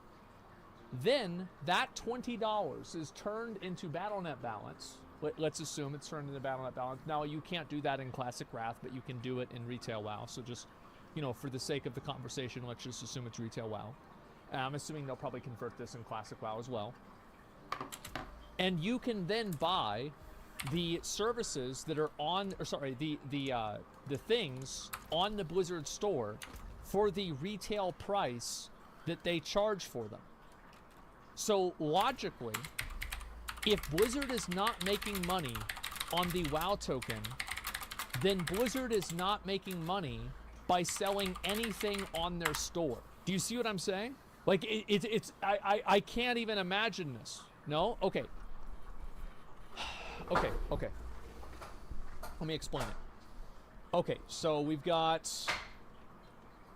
Then that $20 is turned into BattleNet balance. Let's assume it's turned into BattleNet balance. Now, you can't do that in Classic Wrath, but you can do it in Retail WoW, so just you know, for the sake of the conversation, let's just assume it's retail WoW. And I'm assuming they'll probably convert this in classic WoW as well. And you can then buy the services that are on, or sorry, the things on the Blizzard store for the retail price that they charge for them. So logically, if Blizzard is not making money on the WoW token, then Blizzard is not making money by selling anything on their store. Do you see what I'm saying? Like, I can't even imagine this. No? Okay. Okay. Let me explain it. Okay, so we've got,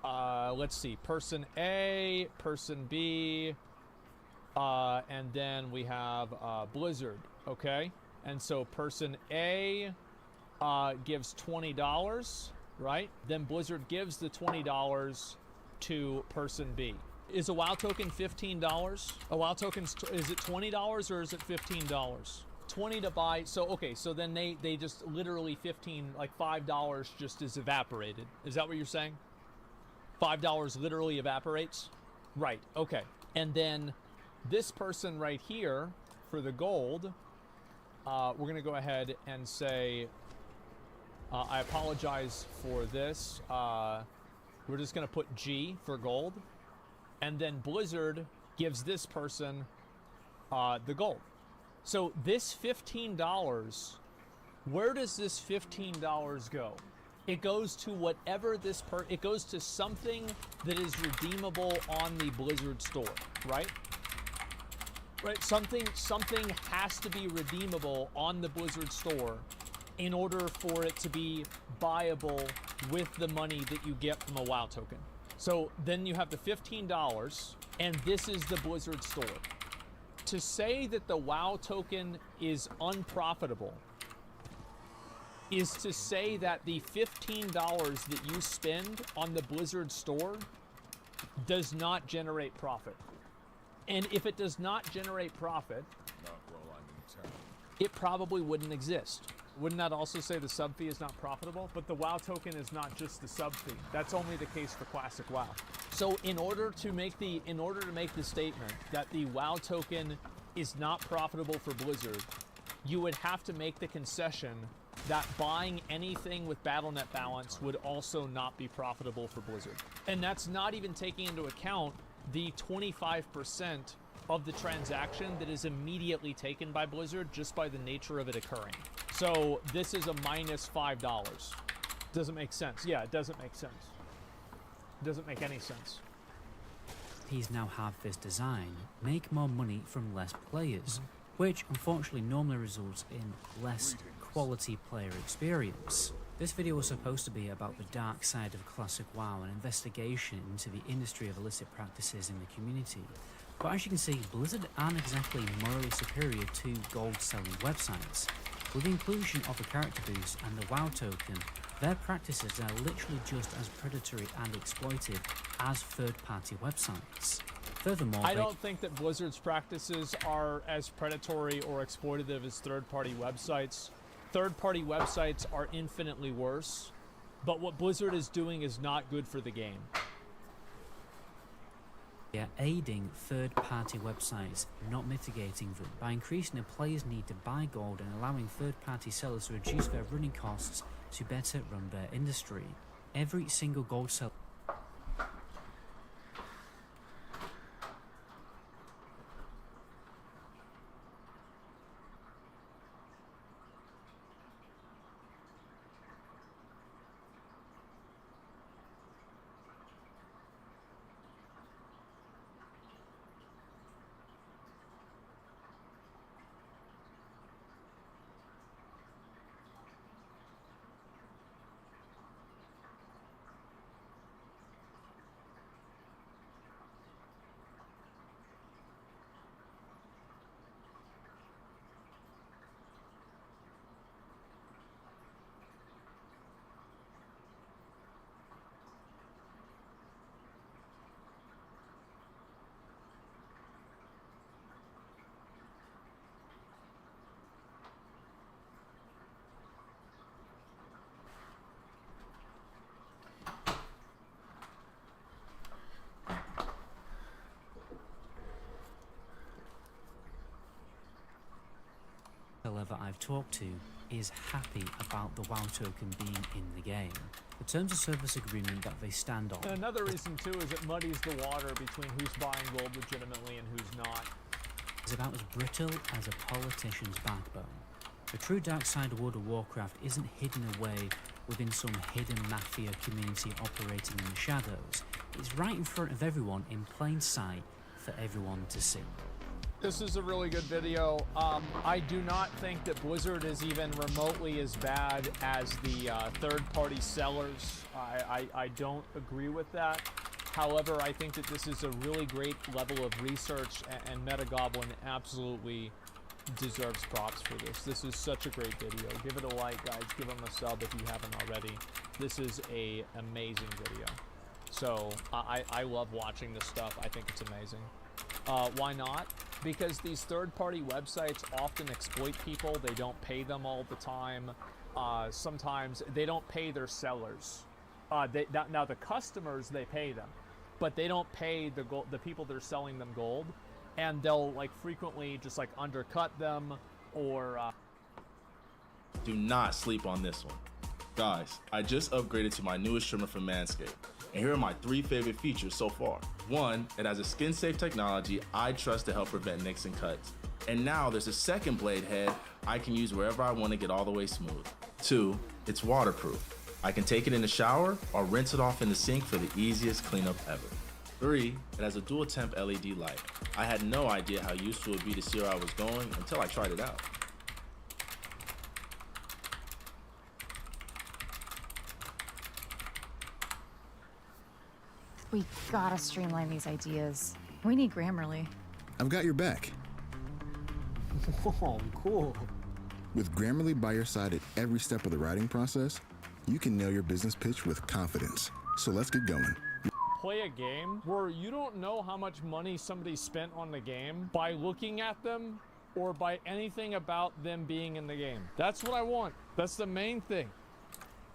let's see, person A, person B, and then we have Blizzard, okay? And so person A gives $20, right? Then Blizzard gives the $20 to person B. Is a WoW token $15? A WoW token, is it $20 or is it $15? 20 to buy. So okay, so then they just literally 15, like $5 just is evaporated. Is that what you're saying? $5 literally evaporates? Right, okay. And then this person right here for the gold, we're gonna go ahead and say, I apologize for this. We're just gonna put G for gold. And then Blizzard gives this person the gold. So this $15, where does this $15 go? It goes to whatever it goes to something that is redeemable on the Blizzard store, right? Right, something has to be redeemable on the Blizzard store in order for it to be buyable with the money that you get from a WoW token. So then you have the $15, and this is the Blizzard store. To say that the WoW token is unprofitable is to say that the $15 that you spend on the Blizzard store does not generate profit. And if it does not generate profit, it probably wouldn't exist. Wouldn't that also say the sub fee is not profitable? But the WoW token is not just the sub fee. That's only the case for classic WoW. So in order to make the statement that the WoW token is not profitable for Blizzard, you would have to make the concession that buying anything with BattleNet balance would also not be profitable for Blizzard. And that's not even taking into account the 25% of the transaction that is immediately taken by Blizzard just by the nature of it occurring. So this is a minus $5. Doesn't make sense. Yeah, it doesn't make sense. It doesn't make any sense. He's now have this design make more money from less players, which unfortunately normally results in less quality player experience. This video was supposed to be about the dark side of classic WoW, an investigation into the industry of illicit practices in the community. But as you can see, Blizzard aren't exactly morally superior to gold-selling websites. With the inclusion of the character boost and the WoW token, their practices are literally just as predatory and exploitive as third-party websites. Furthermore, I don't think that Blizzard's practices are as predatory or exploitative as third-party websites. Third-party websites are infinitely worse, but what Blizzard is doing is not good for the game. They are aiding third-party websites, not mitigating them, by increasing a player's need to buy gold and allowing third-party sellers to reduce their running costs to better run their industry. Every single gold seller seller that I've talked to is happy about the WoW token being in the game. The terms of service agreement that they stand on. And another reason too is it muddies the water between who's buying gold legitimately and who's not. Is about as brittle as a politician's backbone. The true dark side of World of Warcraft isn't hidden away within some hidden mafia community operating in the shadows. It's right in front of everyone in plain sight for everyone to see. This is a really good video. I do not think that Blizzard is even remotely as bad as the third-party sellers. I don't agree with that. However, I think that this is a really great level of research, and Metagoblin absolutely deserves props for this. This is such a great video. Give it a like, guys. Give them a sub if you haven't already. This is an amazing video. So I love watching this stuff. I think it's amazing. Why not? Because these third-party websites often exploit people. They don't pay them all the time. Sometimes they don't pay their sellers. Now the customers, they pay them, but they don't pay the people that are selling them gold, and they'll like frequently just like undercut them or. Do not sleep on this one, guys. I just upgraded to my newest trimmer from Manscaped. And here are my 3 favorite features so far. 1, it has a skin-safe technology I trust to help prevent nicks and cuts. And now there's a second blade head I can use wherever I want to get all the way smooth. 2, it's waterproof. I can take it in the shower or rinse it off in the sink for the easiest cleanup ever. 3, it has a dual temp LED light. I had no idea how useful it would be to see where I was going until I tried it out. We gotta streamline these ideas. We need Grammarly. I've got your back. Oh, cool. With Grammarly by your side at every step of the writing process, you can nail your business pitch with confidence. So let's get going. Play a game where you don't know how much money somebody spent on the game by looking at them or by anything about them being in the game. That's what I want. That's the main thing.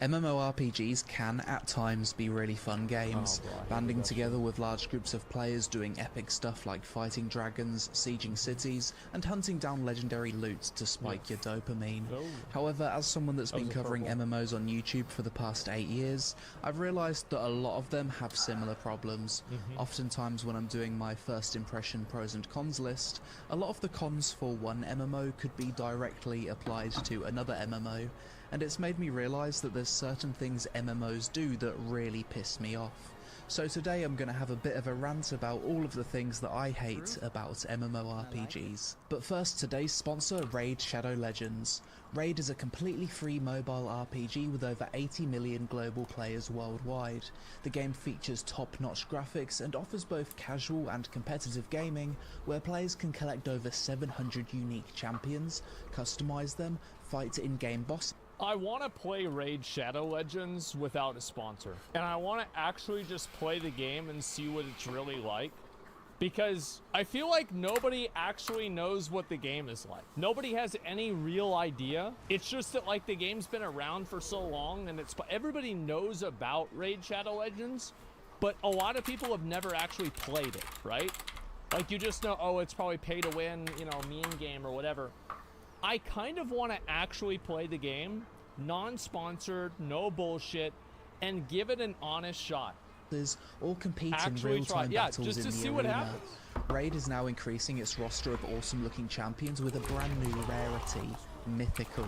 MMORPGs can at times be really fun games, banding together with large groups of players doing epic stuff like fighting dragons, sieging cities, and hunting down legendary loot to spike your dopamine. However, as someone that's been covering MMOs on YouTube for the past 8 years, I've realised that a lot of them have similar problems. Oftentimes when I'm doing my first impression pros and cons list, a lot of the cons for one MMO could be directly applied to another MMO. And it's made me realise that there's certain things MMOs do that really piss me off. So today I'm going to have a bit of a rant about all of the things that I hate about MMORPGs. But first, today's sponsor, Raid Shadow Legends. Raid is a completely free mobile RPG with over 80 million global players worldwide. The game features top-notch graphics and offers both casual and competitive gaming, where players can collect over 700 unique champions, customise them, fight in-game bosses. I want to play Raid Shadow Legends without a sponsor. And I want to actually just play the game and see what it's really like. Because I feel like nobody actually knows what the game is like. Nobody has any real idea. It's just that like the game's been around for so long and everybody knows about Raid Shadow Legends, but a lot of people have never actually played it, right? Like you just know, oh, it's probably pay to win, you know, meme game or whatever. I kind of want to actually play the game, non-sponsored, no bullshit, and give it an honest shot. All compete in real-time battles in the arena. Raid is now increasing its roster of awesome-looking champions with a brand new rarity, Mythical,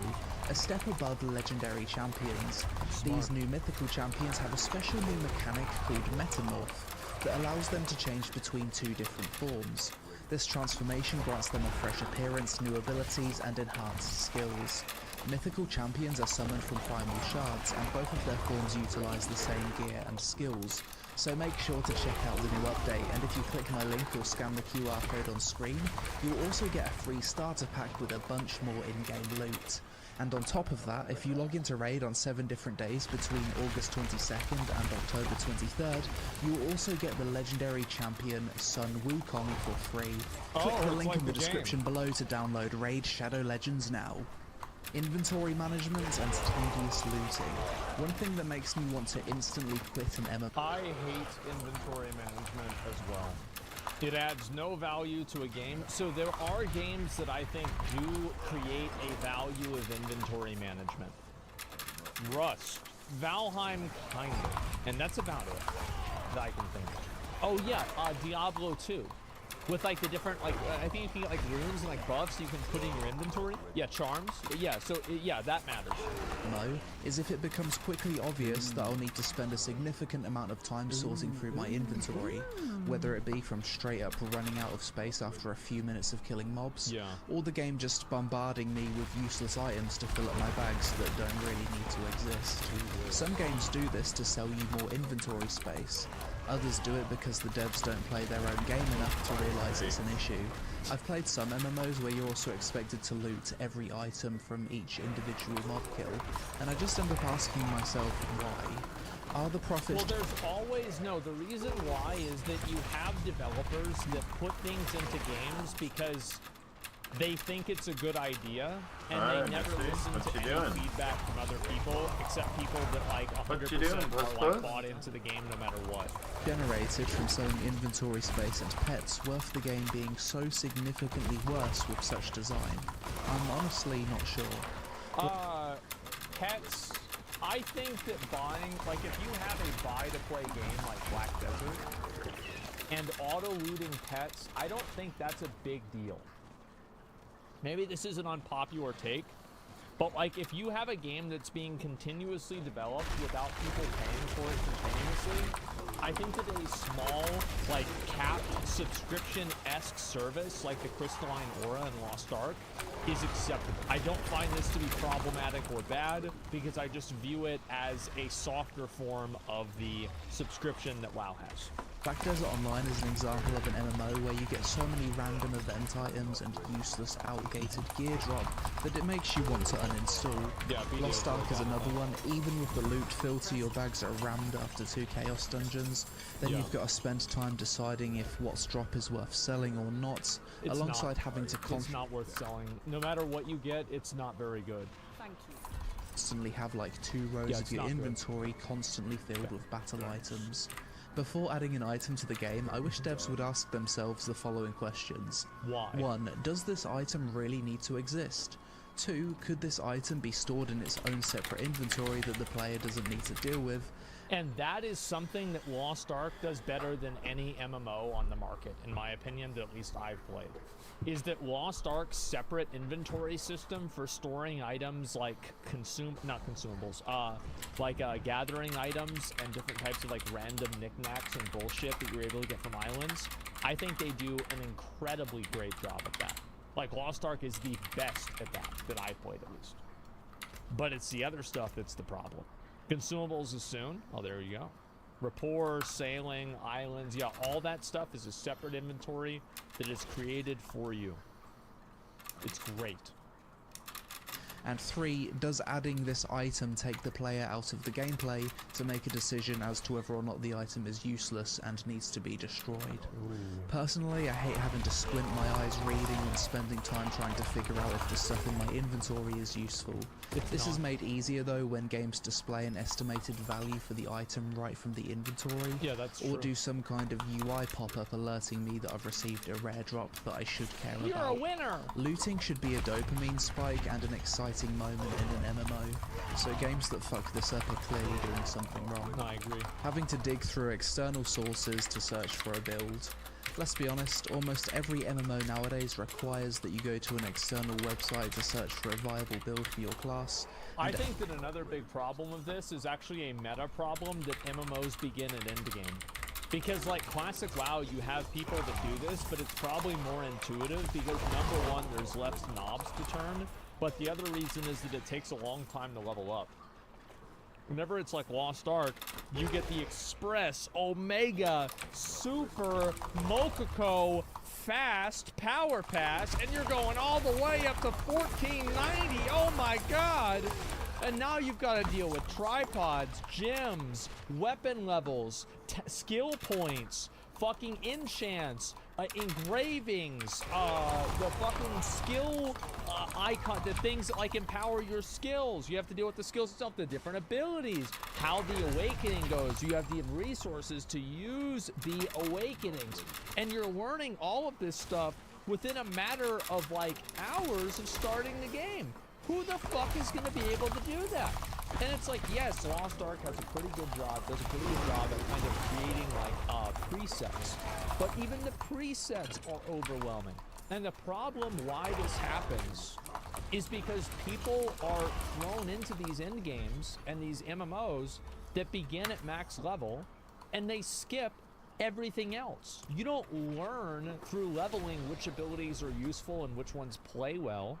a step above legendary champions. These new mythical champions have a special new mechanic called Metamorph that allows them to change between 2 different forms. This transformation grants them a fresh appearance, new abilities, and enhanced skills. Mythical champions are summoned from primal shards, and both of their forms utilize the same gear and skills. So make sure to check out the new update, and if you click my link or scan the QR code on screen, you will also get a free starter pack with a bunch more in-game loot. And on top of that, if you log into Raid on 7 different days between August 22nd and October 23rd, you will also get the legendary champion Sun Wukong for free. Click the link in the description below to download Raid Shadow Legends now. Inventory management and tedious looting. One thing that makes me want to instantly quit an MMO. I hate inventory management as well. It adds no value to a game. So there are games that I think do create a value of inventory management. Rust, Valheim, kind of, and that's about it that I can think of. Oh yeah, Diablo 2. With like the different, like, I think you can get like runes and like buffs you can put in your inventory. Yeah, charms. Yeah, so yeah, that matters. No, is if it becomes quickly obvious that I'll need to spend a significant amount of time sorting through my inventory, whether it be from straight up running out of space after a few minutes of killing mobs, or the game just bombarding me with useless items to fill up my bags that don't really need to exist. Some games do this to sell you more inventory space. Others do it because the devs don't play their own game enough to realise it's an issue. I've played some MMOs where you're also expected to loot every item from each individual mob kill, and I just end up asking myself why. Are the profits... Well, there's always... No, the reason why is that you have developers that put things into games because they think it's a good idea, and they never listen to any feedback from other people, except people that like 100% are like bought into the game no matter what. Generated from selling inventory space and pets, worth the game being so significantly worse with such design? I'm honestly not sure. Pets, I think that buying, like if you have a buy-to-play game like Black Desert, and auto-looting pets, I don't think that's a big deal. Maybe this is an unpopular take, but like if you have a game that's being continuously developed without people paying for it continuously, I think that a small, like capped subscription-esque service like the Crystalline Aura and Lost Ark is acceptable. I don't find this to be problematic or bad because I just view it as a softer form of the subscription that WoW has. Black Desert Online is an example of an MMO where you get so many random event items and useless outdated gear drop that it makes you want to uninstall. Lost Ark is another one. Even with the loot filled to your bags are rammed after 2 Chaos Dungeons, then you've got to spend time deciding if what's drop is worth selling or not, alongside having to It's not worth selling. No matter what you get, it's not very good. Thank you. Constantly have like 2 rows of your inventory constantly filled with battle items. Before adding an item to the game, I wish devs would ask themselves the following questions. Why? 1. Does this item really need to exist? 2. Could this item be stored in its own separate inventory that the player doesn't need to deal with? And that is something that Lost Ark does better than any MMO on the market, in my opinion, that at least I've played. Is that Lost Ark's separate inventory system for storing items like gathering items and different types of like random knickknacks and bullshit that you're able to get from islands. I think they do an incredibly great job at that. Like Lost Ark is the best at that I've played at least. But it's the other stuff that's the problem. Consumables is soon. Oh, there you go. Rapport, sailing, islands, yeah, all that stuff is a separate inventory that is created for you. It's great. And 3, does adding this item take the player out of the gameplay to make a decision as to whether or not the item is useless and needs to be destroyed? Personally, I hate having to squint my eyes reading and spending time trying to figure out if the stuff in my inventory is useful. This is made easier though when games display an estimated value for the item right from the inventory, or do some kind of UI pop-up alerting me that I've received a rare drop that I should care about. You're a winner! Looting should be a dopamine spike and an exciting moment in an MMO, so games that fuck this up are clearly doing something wrong. I agree. Having to dig through external sources to search for a build. Let's be honest, almost every MMO nowadays requires that you go to an external website to search for a viable build for your class. I think that another big problem of this is actually a meta problem that MMOs begin at endgame. Because like classic WoW, you have people that do this, but it's probably more intuitive because number one, there's less knobs to turn, but the other reason is that it takes a long time to level up. Whenever it's like Lost Ark, you get the Express, Omega, Super, Mokoko, Fast, Power Pass, and you're going all the way up to 1490. Oh my god! And now you've got to deal with tripods, gems, weapon levels, skill points, fucking enchants, engravings, the fucking skill icon, the things that like empower your skills. You have to deal with the skills itself, the different abilities, how the awakening goes. You have the resources to use the awakenings, and you're learning all of this stuff within a matter of like hours of starting the game. Who the fuck is going to be able to do that? And it's like, yes, Lost Ark has a pretty good job, does a pretty good job at kind of creating like presets, but even the presets are overwhelming. And the problem why this happens is because people are thrown into these end games and these MMOs that begin at max level, and they skip everything else. You don't learn through leveling which abilities are useful and which ones play well,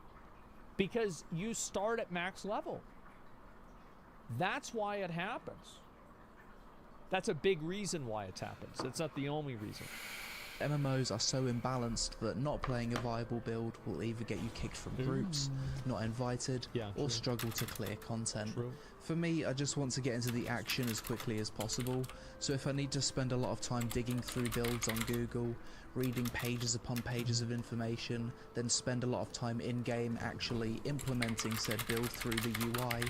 because you start at max level. That's why it happens. That's a big reason why it happens. It's not the only reason. MMOs are so imbalanced that not playing a viable build will either get you kicked from groups, not invited, or struggle to clear content. For me, I just want to get into the action as quickly as possible, so if I need to spend a lot of time digging through builds on Google, reading pages upon pages of information, then spend a lot of time in-game actually implementing said build through the UI,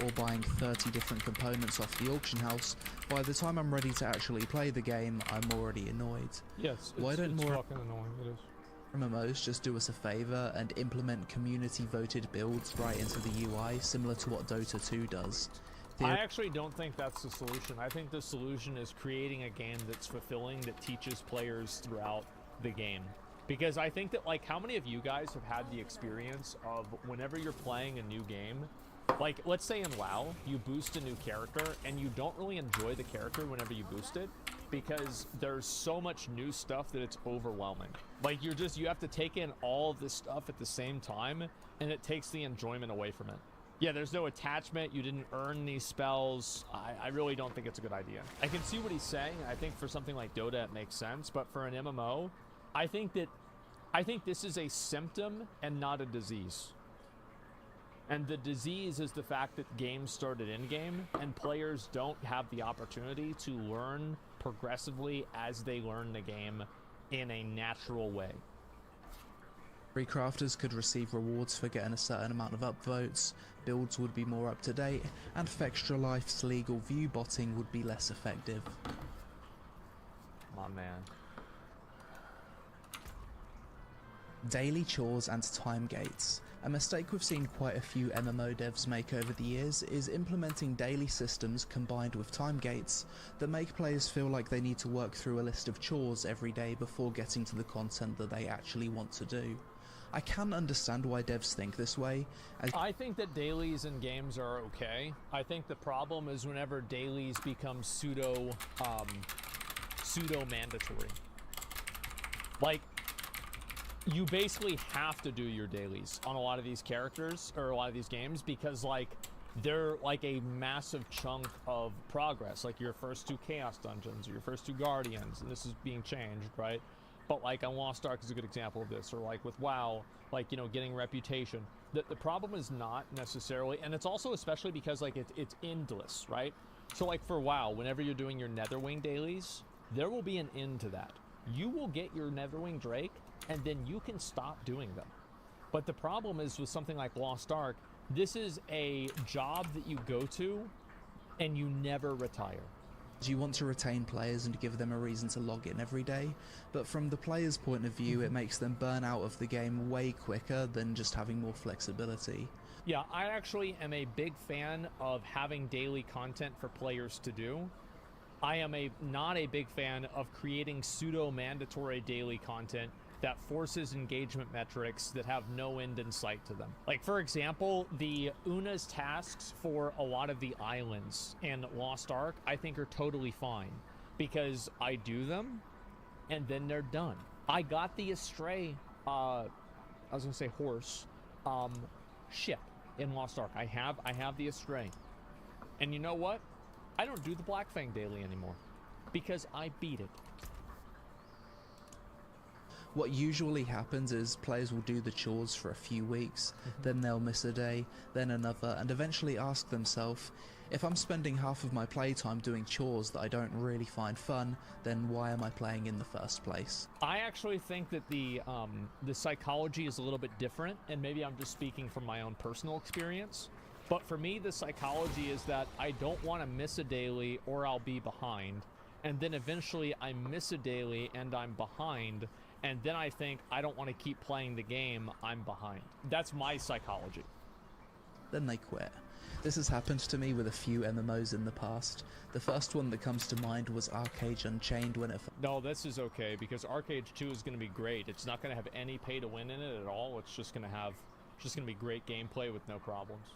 or buying 30 different components off the auction house, by the time I'm ready to actually play the game, I'm already annoyed. Yes, Why don't more fucking annoying, it is. MMOs just do us a favor and implement community-voted builds right into the UI, similar to what Dota 2 does? I actually don't think that's the solution. I think the solution is creating a game that's fulfilling, that teaches players throughout the game. Because I think that, like, how many of you guys have had the experience of whenever you're playing a new game, like, let's say in WoW, you boost a new character and you don't really enjoy the character whenever you boost it, because there's so much new stuff that it's overwhelming. Like, you have to take in all of this stuff at the same time, and it takes the enjoyment away from it. Yeah, there's no attachment, you didn't earn these spells. I really don't think it's a good idea. I can see what he's saying. I think for something like Dota it makes sense, but for an MMO, I think this is a symptom and not a disease. And the disease is the fact that games started in-game and players don't have the opportunity to learn progressively as they learn the game in a natural way. Recrafters could receive rewards for getting a certain amount of upvotes, builds would be more up to date, and Fextra Life's legal view botting would be less effective. My man. Daily chores and time gates. A mistake we've seen quite a few MMO devs make over the years is implementing daily systems combined with time gates that make players feel like they need to work through a list of chores every day before getting to the content that they actually want to do. I can understand why devs think this way. I think that dailies in games are okay. I think the problem is whenever dailies become pseudo mandatory. Like, you basically have to do your dailies on a lot of these characters or a lot of these games because, like, they're like a massive chunk of progress. Like your first 2 Chaos Dungeons or your first 2 Guardians, and this is being changed, right? But like on Lost Ark is a good example of this, or like with WoW, like, you know, getting reputation. The problem is not necessarily, and it's also especially because like it's endless, right? So like for WoW, whenever you're doing your Netherwing dailies, there will be an end to that. You will get your Netherwing Drake, and then you can stop doing them. But the problem is with something like Lost Ark, this is a job that you go to, and you never retire. You want to retain players and give them a reason to log in every day, but from the player's point of view, it makes them burn out of the game way quicker than just having more flexibility. Yeah, I actually am a big fan of having daily content for players to do. I am not a big fan of creating pseudo-mandatory daily content that forces engagement metrics that have no end in sight to them. Like, for example, the Una's tasks for a lot of the islands in Lost Ark, I think are totally fine because I do them and then they're done. I got the Astray, I was gonna say horse, ship in Lost Ark. I have the Astray. And you know what? I don't do the Black Fang daily anymore because I beat it. What usually happens is players will do the chores for a few weeks, then they'll miss a day, then another, and eventually ask themselves, If I'm spending half of my playtime doing chores that I don't really find fun, then why am I playing in the first place? I actually think that the psychology is a little bit different, and maybe I'm just speaking from my own personal experience. But for me, the psychology is that I don't want to miss a daily or I'll be behind. And then eventually I miss a daily and I'm behind. And then I think I don't want to keep playing the game, I'm behind. That's my psychology. Then they quit. This has happened to me with a few MMOs in the past. The first one that comes to mind was Arcade Unchained when it... No, this is okay, because Arcade 2 is going to be great. It's not going to have any pay to win in it at all. It's just going to be great gameplay with no problems.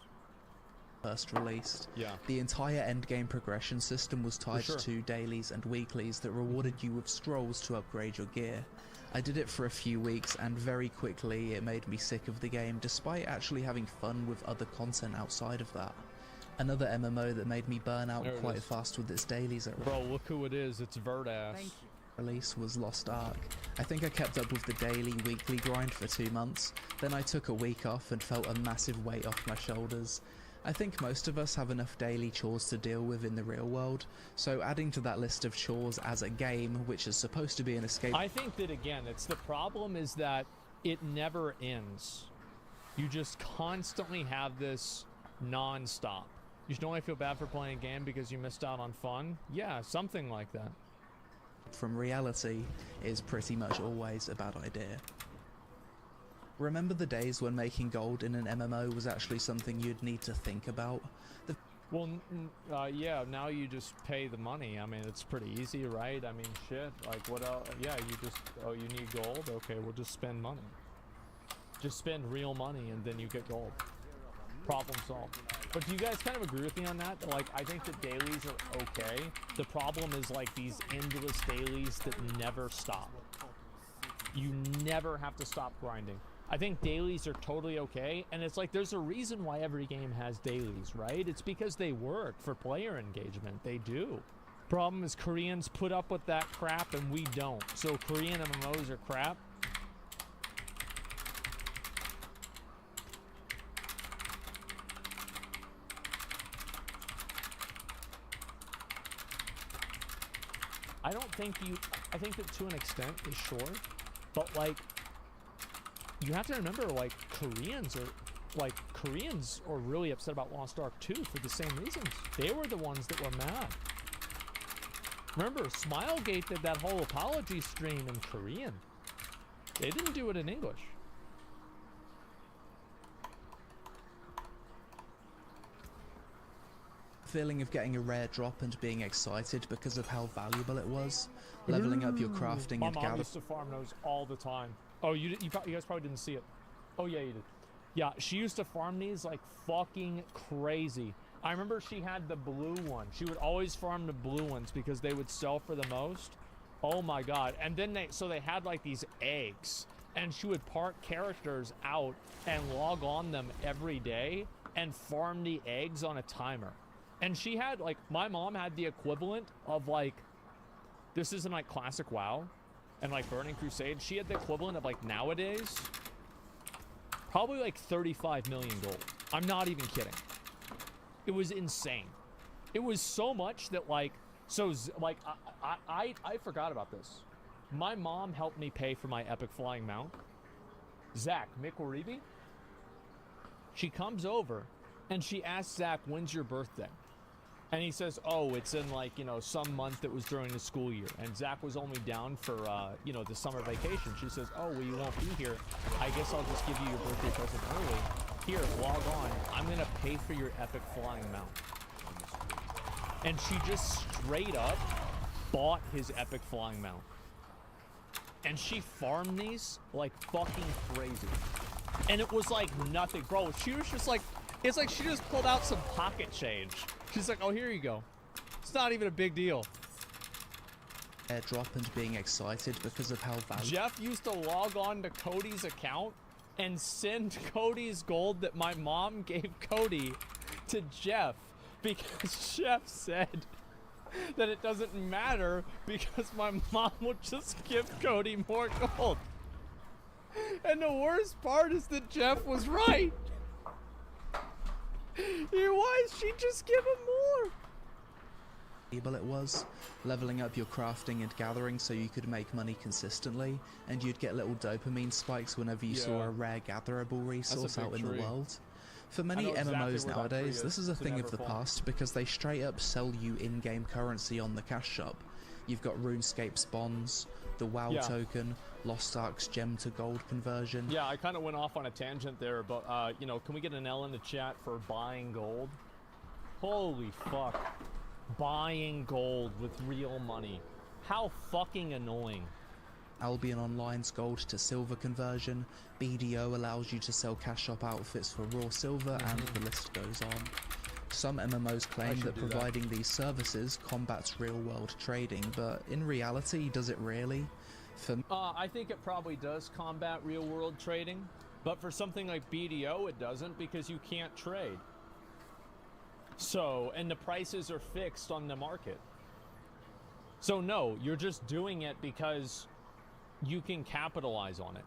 First released. Yeah. The entire endgame progression system was tied to dailies and weeklies that rewarded you with scrolls to upgrade your gear. I did it for a few weeks and very quickly it made me sick of the game despite actually having fun with other content outside of that. Another MMO that made me burn out quite fast with its dailies at Bro, look who it is, it's Verdass. Thank you. Release was Lost Ark. I think I kept up with the daily, weekly grind for 2 months, then I took a week off and felt a massive weight off my shoulders. I think most of us have enough daily chores to deal with in the real world, so adding to that list of chores as a game, which is supposed to be an escape... I think that, again, it's the problem is that it never ends. You just constantly have this non-stop. You don't only feel bad for playing a game because you missed out on fun? Yeah, something like that. From reality is pretty much always a bad idea. Remember the days when making gold in an MMO was actually something you'd need to think about? Yeah, now you just pay the money. I mean, it's pretty easy, right? I mean, shit, like what else? Yeah, you just, oh, you need gold? Okay, we'll just spend money. Just spend real money and then you get gold. Problem solved. But do you guys kind of agree with me on that? Like, I think that dailies are okay. The problem is like these endless dailies that never stop. You never have to stop grinding. I think dailies are totally okay, and it's like there's a reason why every game has dailies, right? It's because they work for player engagement. They do. Problem is Koreans put up with that crap and we don't. So Korean MMOs are crap. I think that to an extent is sure, but like, you have to remember, like, Koreans are really upset about Lost Ark 2 for the same reasons. They were the ones that were mad. Remember, Smilegate did that whole apology stream in Korean. They didn't do it in English. Feeling of getting a rare drop and being excited because of how valuable it was, leveling up your crafting My and mom used to farm those all the time. Oh, you guys probably didn't see it. Oh yeah, you did. Yeah, she used to farm these like fucking crazy. I remember she had the blue one. She would always farm the blue ones because they would sell for the most. Oh my god. And then they had like these eggs, and she would park characters out and log on them every day and farm the eggs on a timer. And she had, like, my mom had the equivalent of, like, this isn't, like, classic WoW and, like, Burning Crusade. She had the equivalent of, like, nowadays, probably, like, 35 million gold. I'm not even kidding. It was insane. It was so much that, like, so, like, I forgot about this. My mom helped me pay for my epic flying mount. Zach, Mikwaribi, she comes over, and she asks Zach, when's your birthday? And he says, oh, it's in, like, you know, some month that was during the school year. And Zach was only down for, you know, the summer vacation. She says, oh, well, you won't be here. I guess I'll just give you your birthday present early. Here, log on. I'm going to pay for your epic flying mount. And she just straight up bought his epic flying mount. And she farmed these like fucking crazy. And it was like nothing. Bro, she was just like, it's like she just pulled out some pocket change. She's like, oh, here you go. It's not even a big deal. Airdrop and being excited because of how valuable... Jeff used to log on to Cody's account and send Cody's gold that my mom gave Cody to Jeff because Jeff said that it doesn't matter because my mom will just give Cody more gold. And the worst part is that Jeff was right. Why is she just give him more? It was leveling up your crafting and gathering so you could make money consistently, and you'd get little dopamine spikes whenever you saw a rare gatherable resource out in the world. For many MMOs nowadays, this is a thing of the past because they straight up sell you in-game currency on the cash shop. You've got RuneScape's bonds, the WoW token, Lost Ark's gem to gold conversion. Yeah, I kind of went off on a tangent there, but you know, can we get an L in the chat for buying gold? Holy fuck. Buying gold with real money. How fucking annoying. Albion Online's gold to silver conversion, BDO allows you to sell cash shop outfits for raw silver, and the list goes on. Some MMOs claim that providing these services combats real-world trading, but in reality, does it really? I think it probably does combat real-world trading, but for something like BDO, it doesn't, because you can't trade. So, and the prices are fixed on the market. So no, you're just doing it because you can capitalize on it.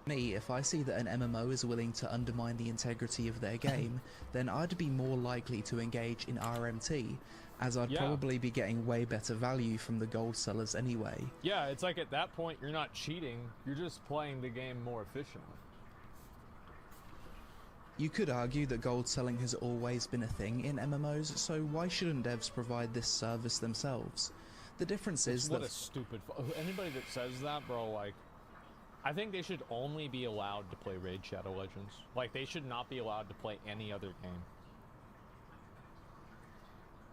Me, if I see that an MMO is willing to undermine the integrity of their game, then I'd be more likely to engage in RMT, as I'd probably be getting way better value from the gold sellers anyway. Yeah, it's like at that point, you're not cheating, you're just playing the game more efficiently. You could argue that gold selling has always been a thing in MMOs, so why shouldn't devs provide this service themselves? The difference is that... What a stupid... Anybody that says that, bro, like... I think they should only be allowed to play Raid Shadow Legends. Like, they should not be allowed to play any other game.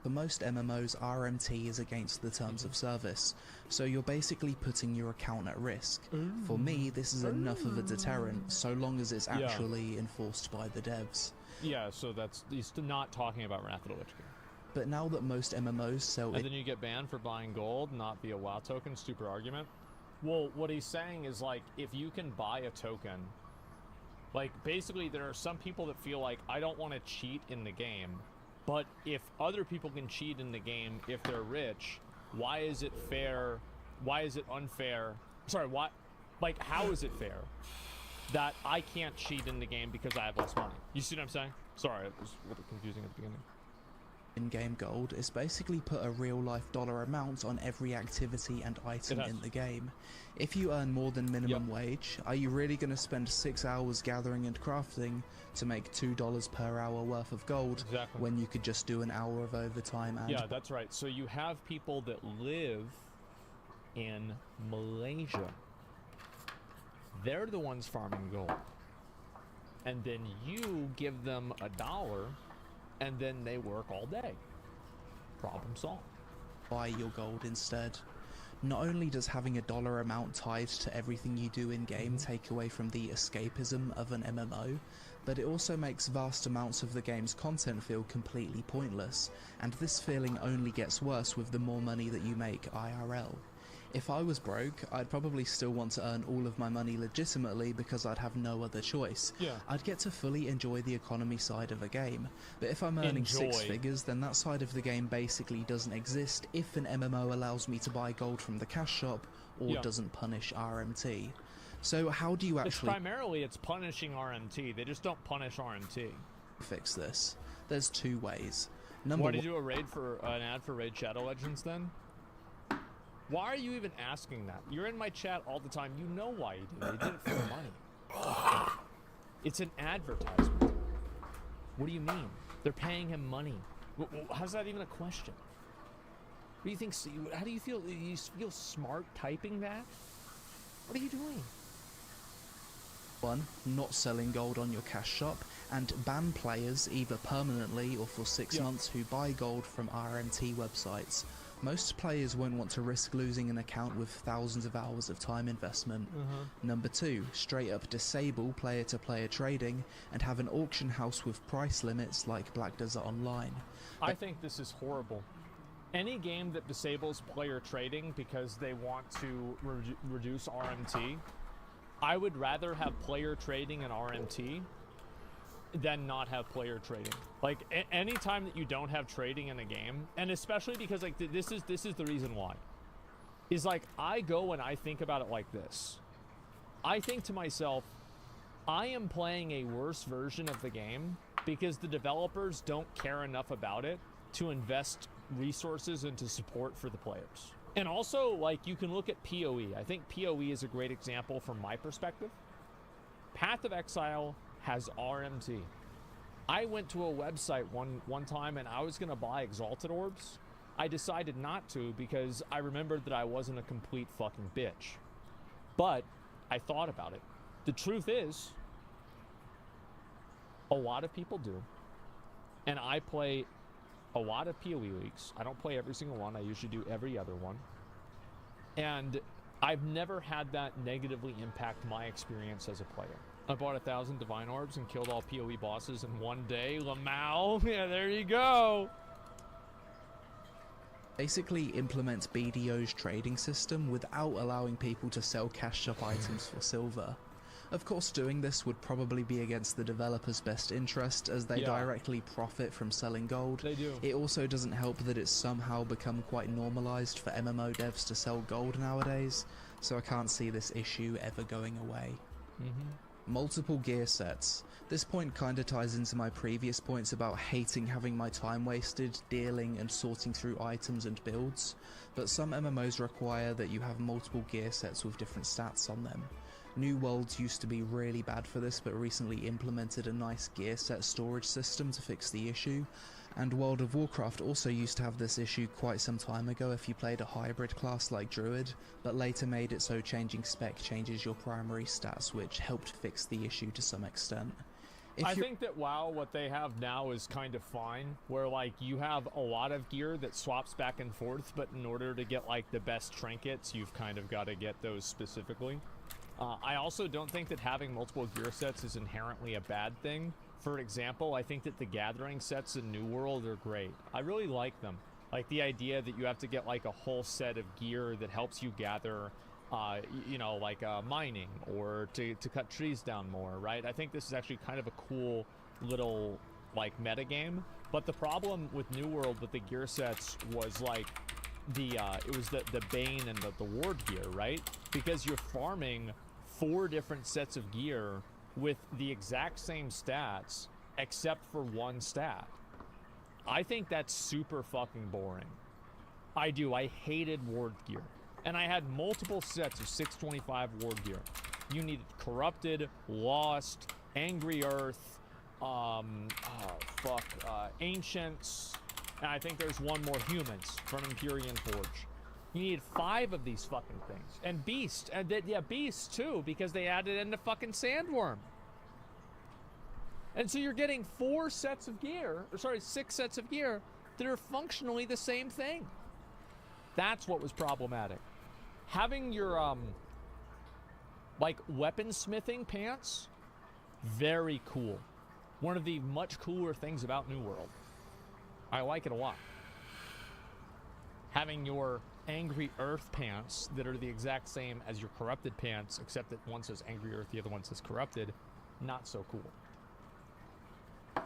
For most MMOs, RMT is against the terms of service, so you're basically putting your account at risk. For me, this is enough of a deterrent, so long as it's actually enforced by the devs. Yeah, so that's... He's not talking about Wrath of the Lich King. But now that most MMOs sell... And then you get banned for buying gold, not via WoW token, stupid argument. Well, what he's saying is, like, if you can buy a token... Like, basically, there are some people that feel like, I don't want to cheat in the game. But if other people can cheat in the game if they're rich, why is it fair? Why is it unfair? Sorry, what? Like, how is it fair that I can't cheat in the game because I have less money? You see what I'm saying? Sorry, it was a little confusing at the beginning. In-game gold is basically put a real-life dollar amount on every activity and item in the game. If you earn more than minimum wage, are you really going to spend 6 hours gathering and crafting to make $2 per hour worth of gold when you could just do an hour of overtime? And yeah, that's right. So you have people that live in Malaysia. They're the ones farming gold. And then you give them $1 and then they work all day. Problem solved. Buy your gold instead. Not only does having a dollar amount tied to everything you do in-game take away from the escapism of an MMO, but it also makes vast amounts of the game's content feel completely pointless, and this feeling only gets worse with the more money that you make IRL. If I was broke, I'd probably still want to earn all of my money legitimately because I'd have no other choice. Yeah. I'd get to fully enjoy the economy side of a game. But if I'm earning 6 figures, then that side of the game basically doesn't exist if an MMO allows me to buy gold from the cash shop or doesn't punish RMT. So how do you actually... It's punishing RMT. They just don't punish RMT. Fix this. There's 2 ways. Why did you do a raid for an ad for Raid Shadow Legends then? Why are you even asking that? You're in my chat all the time. You know why you did it. You did it for the money. It's an advertisement. What do you mean? They're paying him money. How's that even a question? What do you think? How do you feel? You feel smart typing that? What are you doing? 1. Not selling gold on your cash shop, and ban players either permanently or for 6 months who buy gold from RMT websites. Most players won't want to risk losing an account with thousands of hours of time investment. Number 2, straight up disable player-to-player trading and have an auction house with price limits like Black Desert Online. I think this is horrible. Any game that disables player trading because they want to reduce RMT, I would rather have player trading and RMT than not have player trading. Like any time that you don't have trading in a game, and especially because like this is the reason why, is like I go and I think about it like this. I think to myself, I am playing a worse version of the game because the developers don't care enough about it to invest resources into support for the players. And also, like, you can look at PoE. I think PoE is a great example from my perspective. Path of Exile has RMT. I went to a website one time and I was going to buy Exalted Orbs. I decided not to because I remembered that I wasn't a complete fucking bitch. But I thought about it. The truth is, a lot of people do. And I play a lot of PoE leagues. I don't play every single one. I usually do every other one. And I've never had that negatively impact my experience as a player. I bought 1,000 Divine Orbs and killed all PoE bosses in one day. Lamau, yeah, there you go. Basically implements BDO's trading system without allowing people to sell cashed up items for silver. Of course, doing this would probably be against the developer's best interest, as they directly profit from selling gold. They do. It also doesn't help that it's somehow become quite normalized for MMO devs to sell gold nowadays, so I can't see this issue ever going away. Multiple gear sets. This point kinda ties into my previous points about hating having my time wasted dealing and sorting through items and builds, but some MMOs require that you have multiple gear sets with different stats on them. New Worlds used to be really bad for this, but recently implemented a nice gear set storage system to fix the issue, and World of Warcraft also used to have this issue quite some time ago if you played a hybrid class like Druid, but later made it so changing spec changes your primary stats, which helped fix the issue to some extent. I think that WoW, what they have now is kind of fine, where like you have a lot of gear that swaps back and forth, but in order to get like the best trinkets, you've kind of got to get those specifically. I also don't think that having multiple gear sets is inherently a bad thing. For example, I think that the gathering sets in New World are great. I really like them. Like the idea that you have to get like a whole set of gear that helps you gather, you know, like mining or to cut trees down more, right? I think this is actually kind of a cool little like meta game. But the problem with New World with the gear sets was like it was the Bane and the Ward gear, right? Because you're farming 4 different sets of gear with the exact same stats except for one stat. I think that's super fucking boring. I do. I hated Ward gear. And I had multiple sets of 625 Ward gear. You needed Corrupted, Lost, Angry Earth, Ancients, and I think there's one more, Humans, from Empyrean Forge. You need 5 of these fucking things. And Beast, and Beast too, because they added in the fucking Sandworm. And so you're getting 6 sets of gear that are functionally the same thing. That's what was problematic. Having your, like, weaponsmithing pants, very cool. One of the much cooler things about New World. I like it a lot. Having your Angry Earth pants that are the exact same as your Corrupted pants, except that one says Angry Earth, the other one says Corrupted, not so cool. If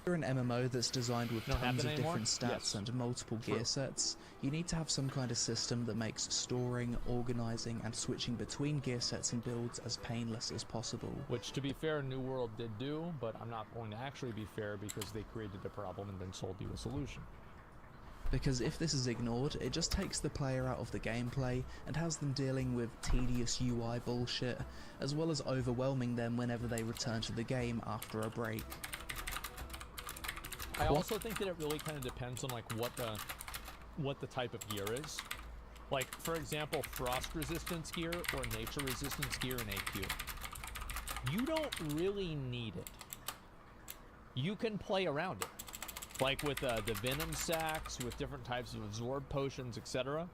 you're an MMO that's designed with tons of different stats and multiple gear sets, you need to have some kind of system that makes storing, organizing, and switching between gear sets and builds as painless as possible. Which, to be fair, New World did do, but I'm not going to actually be fair because they created a problem and then sold you a solution. Because if this is ignored, it just takes the player out of the gameplay and has them dealing with tedious UI bullshit, as well as overwhelming them whenever they return to the game after a break. I also think that it really kind of depends on like what the type of gear is. Like, for example, frost resistance gear or nature resistance gear in AQ. You don't really need it. You can play around it. Like with the venom sacks, with different types of absorb potions, etc.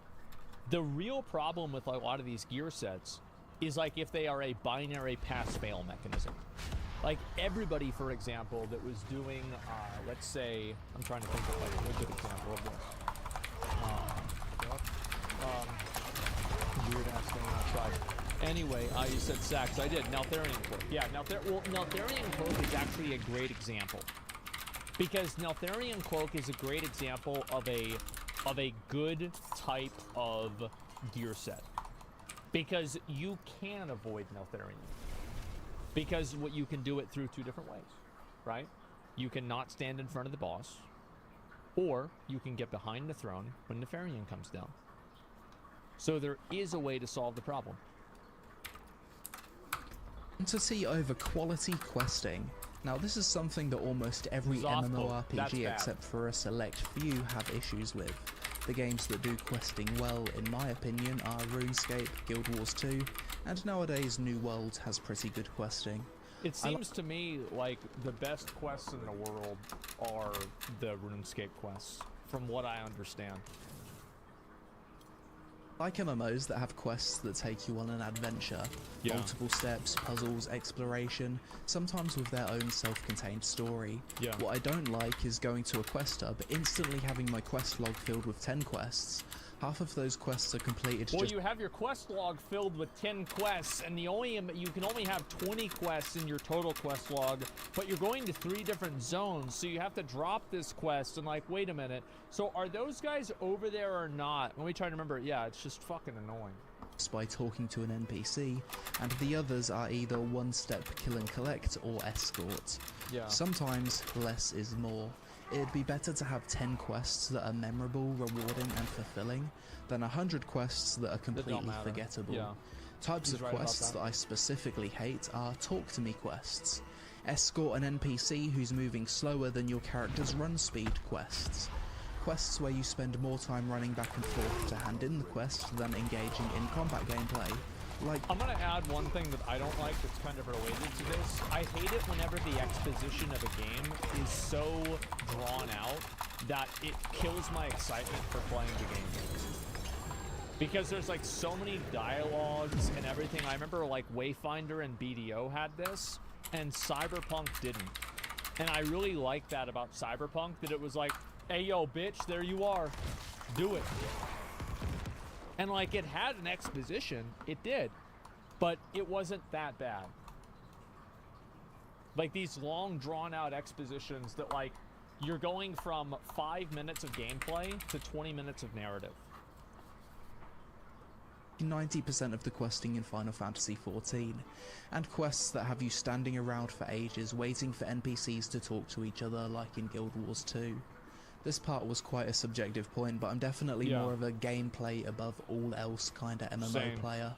The real problem with a lot of these gear sets is like if they are a binary pass-fail mechanism. Like everybody, for example, that was doing, let's say, I'm trying to think of like a good example of this. Weird ass thing outside. Anyway, you said sacks. I did. Neltharion Cloak. Yeah, Neltharion Cloak is actually a great example. Because Neltharion Cloak is a great example of a good type of gear set. Because you can avoid Neltharion. Because what you can do it through 2 different ways, right? you can not stand in front of the boss, or you can get behind the throne when Nefarian comes down. So there is a way to solve the problem. Quantity over quality questing. Now this is something that almost every Zothful. That's MMORPG bad. except for a select few have issues with. The games that do questing well, in my opinion, are RuneScape, Guild Wars 2, and nowadays New World has pretty good questing. It seems to me like the best quests in the world are the RuneScape quests, from what I understand. Like MMOs that have quests that take you on an adventure, Yeah. multiple steps, puzzles, exploration, sometimes with their own self-contained story. Yeah. What I don't like is going to a quest hub, instantly having my quest log filled with 10 quests. Half of those quests are completed Well, just you have your quest log filled with 10 quests, and you can only have 20 quests in your total quest log, but you're going to 3 different zones, so you have to drop this quest, and like, wait a minute. So are those guys over there or not? Let me try to remember. Yeah, it's just fucking annoying. by talking to an NPC, and the others are either one-step kill and collect or escort. Yeah. Sometimes less is more. It'd be better to have 10 quests that are memorable, rewarding and fulfilling than 100 quests that are completely matter. forgettable. Yeah. Types He's of right about quests that. that I specifically hate are talk to me quests, escort an NPC who's moving slower than your character's run speed quests, quests where you spend more time running back and forth to hand in the quest than engaging in combat gameplay. Like, I'm gonna add one thing that I don't like that's kind of related to this. I hate it whenever the exposition of a game is so drawn out that it kills my excitement for playing the game. Because there's like so many dialogues and everything. I remember like Wayfinder and BDO had this, and Cyberpunk didn't. And I really like that about Cyberpunk, that it was like, hey yo bitch, there you are, do it. And like, it had an exposition, it did, but it wasn't that bad. Like these long drawn out expositions that like, you're going from 5 minutes of gameplay to 20 minutes of narrative. 90% of the questing in Final Fantasy XIV, and quests that have you standing around for ages waiting for NPCs to talk to each other like in Guild Wars 2. This part was quite a subjective point, but I'm definitely more of a gameplay above all else kind of MMO player.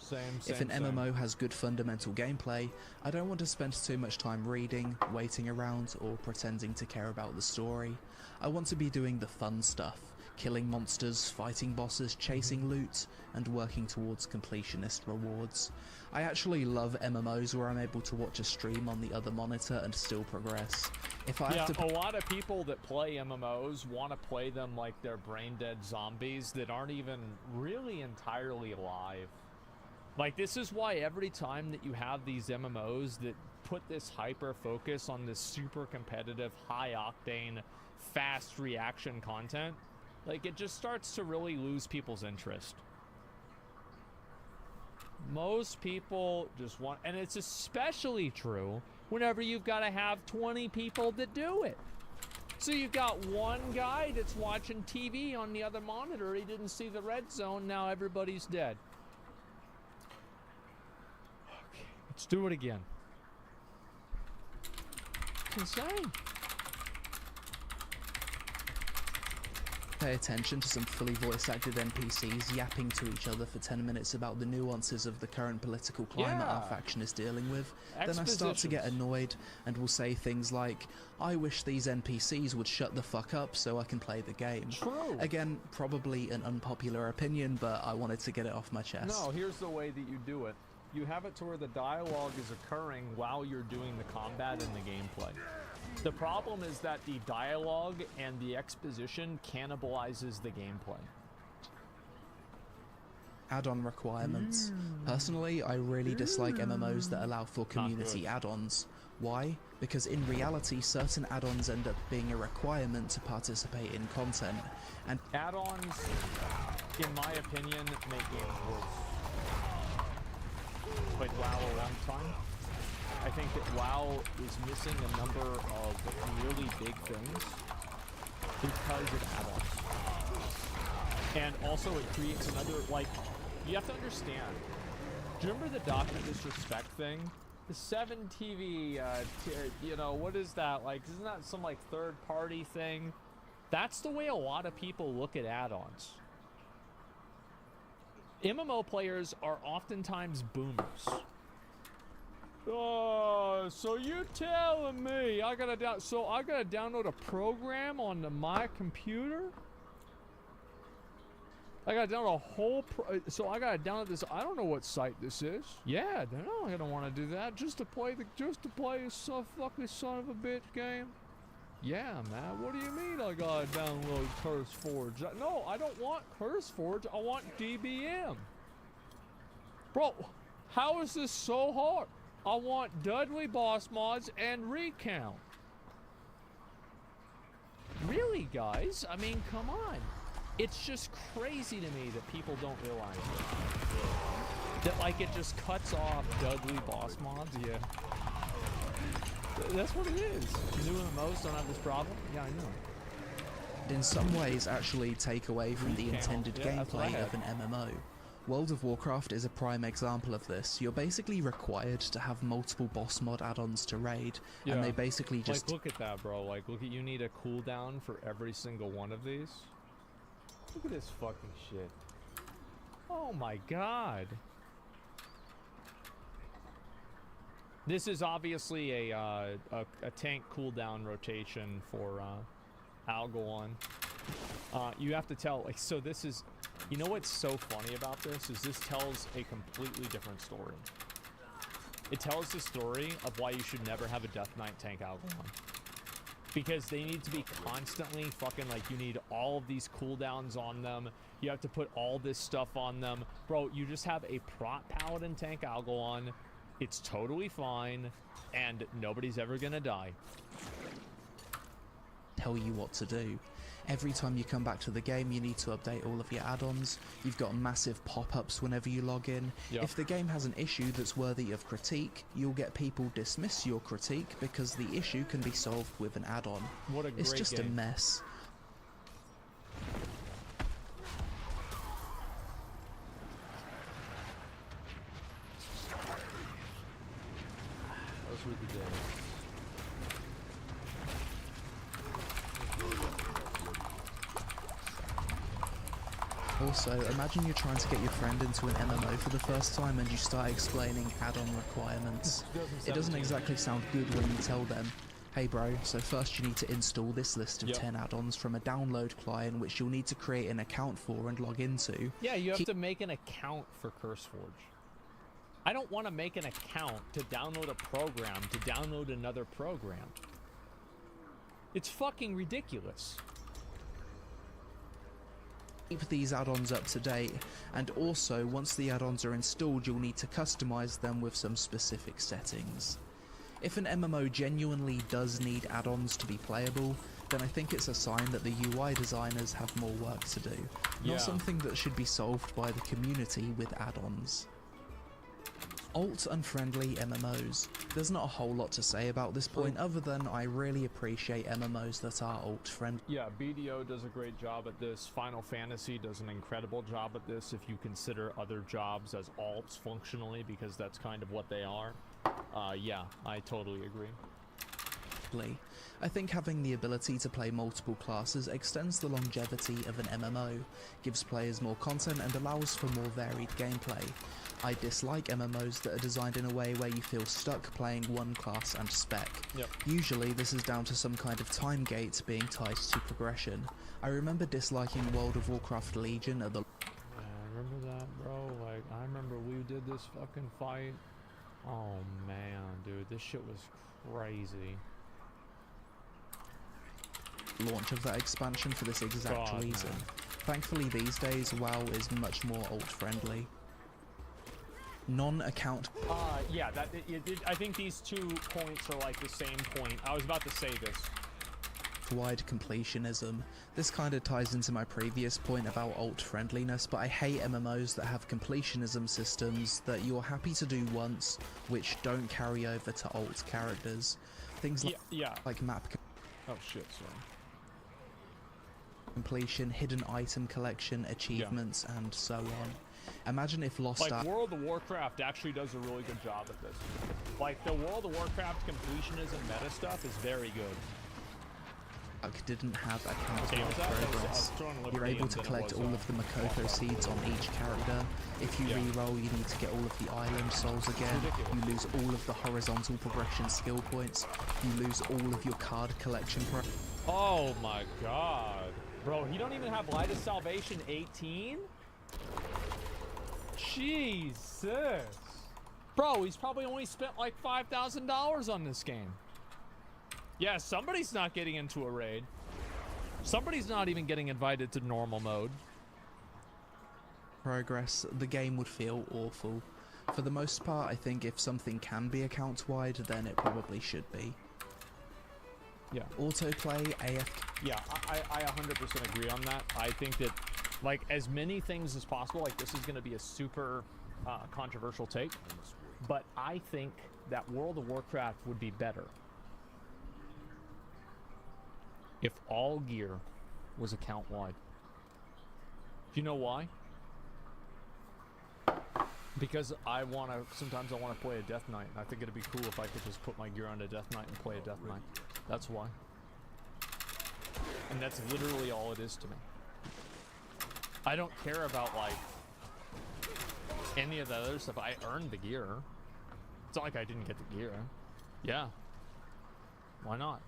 If an MMO has good fundamental gameplay, I don't want to spend too much time reading, waiting around, or pretending to care about the story. I want to be doing the fun stuff. Killing monsters, fighting bosses, chasing loot, and working towards completionist rewards. I actually love MMOs where I'm able to watch a stream on the other monitor and still progress. If I have to... a lot of people that play MMOs want to play them like they're brain-dead zombies that aren't even really entirely alive. Like, this is why every time that you have these MMOs that put this hyper-focus on this super competitive, high-octane, fast reaction content, like, it just starts to really lose people's interest. Most people just want, and it's especially true whenever you've got to have 20 people that do it. So you've got one guy that's watching TV on the other monitor, he didn't see the red zone, now everybody's dead. Okay, let's do it again. It's insane. Pay attention to some fully voice-acted NPCs yapping to each other for 10 minutes about the nuances of the current political climate our faction is dealing with, then I start to get annoyed and will say things like, I wish these NPCs would shut the fuck up so I can play the game. True. Again, probably an unpopular opinion, but I wanted to get it off my chest. No, here's the way that you do it. You have it to where the dialogue is occurring while you're doing the combat and the gameplay. The problem is that the dialogue and the exposition cannibalizes the gameplay. Add-on requirements. Personally, I really dislike MMOs that allow for community add-ons. Why? Because in reality, certain add-ons end up being a requirement to participate in content, and add-ons, in my opinion, make games worse. Played WoW a long time. I think that WoW is missing a number of really big things because of add-ons. And also it creates another, like, you have to understand, do you remember the Dr. Disrespect thing? 7 TV, you know, what is that? Like, isn't that some like third-party thing? That's the way a lot of people look at add-ons. MMO players are oftentimes boomers. Oh, so you telling me I gotta download a program on my computer? I gotta download a whole so I gotta download this. I don't know what site this is. Yeah, no, I don't want to do that just to play a fucking son of a bitch game. Yeah, man. What do you mean I gotta download CurseForge? No, I don't want CurseForge. I want DBM. Bro, how is this so hard? I want Dudley boss mods and recount. Really, guys? I mean, come on. It's just crazy to me that people don't realize that, like, it just cuts off Dudley boss mods. Yeah. That's what it is. New MMOs don't have this problem. Yeah, I know. In some ways, actually take away from the intended gameplay of an MMO. World of Warcraft is a prime example of this. You're basically required to have multiple boss mod add-ons to raid, and they basically just... Like, look at that, bro. Like, look at, you need a cooldown for every single one of these. Look at this fucking shit. Oh my god. This is obviously a tank cooldown rotation for Algalon. You have to tell, like, so this is... You know what's so funny about this is this tells a completely different story. It tells the story of why you should never have a Death Knight tank Algalon. Because they need to be constantly fucking, like, you need all of these cooldowns on them. You have to put all this stuff on them. Bro, you just have a prot paladin tank Algalon. It's totally fine, and nobody's ever gonna die. Tell you what to do. Every time you come back to the game, you need to update all of your add-ons. You've got massive pop-ups whenever you log in. Yep. If the game has an issue that's worthy of critique, you'll get people dismiss your critique because the issue can be solved with an add-on. What a great It's just game. a mess. Those were the days. Also, imagine you're trying to get your friend into an MMO for the first time and you start explaining add-on requirements. It doesn't exactly sound good when you tell them, hey bro, so first you need to install this list of 10 add-ons from a download client which you'll need to create an account for and log into. Yeah, you have to make an account for CurseForge. I don't want to make an account to download a program to download another program. It's fucking ridiculous. Keep these add-ons up to date, and also once the add-ons are installed you'll need to customize them with some specific settings. If an MMO genuinely does need add-ons to be playable, then I think it's a sign that the UI designers have more work to do, not something that should be solved by the community with add-ons. Alt-unfriendly MMOs. There's not a whole lot to say about this point other than I really appreciate MMOs that are alt-friendly. Yeah, BDO does a great job at this. Final Fantasy does an incredible job at this if you consider other jobs as alts functionally, because that's kind of what they are. Yeah, I totally agree. I think having the ability to play multiple classes extends the longevity of an MMO, gives players more content and allows for more varied gameplay. I dislike MMOs that are designed in a way where you feel stuck playing one class and spec. Usually this is down to some kind of time gate being tied to progression. I remember disliking World of Warcraft Legion at the... I remember that, bro. Like, I remember we did this fucking fight. Oh man, dude, this shit was crazy. Launch of that expansion for this exact reason. Thankfully these days WoW is much more alt-friendly. Non-account... yeah, I think these 2 points are like the same point. I was about to say this. Wide completionism. This kind of ties into my previous point about alt-friendliness, but I hate MMOs that have completionism systems that you're happy to do once, which don't carry over to alt characters. Things like map... Oh shit, sorry. Completion, hidden item collection, achievements, and so on. Imagine if Lost Like, Ark... World of Warcraft actually does a really good job at this. Like, the World of Warcraft completionism meta stuff is very good. didn't have account Okay, was that? progress. You're able to collect all of the Makoto seeds on each character. If you re-roll, you need to get all of the island souls again. You lose all of the horizontal progression skill points. You lose all of your card collection Oh my god. Bro, he don't even have Light of Salvation 18? Jesus. Bro, he's probably only spent like $5,000 on this game. Yeah, somebody's not getting into a raid. Somebody's not even getting invited to normal mode. progress, the game would feel awful. For the most part, I think if something can be account-wide, then it probably should be. Yeah. Autoplay, AFK... Yeah, I 100% agree on that. I think that, like, as many things as possible, like, this is going to be a super controversial take, but I think that World of Warcraft would be better if all gear was account-wide. Do you know why? Because sometimes I want to play a Death Knight, and I think it'd be cool if I could just put my gear on a Death Knight and play a Death Knight. That's why. And that's literally all it is to me. I don't care about, like, any of the other stuff. I earned the gear. It's not like I didn't get the gear. Yeah. Why not?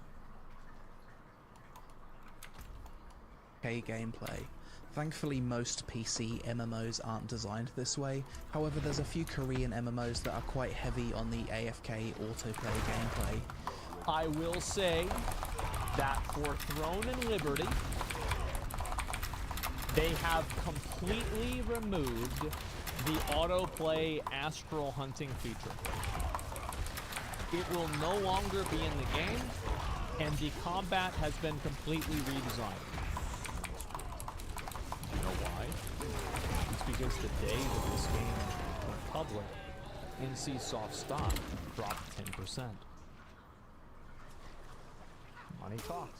Okay, gameplay. Thankfully, most PC MMOs aren't designed this way. However, there's a few Korean MMOs that are quite heavy on the AFK autoplay gameplay. I will say that for Throne and Liberty, they have completely removed the autoplay astral hunting feature. It will no longer be in the game, and the combat has been completely redesigned. You know why? It's because the day that this game went public, NCSoft stock dropped 10%. Money talks.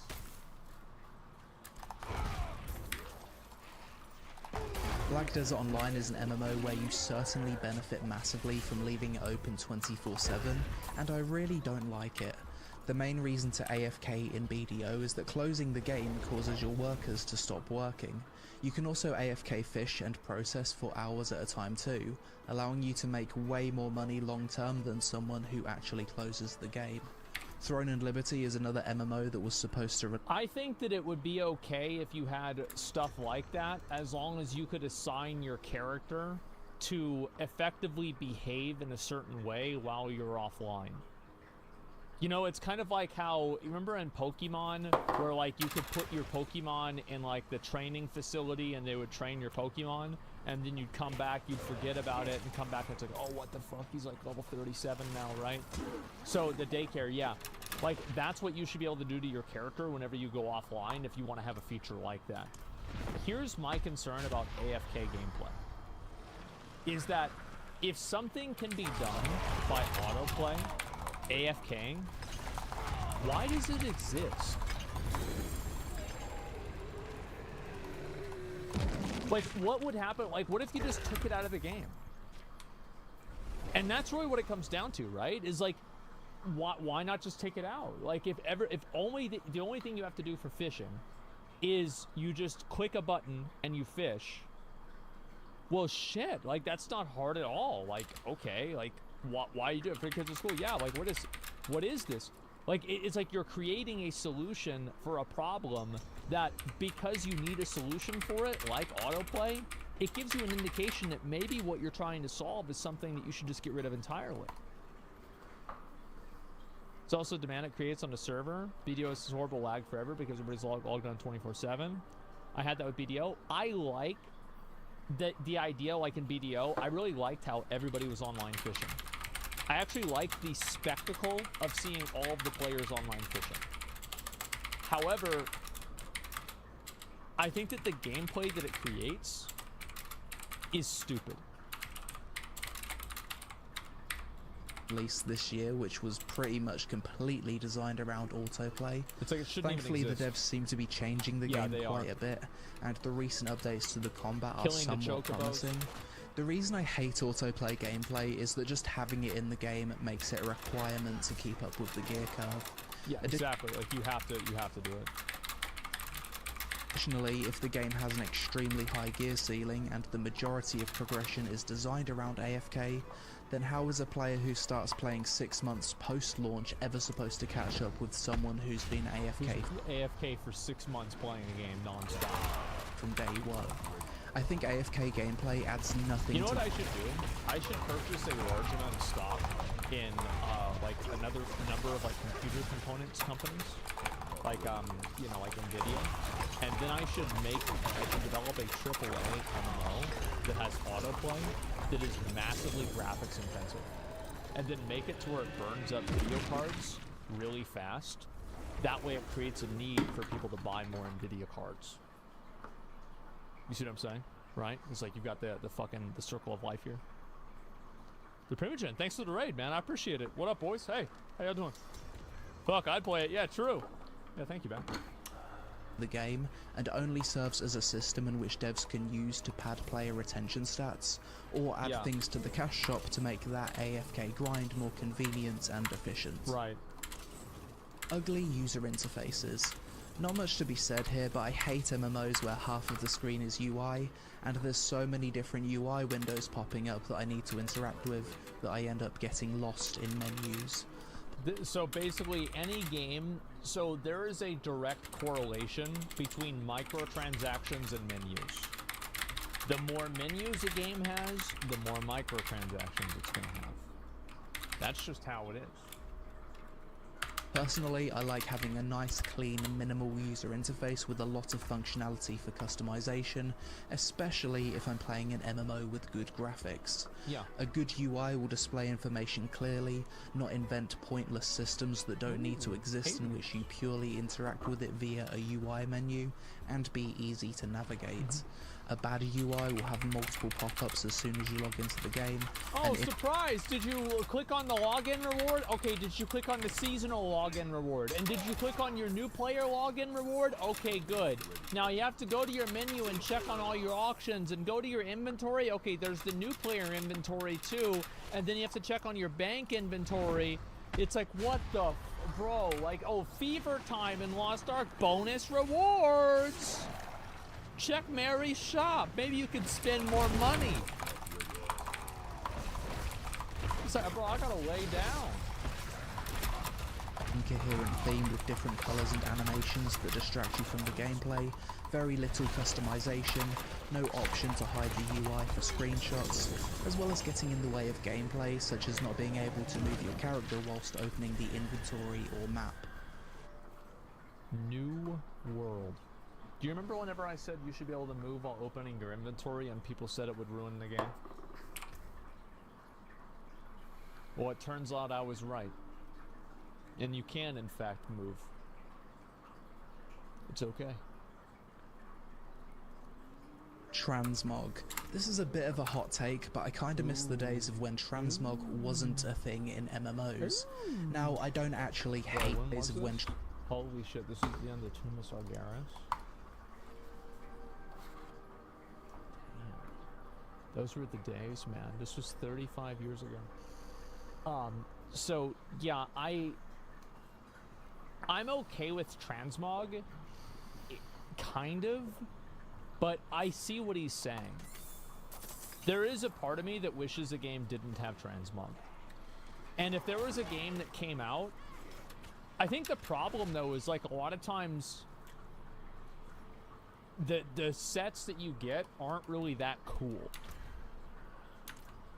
Black Desert Online is an MMO where you certainly benefit massively from leaving it open 24/7, and I really don't like it. The main reason to AFK in BDO is that closing the game causes your workers to stop working. You can also AFK fish and process for hours at a time too, allowing you to make way more money long term than someone who actually closes the game. Throne and Liberty is another MMO that was supposed to... I think that it would be okay if you had stuff like that, as long as you could assign your character to effectively behave in a certain way while you're offline. You know, it's kind of like how, remember in Pokemon, where, like, you could put your Pokemon in, like, the training facility and they would train your Pokemon, and then you'd come back, you'd forget about it, and come back and it's like, oh, what the fuck, he's, like, level 37 now, right? So, the daycare, yeah. Like, that's what you should be able to do to your character whenever you go offline if you want to have a feature like that. Here's my concern about AFK gameplay. Is that if something can be done by autoplay, AFKing, why does it exist? Like, what would happen? Like, what if you just took it out of the game? And that's really what it comes down to, right? Is like, why not just take it out? Like, if only the only thing you have to do for fishing is you just click a button and you fish. Well, shit, like, that's not hard at all. Like, okay, like, why you do it? Because it's cool. Yeah, like, what is this? Like, it's like you're creating a solution for a problem that, because you need a solution for it, like autoplay, it gives you an indication that maybe what you're trying to solve is something that you should just get rid of entirely. It's also demand it creates on the server. BDO is horrible lag forever because everybody's logged on 24/7. I had that with BDO. I like the idea, like in BDO, I really liked how everybody was online fishing. I actually like the spectacle of seeing all of the players online fishing. However, I think that the gameplay that it creates is stupid. Released this year, which was pretty much completely designed around autoplay. It's like it shouldn't Thankfully, even the devs seem to be changing the game quite a bit, and the recent updates to the combat are somewhat promising. The reason I hate autoplay gameplay is that just having it in the game makes it a requirement to keep up with the gear curve. Yeah, exactly. Like you have to do it. Additionally, if the game has an extremely high gear ceiling and the majority of progression is designed around AFK, then how is a player who starts playing 6 months post-launch ever supposed to catch up with someone who's been AFK? AFK for 6 months playing a game non-stop. From day one. I think AFK gameplay adds nothing. You know to what I should do? I should purchase a large amount of stock in like another number of like computer components companies, like you know, like Nvidia, and then I should develop a AAA MMO that has autoplay that is massively graphics intensive, and then make it to where it burns up video cards really fast. That way, it creates a need for people to buy more Nvidia cards. You see what I'm saying? Right? It's like you've got the circle of life here. The Primogen, thanks for the raid, man. I appreciate it. What up, boys? Hey, how y'all doing? Fuck, I'd play it. Yeah, true. Yeah, thank you, man. The game, and only serves as a system in which devs can use to pad player retention stats, or add things to the cash shop to make that AFK grind more convenient and efficient. Right. Ugly user interfaces. Not much to be said here, but I hate MMOs where half of the screen is UI, and there's so many different UI windows popping up that I need to interact with that I end up getting lost in menus. So basically any game, so there is a direct correlation between microtransactions and menus. The more menus a game has, the more microtransactions it's going to have. That's just how it is. Personally, I like having a nice, clean, minimal user interface with a lot of functionality for customization, especially if I'm playing an MMO with good graphics. Yeah. A good UI will display information clearly, not invent pointless systems that don't need to exist in which you purely interact with it via a UI menu, and be easy to navigate. A bad UI will have multiple pop-ups as soon as you log into the game. Oh, surprise! Did you click on the login reward? Okay, did you click on the seasonal login reward? And did you click on your new player login reward? Okay, good. Now you have to go to your menu and check on all your auctions and go to your inventory. Okay, there's the new player inventory too. And then you have to check on your bank inventory. It's like, what the, bro? Like, oh, Fever Time and Lost Ark bonus rewards. Check Mary's shop. Maybe you could spend more money. It's like, bro, I gotta lay down. Incoherent theme with different colours and animations that distract you from the gameplay, very little customization, no option to hide the UI for screenshots, as well as getting in the way of gameplay, such as not being able to move your character whilst opening the inventory or map. New world. Do you remember whenever I said you should be able to move while opening your inventory and people said it would ruin the game? Well, it turns out I was right. And you can, in fact, move. It's okay. Transmog. This is a bit of a hot take, but I kinda miss the days of when transmog wasn't a thing in MMOs. Now, I don't actually hate days of when... Holy shit, this is the end of Tumus Argaris? Those were the days, man. This was 35 years ago. So yeah, I'm okay with transmog, kind of, but I see what he's saying. There is a part of me that wishes a game didn't have transmog. And if there was a game that came out, I think the problem though is like a lot of times the sets that you get aren't really that cool.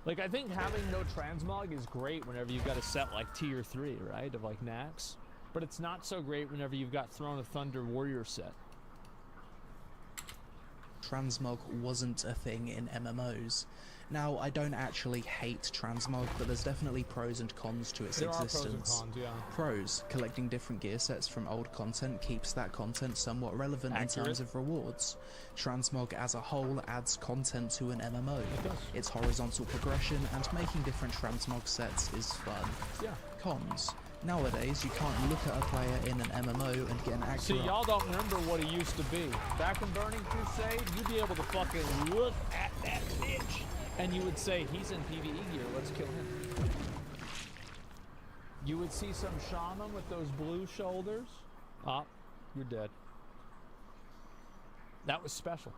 Like, I think having no transmog is great whenever you've got a set like tier 3, right, of like Nax, but it's not so great whenever you've got Throne of Thunder Warrior set. Transmog wasn't a thing in MMOs. Now, I don't actually hate transmog, but there's definitely pros and cons to its existence. There are pros and cons, yeah. Pros: collecting different gear sets from old content keeps that content somewhat relevant in terms of rewards. Transmog as a whole adds content to an MMO. It's horizontal progression, and making different transmog sets is fun. Yeah. Cons: nowadays, you can't look at a player in an MMO and get an accurate... See, y'all don't remember what he used to be. Back in Burning Crusade, you'd be able to fucking look at that bitch And you would say, he's in PvE gear, let's kill him. You would see some shaman with those blue shoulders. Ah, you're dead. That was special.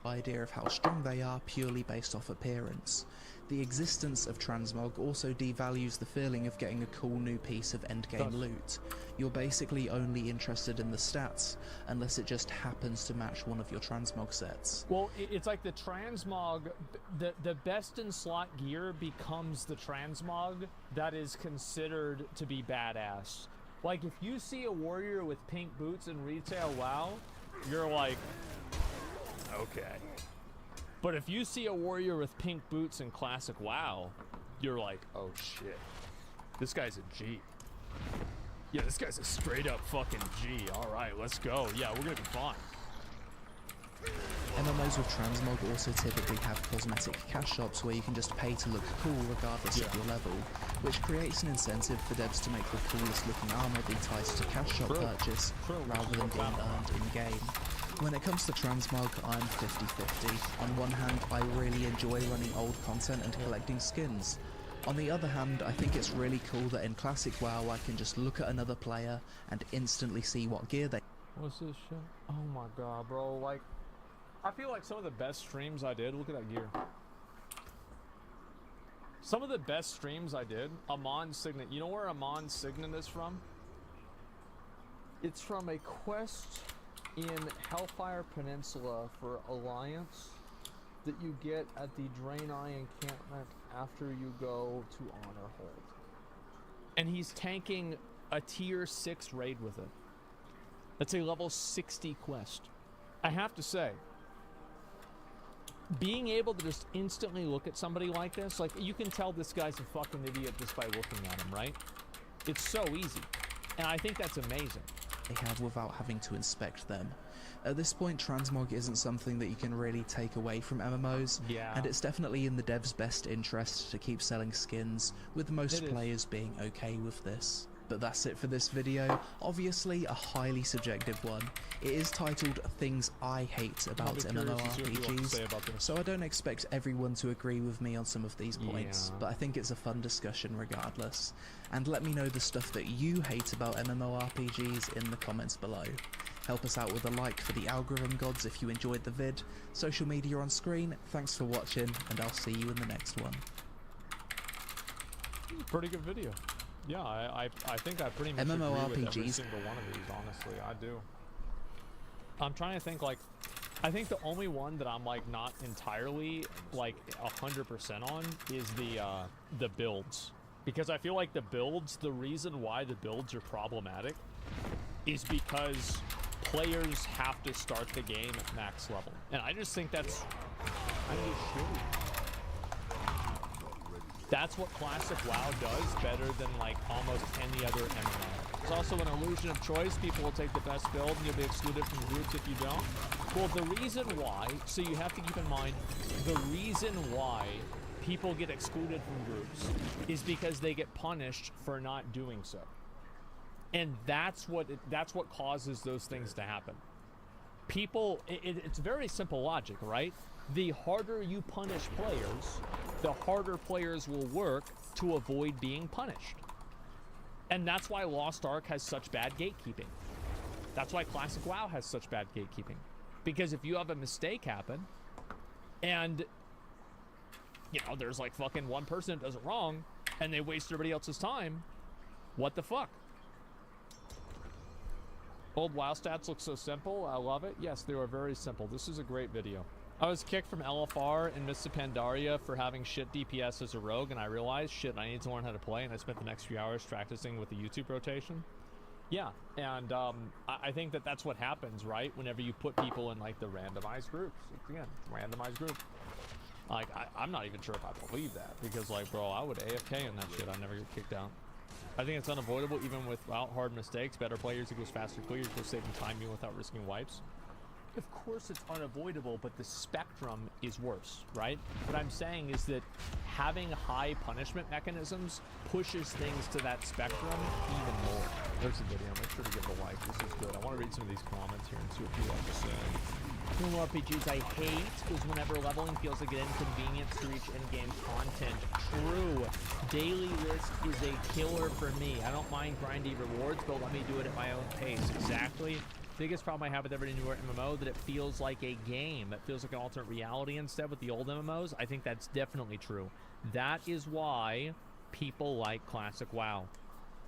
Idea of how strong they are purely based off appearance. The existence of transmog also devalues the feeling of getting a cool new piece of endgame loot. You're basically only interested in the stats, unless it just happens to match one of your transmog sets. Well, it's like the transmog, the best in slot gear becomes the transmog that is considered to be badass. Like, if you see a warrior with pink boots in retail WoW, you're like, okay. But if you see a warrior with pink boots in classic WoW, you're like, oh shit. This guy's a G. Yeah, this guy's a straight up fucking G. Alright, let's go. Yeah, we're gonna be fine. MMOs with transmog also typically have cosmetic cash shops where you can just pay to look cool regardless of your level, which creates an incentive for devs to make the coolest looking armor be tied to cash shop purchase rather than being earned in-game. When it comes to transmog, I'm 50-50. On one hand, I really enjoy running old content and collecting skins. On the other hand, I think it's really cool that in classic WoW I can just look at another player and instantly see what gear they... What's this shit? Oh my god, bro. Like, I feel like some of the best streams I did, look at that gear. Some of the best streams I did, Amon Signet. You know where Amon Signet is from? It's from a quest in Hellfire Peninsula for Alliance that you get at the Draenei encampment after you go to Honor Hold. And he's tanking a tier 6 raid with it. That's a level 60 quest. I have to say, being able to just instantly look at somebody like this, like, you can tell this guy's a fucking idiot just by looking at him, right? It's so easy. And I think that's amazing. They have without having to inspect them. At this point, transmog isn't something that you can really take away from MMOs, and it's definitely in the dev's best interest to keep selling skins, with most players being okay with this. But that's it for this video. Obviously a highly subjective one. It is titled Things I Hate About MMORPGs, so I don't expect everyone to agree with me on some of these points, but I think it's a fun discussion regardless. And let me know the stuff that you hate about MMORPGs in the comments below. Help us out with a like for the algorithm gods if you enjoyed the vid. Social media on screen. Thanks for watching, and I'll see you in the next one. Pretty good video. Yeah, I think I pretty much agree with every single one of these, honestly. I do. I'm trying to think, like, I think the only one that I'm, like, not entirely, like, 100% on is the builds. Because I feel like the builds, the reason why the builds are problematic is because players have to start the game at max level. And I just think that's kind of shitty. That's what classic WoW does better than, like, almost any other MMO. It's also an illusion of choice. People will take the best build and you'll be excluded from groups if you don't. Well, the reason why, so you have to keep in mind, the reason why people get excluded from groups is because they get punished for not doing so. And that's what causes those things to happen. People, it's very simple logic, right? The harder you punish players, the harder players will work to avoid being punished. And that's why Lost Ark has such bad gatekeeping. That's why Classic WoW has such bad gatekeeping. Because if you have a mistake happen, and, you know, there's like fucking one person that does it wrong, and they waste everybody else's time, what the fuck? Old WoW stats look so simple. I love it. Yes, they were very simple. This is a great video. I was kicked from LFR in Mists of Pandaria for having shit DPS as a rogue, and I realized, shit, I need to learn how to play, and I spent the next few hours practicing with the YouTube rotation. Yeah, and I think that that's what happens, right? Whenever you put people in, like, the randomized groups. Again, randomized group. Like, I'm not even sure if I believe that, because, like, bro, I would AFK in that shit. I'd never get kicked out. I think it's unavoidable, even without hard mistakes. Better players equals faster clear, equals saving time even without risking wipes. Of course it's unavoidable, but the spectrum is worse, right? What I'm saying is that having high punishment mechanisms pushes things to that spectrum even more. There's the video. Make sure to give it a like. This is good. I want to read some of these comments here and see what people have to say. RPGs I hate is whenever leveling feels like an inconvenience to reach in-game content. True. Daily risk is a killer for me. I don't mind grindy rewards, but let me do it at my own pace. Exactly. Biggest problem I have with every newer MMO, that it feels like a game. It feels like an alternate reality instead with the old MMOs. I think that's definitely true. That is why people like classic WoW.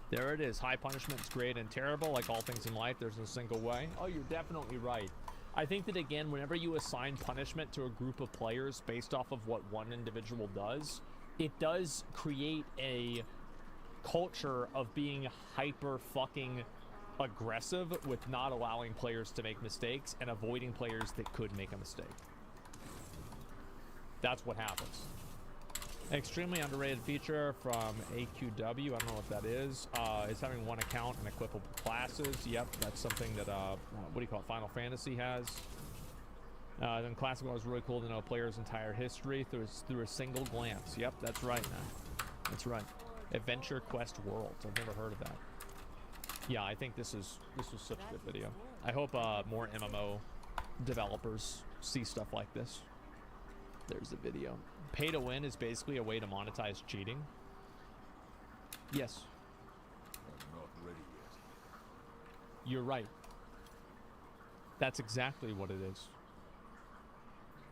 There it is. High punishment's great and terrible. Like all things in life, there's no single way. Oh, you're definitely right. I think that, again, whenever you assign punishment to a group of players based off of what one individual does, it does create a culture of being hyper fucking aggressive with not allowing players to make mistakes and avoiding players that could make a mistake. That's what happens. Extremely underrated feature from AQW. I don't know what that is. It's having one account and equipable classes. Yep, that's something that, what do you call it, Final Fantasy has. Then Classic was really cool to know a player's entire history through a single glance. Yep, that's right, man. That's right. Adventure Quest Worlds. I've never heard of that. Yeah, I think this was such a good video. I hope more MMO developers see stuff like this. There's the video. Pay to win is basically a way to monetize cheating. Yes. I'm not ready yet. You're right. That's exactly what it is.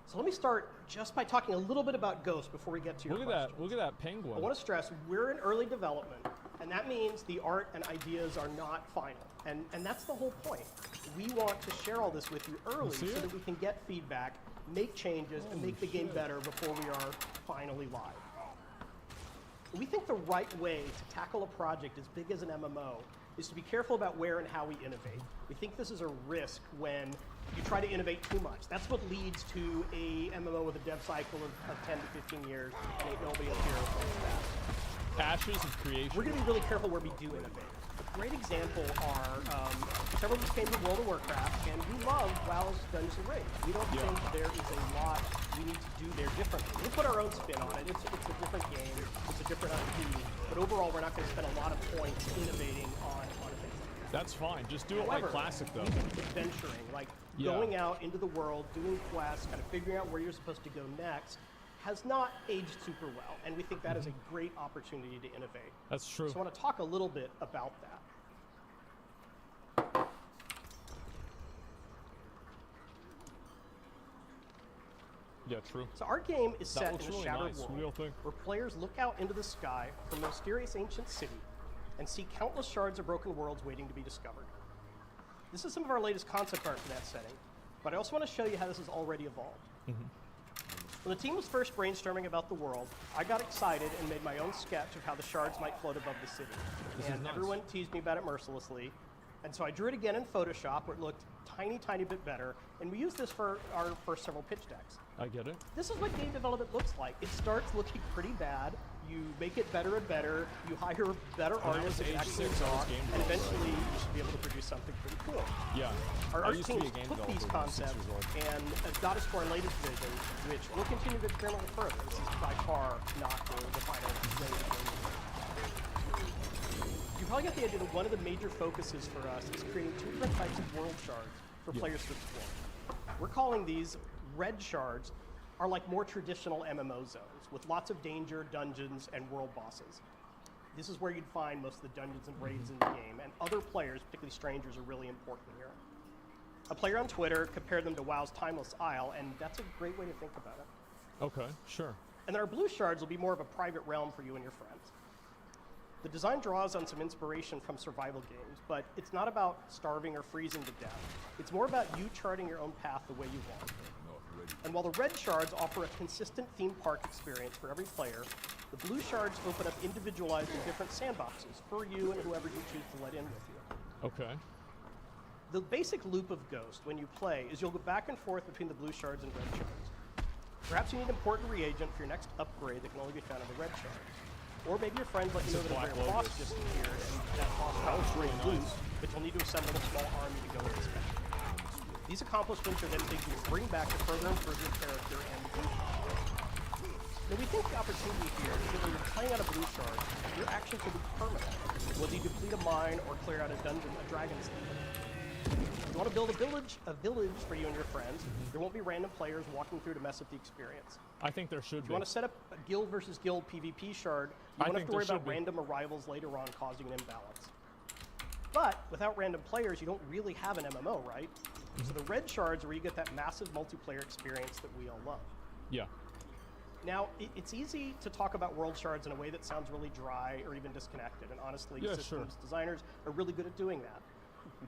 So let me start just by talking a little bit about Ghost before we get to your questions. Look at that penguin. I want to stress we're in early development, and that means the art and ideas are not final. And that's the whole point. We want to share all this with you early so that we can get feedback, make changes, and make the game better before we are finally live. We think the right way to tackle a project as big as an MMO is to be careful about where and how we innovate. We think this is a risk when you try to innovate too much. That's what leads to a MMO with a dev cycle of 10 to 15 years, and ain't nobody up here wants that. Ashes of creation. We're gonna be really careful where we do innovate. A great example are, several of us came to World of Warcraft, and we love WoW's Dungeons & Raids. We don't think there is a lot we need to do there differently. We'll put our own spin on it. It's a different game, it's a different IP, but overall we're not gonna spend a lot of points innovating on things. That's fine. Just do it like Classic, though. Adventuring, like going out into the world, doing quests, kind of figuring out where you're supposed to go next, has not aged super well, and we think that is a great opportunity to innovate. That's true. So I want to talk a little bit about that. Yeah, true. So our game is That set looks in a really shattered nice. world Real thing. where players look out into the sky from a mysterious ancient city and see countless shards of broken worlds waiting to be discovered. This is some of our latest concept art for that setting, but I also want to show you how this has already evolved. When the team was first brainstorming about the world, I got excited and made my own sketch of how the shards might float above the city. And everyone teased me about it mercilessly. And so I drew it again in Photoshop where it looked tiny bit better, and we used this for our first several pitch decks. I get it. This is what game development looks like. It starts looking pretty bad, you make it better and better, you hire better artists and actually draw, and eventually you should be able to produce something pretty cool. Yeah. Our I art used to be teams a game took developer these when I was 6 concepts years old. and got us to our latest vision, which we'll continue to experiment with further. This is by far not the final game. You probably get the idea that one of the major focuses for us is creating two different types of world shards for players to explore. We're calling these red shards, are like more traditional MMO zones with lots of danger, dungeons, and world bosses. This is where you'd find most of the dungeons and raids in the game, and other players, particularly strangers, are really important here. A player on Twitter compared them to WoW's Timeless Isle, and that's a great way to think about it. Okay, sure. And then our blue shards will be more of a private realm for you and your friends. The design draws on some inspiration from survival games, but it's not about starving or freezing to death. It's more about you charting your own path the way you want. And while the red shards offer a consistent theme park experience for every player, the blue shards open up individualized and different sandboxes for you and whoever you choose to let in with you. Okay. The basic loop of Ghost when you play is you'll go back and forth between the blue shards and red shards. Perhaps you need an important reagent for your next upgrade that can only be found in the red shards. Or maybe your friends let you know that a rare boss just appeared and that boss is really loose, but you'll need to assemble a small army to go with this mission. These accomplishments are then things you bring back to further improve your character and the blue shard. Now we think the opportunity here is that when you're playing out a blue shard, your actions will be permanent, whether you deplete a mine or clear out a dungeon, a dragon's den. You want to build a village for you and your friends. There won't be random players walking through to mess up the experience. I think there should If be. you want to set up a guild versus guild PvP shard, you won't have to worry about random arrivals later on causing an imbalance. But without random players, you don't really have an MMO, right? So the red shards are where you get that massive multiplayer experience that we all love. Yeah. Now, it's easy to talk about world shards in a way that sounds really dry or even disconnected, and honestly, systems designers are really good at doing that,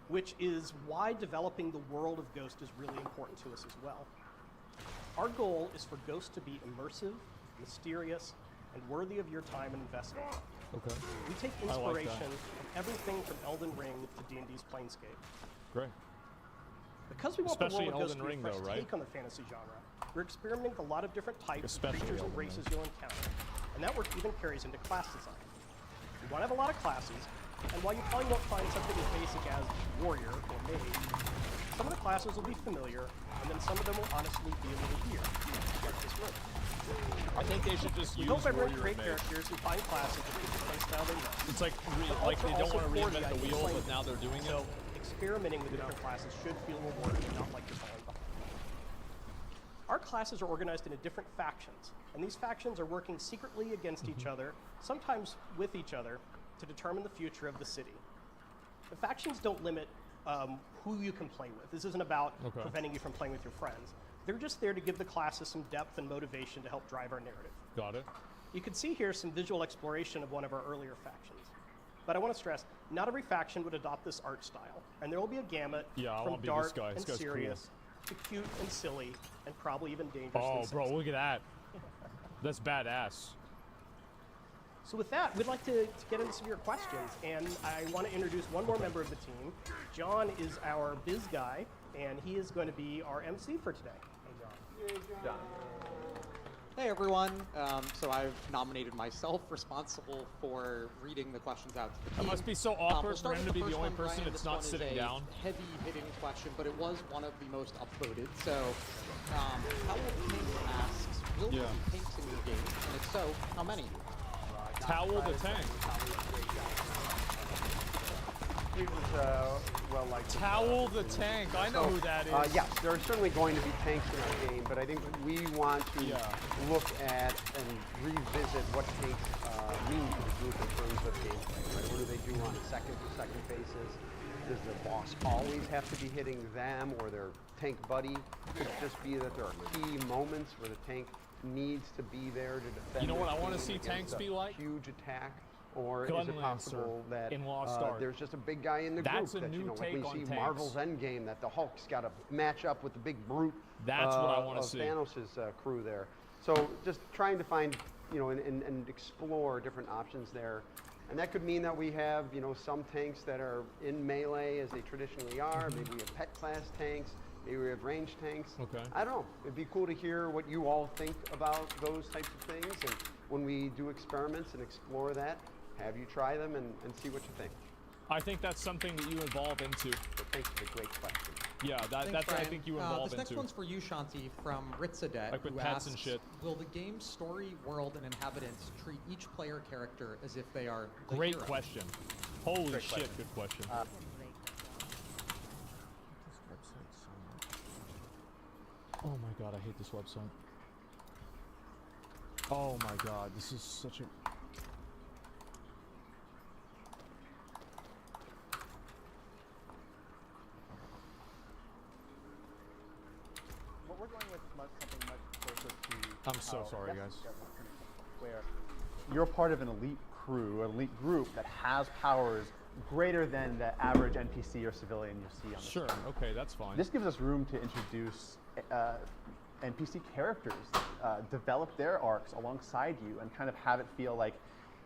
which is why developing the world of Ghost is really important to us as well. Our goal is for Ghost to be immersive, mysterious, and worthy of your time and investment. Okay. We take inspiration from everything from Elden Ring to D&D's Planescape. Great. Because we want the world of Ghost to be a Ring, fresh though, right? take on the fantasy genre, we're experimenting with a lot of different types Especially of creatures and Elden races Ring. you'll encounter. And that work even carries into class design. We want to have a lot of classes, and while you probably won't find something as basic as warrior or mage, some of the classes will be familiar, and then some of them will honestly be a little weird, like this room. I think they should just use We hope everyone warrior create and mage. characters and find classes that fit the playstyle they love. It's like But they don't also want to core reinvent the idea wheel, playing but now they're doing it. So experimenting with the different classes should feel rewarding and not like you're falling behind. Our classes are organized into different factions, and these factions are working secretly against each other, sometimes with each other, to determine the future of the city. The factions don't limit who you can play with. This isn't about preventing you from playing with your friends. They're just there to give the classes some depth and motivation to help drive our narrative. Got it. You can see here some visual exploration of one of our earlier factions. But I want to stress, not every faction would adopt this art style, and there will be a gamut from dark and serious to cute and silly, and probably even dangerous. Oh, bro, look at that. That's badass. So with that, we'd like to get into some of your questions, and I want to introduce one more member of the team. John is our biz guy, and he is going to be our MC for today. Hey, John. Hey everyone, so I've nominated myself responsible for reading the questions out to the team. It must be so awkward we'll for start him with to be the first only one, person Brian. that's This not one is sitting a down. heavy-hitting question, but it was one of the most upvoted. So, how will Pink asks, will there be Pinks in your game? And if so, how many? Towel the Tank. He was well-liked. Towel the Tank. I know who that is. Yes, there are certainly going to be tanks in our game, but I think we want to look at and revisit what tanks mean to the group in terms of gameplay. Right? What do they do on a second-to-second basis? Does the boss always have to be hitting them or their tank buddy? Could it just be that there are key moments where the tank needs to be there to defend? You know what I want to team see tanks against a be like? Huge attack. Or is Gunlancer it possible that in Lost Ark. there's just a big guy in the That's group a that, new like take we on see tanks. Marvel's Endgame, that the Hulk's got to match up with the big brute That's what I wanna of see. Thanos' crew there. So just trying to find, and explore different options there. And that could mean that we have, some tanks that are in melee as they traditionally are. Maybe we have pet class tanks. Maybe we have ranged tanks. Okay. I don't know. It'd be cool to hear what you all think about those types of things. And when we do experiments and explore that, have you try them and see what you think. I think that's something that you evolve into. Thanks for the great question. Yeah, Thanks, that's what I Brian. think you evolve This next into. one's for you, Shanti, from Ritzadet, Like with who pets and asks, shit. will the game's story, world, and inhabitants treat each player character as if they are the Great hero? question. Holy Great shit, question. good question. Oh my god, I hate this website. Oh my god, this is such a... What we're going with is something much closer to... I'm so sorry, guys. Where you're part of an elite crew, an elite group that has powers greater than the average NPC or civilian you see on the Sure, screen. okay, that's fine. This gives us room to introduce NPC characters, develop their arcs alongside you, and kind of have it feel like,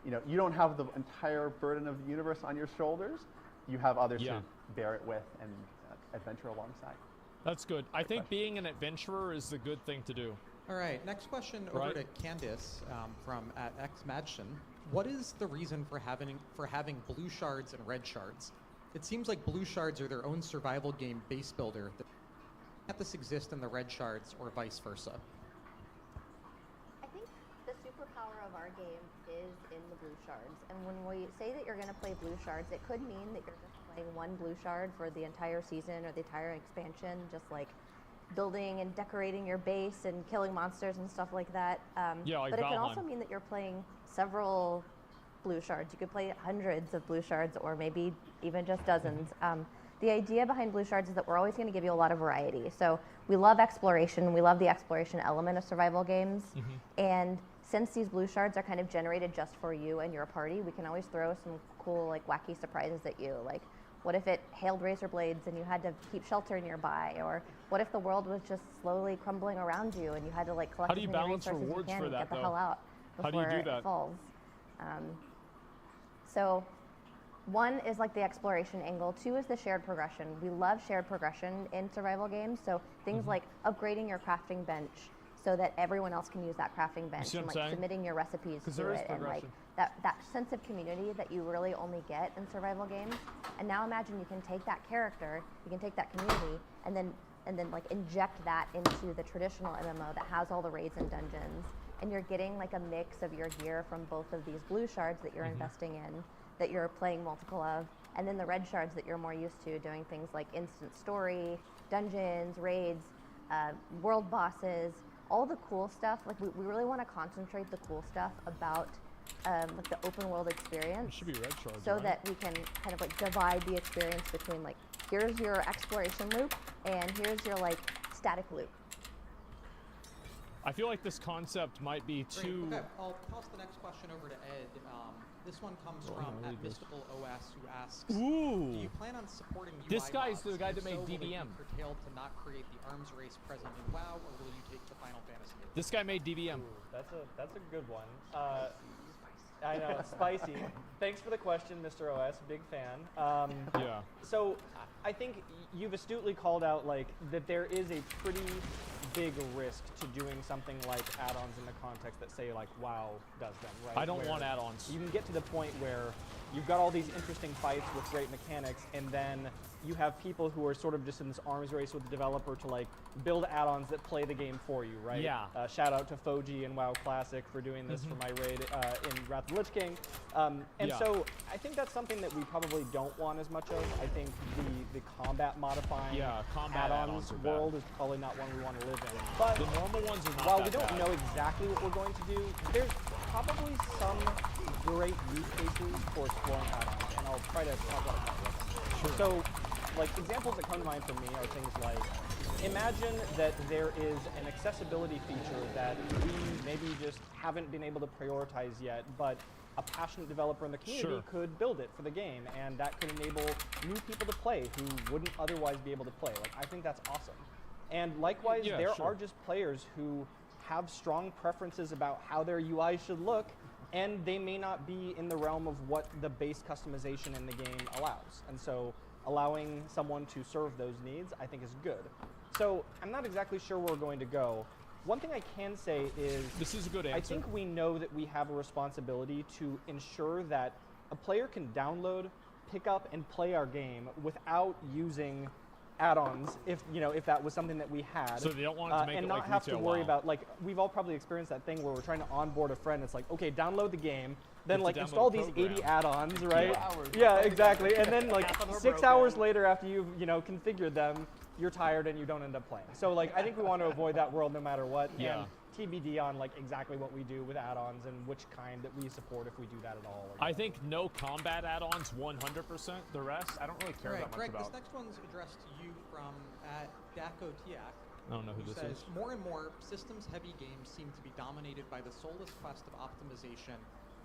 you don't have the entire burden of the universe on your shoulders. You have others to bear it with and adventure alongside. That's good. I think being an adventurer is the good thing to do. All right, next question over to Candice from at XMadson. What is the reason for having blue shards and red shards? It seems like blue shards are their own survival game base builder. Can't this exist in the red shards or vice versa? I think the superpower of our game is in the blue shards. And when we say that you're going to play blue shards, it could mean that you're just playing one blue shard for the entire season or the entire expansion, just like building and decorating your base and killing monsters and stuff like that. But it can also mean that you're playing several blue shards. You could play hundreds of blue shards or maybe even just dozens. The idea behind blue shards is that we're always going to give you a lot of variety. So we love exploration. We love the exploration element of survival games. And since these blue shards are kind of generated just for you and your party, we can always throw some cool, like, wacky surprises at you. Like, what if it hailed razor blades and you had to keep shelter nearby? Or what if the world was just slowly crumbling around you and you had to, like, collect as many resources as you can and get the hell out before it falls? So one is like the exploration angle. Two is the shared progression. We love shared progression in survival games. So things like upgrading your crafting bench so that everyone else can use that crafting bench, and like submitting your recipes to it, and like that sense of community that you really only get in survival games. And now imagine you can take that character, you can take that community, and then like inject that into the traditional MMO that has all the raids and dungeons. And you're getting like a mix of your gear from both of these blue shards that you're investing in, that you're playing multiple of, and then the red shards that you're more used to doing things like instant story, dungeons, raids, world bosses, all the cool stuff. Like we really want to concentrate the cool stuff about like the open world experience. It should be red shards, so right? that we can kind of like divide the experience between like, here's your exploration loop and here's your like static loop. I feel like this concept might be too... Okay, I'll toss the next question over to Ed. This one comes from at Mystical OS, who asks, do you plan on supporting UI This guy's mods? the guy that If made so, will it be DBM. curtailed to not create the arms race present in WoW, or will you take the Final Fantasy? This guy made DBM. That's a good one. I know, it's spicy. Thanks for the question, Mr. OS. Big fan. Yeah. So I think you've astutely called out like that there is a pretty big risk to doing something like add-ons in the context that say like WoW does them, right? I don't Where want add-ons. You can get to the point where you've got all these interesting fights with great mechanics, and then you have people who are sort of just in this arms race with the developer to like build add-ons that play the game for you, right? Yeah. Shout out to Foji and WoW Classic for doing this for my raid in Wrath of the Lich King. So I think that's something that we probably don't want as much of. I think the combat modifying combat add-ons are bad. world is probably not one we want to live in. But the normal ones are not while that we don't bad. know exactly what we're going to do, there's probably some great use cases for exploring add-ons, and I'll try to talk about that. Sure. So, like, examples that come to mind for me are things like, imagine that there is an accessibility feature that we maybe just haven't been able to prioritize yet, but a passionate developer in the community could build it for the game, and that could enable new people to play who wouldn't otherwise be able to play. Like, I think that's awesome. And likewise, there are just players who have strong preferences about how their UI should look, and they may not be in the realm of what the base customization in the game allows. And so allowing someone to serve those needs, I think, is good. So I'm not exactly sure where we're going to go. One thing I can say is, this is a good answer. I think we know that we have a responsibility to ensure that a player can download, pick up, and play our game without using add-ons, if that was something that we had. So they don't want to make and it not like have to retail worry WoW. about, like, we've all probably experienced that thing where we're trying to onboard a friend. It's like, okay, download the game, then You have like to install download these the program. 80 add-ons, right? 2 hours. Yeah, exactly. And then like Half of them are 6 broken. hours later, after you've configured them, you're tired and you don't end up playing. So like, I think we want to avoid that world no matter what. Yeah. And TBD on like exactly what we do with add-ons and which kind that we support if we do that at all. I think no combat add-ons 100%. The rest, I don't really care that much Greg, about. this next one's addressed to you from Dako Tiak. I don't know who this says, is. more and more systems-heavy games seem to be dominated by the soulless quest of optimization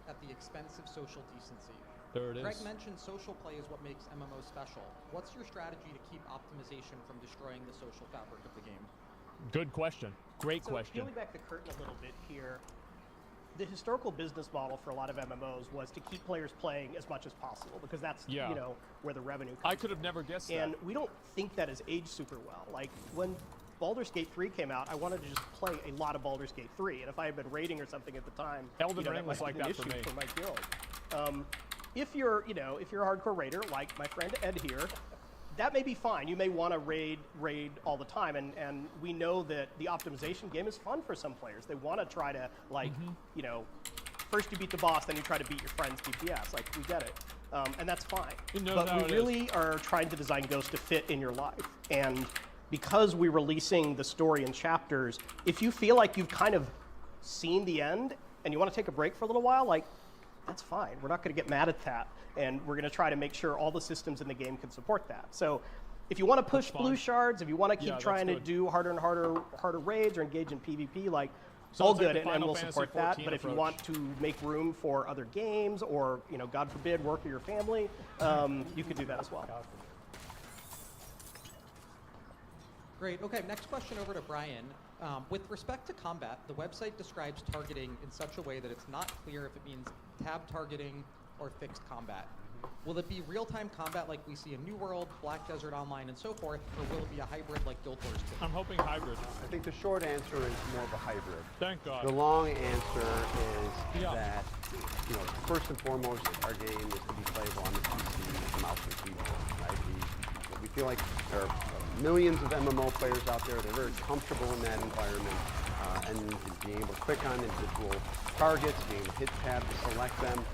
at the expense of social decency. There it Greg is. mentioned social play is what makes MMO special. What's your strategy to keep optimization from destroying the social fabric of the game? Good question. Great So question. peeling back the curtain a little bit here, the historical business model for a lot of MMOs was to keep players playing as much as possible because that's where the revenue comes I could have never guessed and that. we don't think that has aged super well. Like when Baldur's Gate 3 came out, I wanted to just play a lot of Baldur's Gate 3, and if I had been raiding or something at the time, Elden Ring that was might like have been that an for issue me. for my guild. If you're a hardcore raider like my friend Ed here, that may be fine. You may want to raid all the time, and we know that the optimization game is fun for some players. They want to try to first you beat the boss, then you try to beat your friend's DPS. Like, we get it. And that's fine. No, but no, we really are trying to design Ghost to fit in your life. And because we're releasing the story in chapters, if you feel like you've kind of seen the end and you want to take a break for a little while, like, that's fine. We're not going to get mad at that. And we're going to try to make sure all the systems in the game can support that. So if you want to push blue shards, if you want to keep trying to do harder and harder raids or engage in PvP, like, all good, and we'll support that. But if you want to make room for other games or, you know, God forbid, work with your family, you could do that as well. Great. Okay, next question over to Brian. With respect to combat, the website describes targeting in such a way that it's not clear if it means tab targeting or fixed combat. Will it be real-time combat like we see in New World, Black Desert Online, and so forth, or will it be a hybrid like Guild Wars 2? I'm hoping hybrid. I think the short answer is more of a hybrid. Thank God. The long answer is that, you know, first and foremost, our game is to be playable on the PC with a mouse and keyboard, right? We feel like there are millions of MMO players out there. They're very comfortable in that environment, and being able to click on individual targets, being able to hit tab to select them,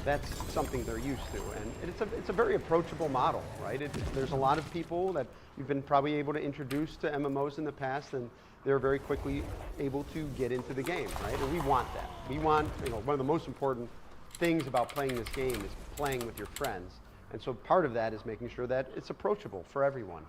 that's something they're used to. And it's a very approachable model, right? There's a lot of people that you've been probably able to introduce to MMOs in the past, and they're very quickly able to get into the game, right? And we want that. We want, you know, one of the most important things about playing this game is playing with your friends. And so part of that is making sure that it's approachable for everyone.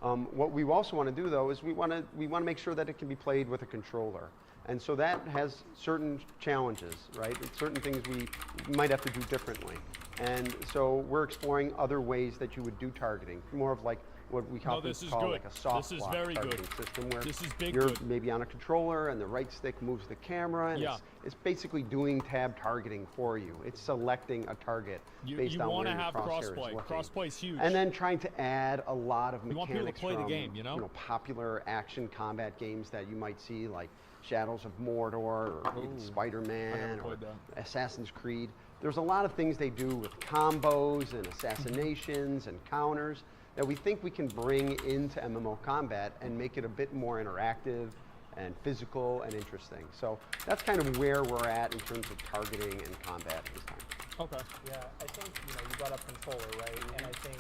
What we also want to do, though, is we want to make sure that it can be played with a controller. And so that has certain challenges, right? It's certain things we might have to do differently. And so we're exploring other ways that you would do targeting, more of like what we call like a soft block targeting system, where you're maybe on a controller and the right stick moves the camera, and it's basically doing tab targeting for you. It's selecting a target based on where your crosshair is looking. Crossplay's huge. And then trying to add a lot of mechanics want people to play from the game, you know, popular action combat games that you might see, like Shadows of Mordor or even Spider-Man or Assassin's Creed. There's a lot of things they do with combos and assassinations and counters that we think we can bring into MMO combat and make it a bit more interactive and physical and interesting. So that's kind of where we're at in terms of targeting and combat at this time. Okay. Yeah, I think, you know, you brought up controller, right? And I think,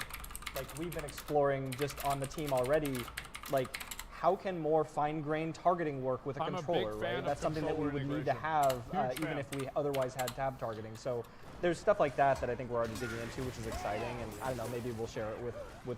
like, we've been exploring just on the team already, like, how can more fine-grained targeting work with a controller, right? That's something that we would need to have, even if we otherwise had tab targeting. So there's stuff like that I think we're already digging into, which is exciting. And I don't know, maybe we'll share it with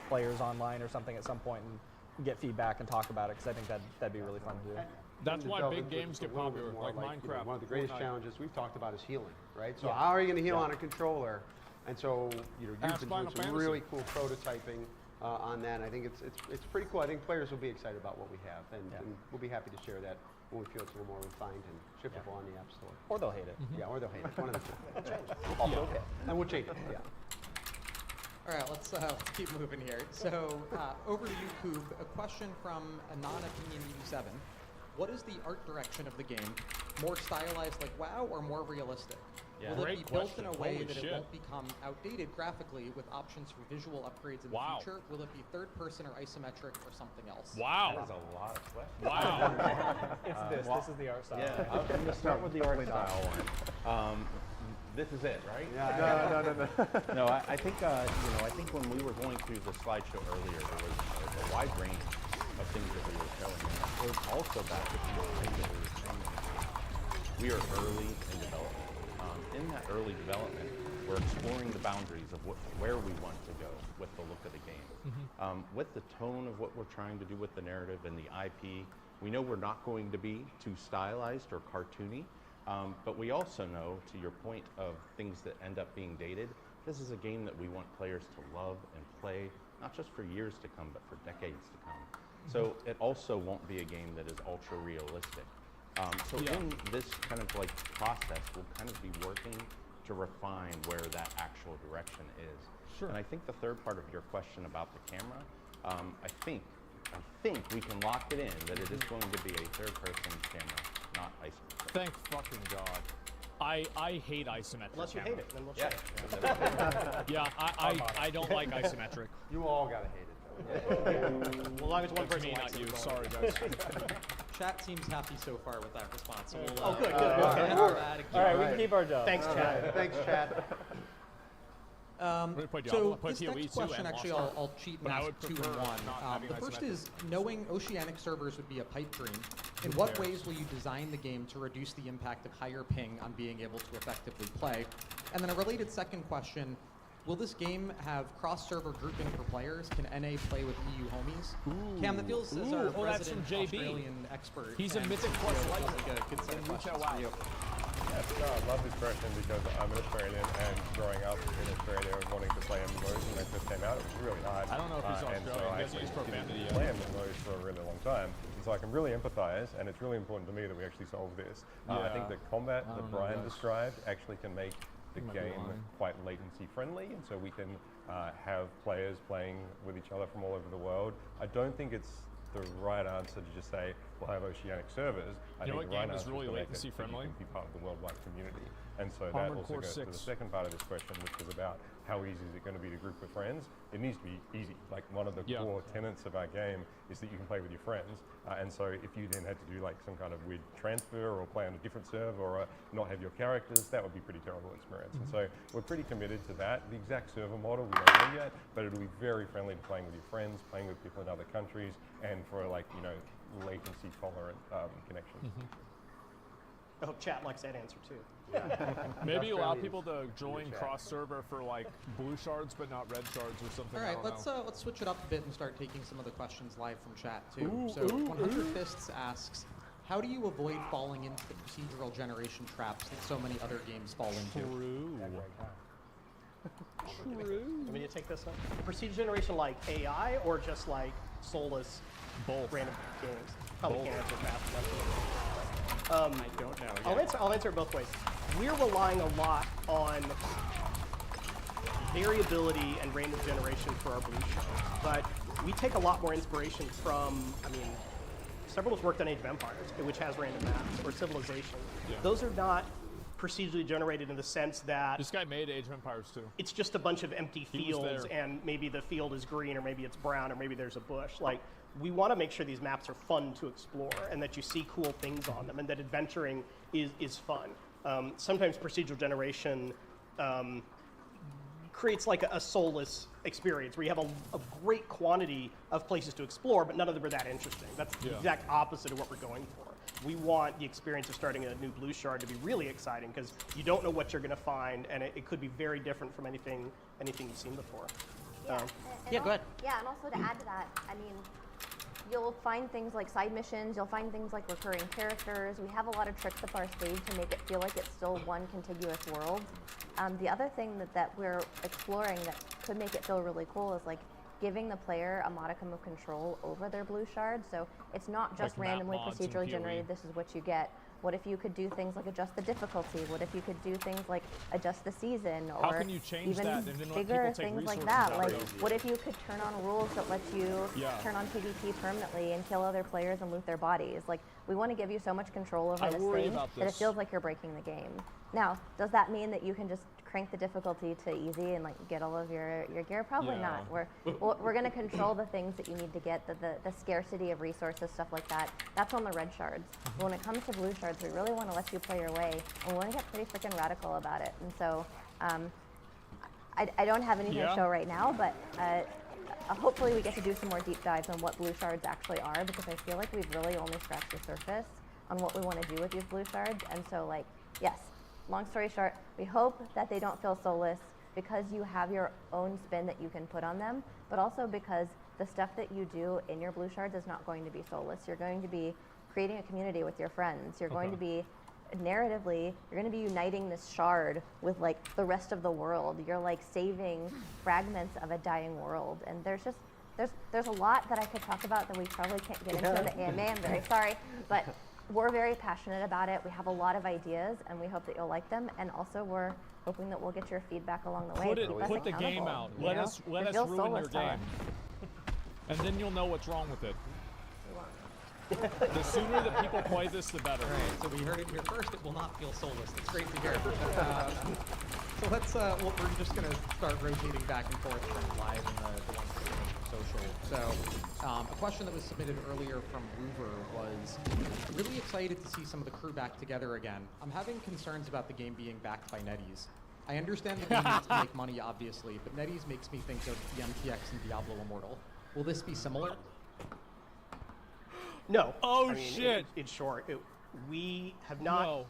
players online or something at some point and get feedback and talk about it, because I think that'd be really fun to do. That's why big games get popular, like Minecraft. You know, one of the greatest challenges we've talked about is healing, right? So how are you going to heal on a controller? And so, you know, you've been doing some really cool prototyping on that. And I think it's pretty cool. I think players will be excited about what we have, and we'll be happy to share that when we feel it's a little more refined and shippable on the App Store. Or they'll hate it. Yeah, or they'll hate it. One of the two. We'll change it. Also okay. And we'll change it. Yeah. All right, let's keep moving here. So over to you, Koob. A question from Anon-Opinion87. What is the art direction of the game? More stylized like WoW or more realistic? Yeah. Will it be built in a way Holy that shit. it won't become outdated graphically with options for visual upgrades in the future? Will it be third person or isometric or something else? Wow. That is a lot of questions. Wow. It's this. This is the art style. Yeah, I'm going to start with the art style one. This is it, right? No. No, I think I think when we were going through the slideshow earlier, there was a wide range of things that we were showing. And it was also back to the thing that we were saying. We are early in development. In that early development, we're exploring the boundaries of where we want to go with the look of the game. With the tone of what we're trying to do with the narrative and the IP, we know we're not going to be too stylized or cartoony. But we also know, to your point of things that end up being dated, this is a game that we want players to love and play, not just for years to come, but for decades to come. So it also won't be a game that is ultra realistic. In this kind of like process, we'll kind of be working to refine where that actual direction is. Sure. And I think the third part of your question about the camera, I think we can lock it in that it is going to be a third-person camera, not isometric. Thank fucking God. I hate isometric. Unless you hate it, then we'll Yeah. change. Yeah, I don't like isometric. You all gotta hate it, though. Well, as long as one person me, likes not it, you. it's all Sorry, right. guys. Chat seems happy so far with that response. So we'll, oh, good. Okay. All right, we can keep our job. Thanks, Chat. Thanks, Chat. So this next question, actually, I'll cheat and ask 2 in 1. The first is, knowing oceanic servers would be a pipe dream, in what ways will you design the game to reduce the impact of higher ping on being able to effectively play? And then a related second question, will this game have cross-server grouping for players? Can NA play with EU homies? Cam, that feels as our resident Australian expert. He's a Mythic Plus legend. A good set of questions for you. Yes, no, I love this question because I'm an Australian and growing up in Australia and wanting to play MMOs when they first came out, it was really hard. I don't know if he's and so Australian. I He doesn't use profanity didn't play MMOs for a really long time. And so I can really empathize, and it's really important to me that we actually solve this. I think the combat that Brian described actually can make the game quite latency friendly, and so we can have players playing with each other from all over the world. I don't think it's the right answer to just say we'll have oceanic servers. I think the right answer is to make it so you can be part of the worldwide community. And so that also goes to the second part of this question, which was about how easy is it going to be to group with friends. It needs to be easy. Like one of the core tenets of our game is that you can play with your friends. And so if you then had to do like some kind of weird transfer or play on a different server or not have your characters, that would be a pretty terrible experience. And so we're pretty committed to that. The exact server model we don't know yet, but it'll be very friendly to playing with your friends, playing with people in other countries, and for like, you know, latency tolerant connections. I hope chat likes that answer too. Maybe allow people to join cross-server for like blue shards, but not red shards or something. All right, let's switch it up a bit and start taking some of the questions live from chat too. 100 Fists asks, how do you avoid falling into the procedural generation traps that so many other games fall into? True. Want me to take this one? Procedure generation like AI or just like soulless random games? Probably can't answer fast enough. I don't know. I'll answer it both ways. We're relying a lot on variability and random generation for our blue shards, but we take a lot more inspiration from, I mean, several of us worked on Age of Empires, which has random maps, or Civilization. Those are not procedurally generated in the sense that this guy made Age of Empires too. It's just a bunch of empty fields, and maybe the field is green, or maybe it's brown, or maybe there's a bush. Like, we want to make sure these maps are fun to explore, and that you see cool things on them, and that adventuring is fun. Sometimes procedural generation creates like a soulless experience where you have a great quantity of places to explore, but none of them are that interesting. That's the exact opposite of what we're going for. We want the experience of starting a new blue shard to be really exciting because you don't know what you're going to find, and it could be very different from anything you've seen before. Go ahead. Yeah, and also to add to that, I mean, you'll find things like side missions, you'll find things like recurring characters. We have a lot of tricks up our stage to make it feel like it's still one contiguous world. The other thing that we're exploring that could make it feel really cool is like giving the player a modicum of control over their blue shards. So it's not just like randomly procedurally PoE. generated, this is what you get. What if you could do things like adjust the difficulty? What if you could do things like adjust the season, or How can you change even that and then let bigger people take things like resources that? out Like, of it? what if you could turn on rules that let you turn on PvP permanently and kill other players and loot their bodies? Like, we want to give you so much control over this thing that it feels like you're breaking the game. Now, does that mean that you can just crank the difficulty to easy and like get all of your gear? Probably not. We're going to control the things that you need to get, the scarcity of resources, stuff like that. That's on the red shards. But when it comes to blue shards, we really want to let you play your way, and we want to get pretty freaking radical about it. And so I don't have anything to show right now, but hopefully we get to do some more deep dives on what blue shards actually are, because I feel like we've really only scratched the surface on what we want to do with these blue shards. And so, like, yes, long story short, we hope that they don't feel soulless because you have your own spin that you can put on them, but also because the stuff that you do in your blue shards is not going to be soulless. You're going to be creating a community with your friends. You're going to be, narratively, you're going to be uniting this shard with like the rest of the world. You're like saving fragments of a dying world. And there's a lot that I could talk about that we probably can't get into in the AMA. I'm very sorry, but we're very passionate about it. We have a lot of ideas, and we hope that you'll like them. And also, we're hoping that we'll get your feedback along the way. Put the game out. Let us ruin your game, and then you'll know what's wrong with it. The sooner that people play this, the better. All right, so we heard it here first. It will not feel soulless. That's great to hear. So let's. We're just going to start rotating back and forth from live and the ones that are social. So A question that was submitted earlier from Roover was, really excited to see some of the crew back together again. I'm having concerns about the game being backed by NetEase. I understand the game needs to make money, obviously, but NetEase makes me think of the MTX and Diablo Immortal. Will this be similar? No. Oh, I mean, shit. In short, we have not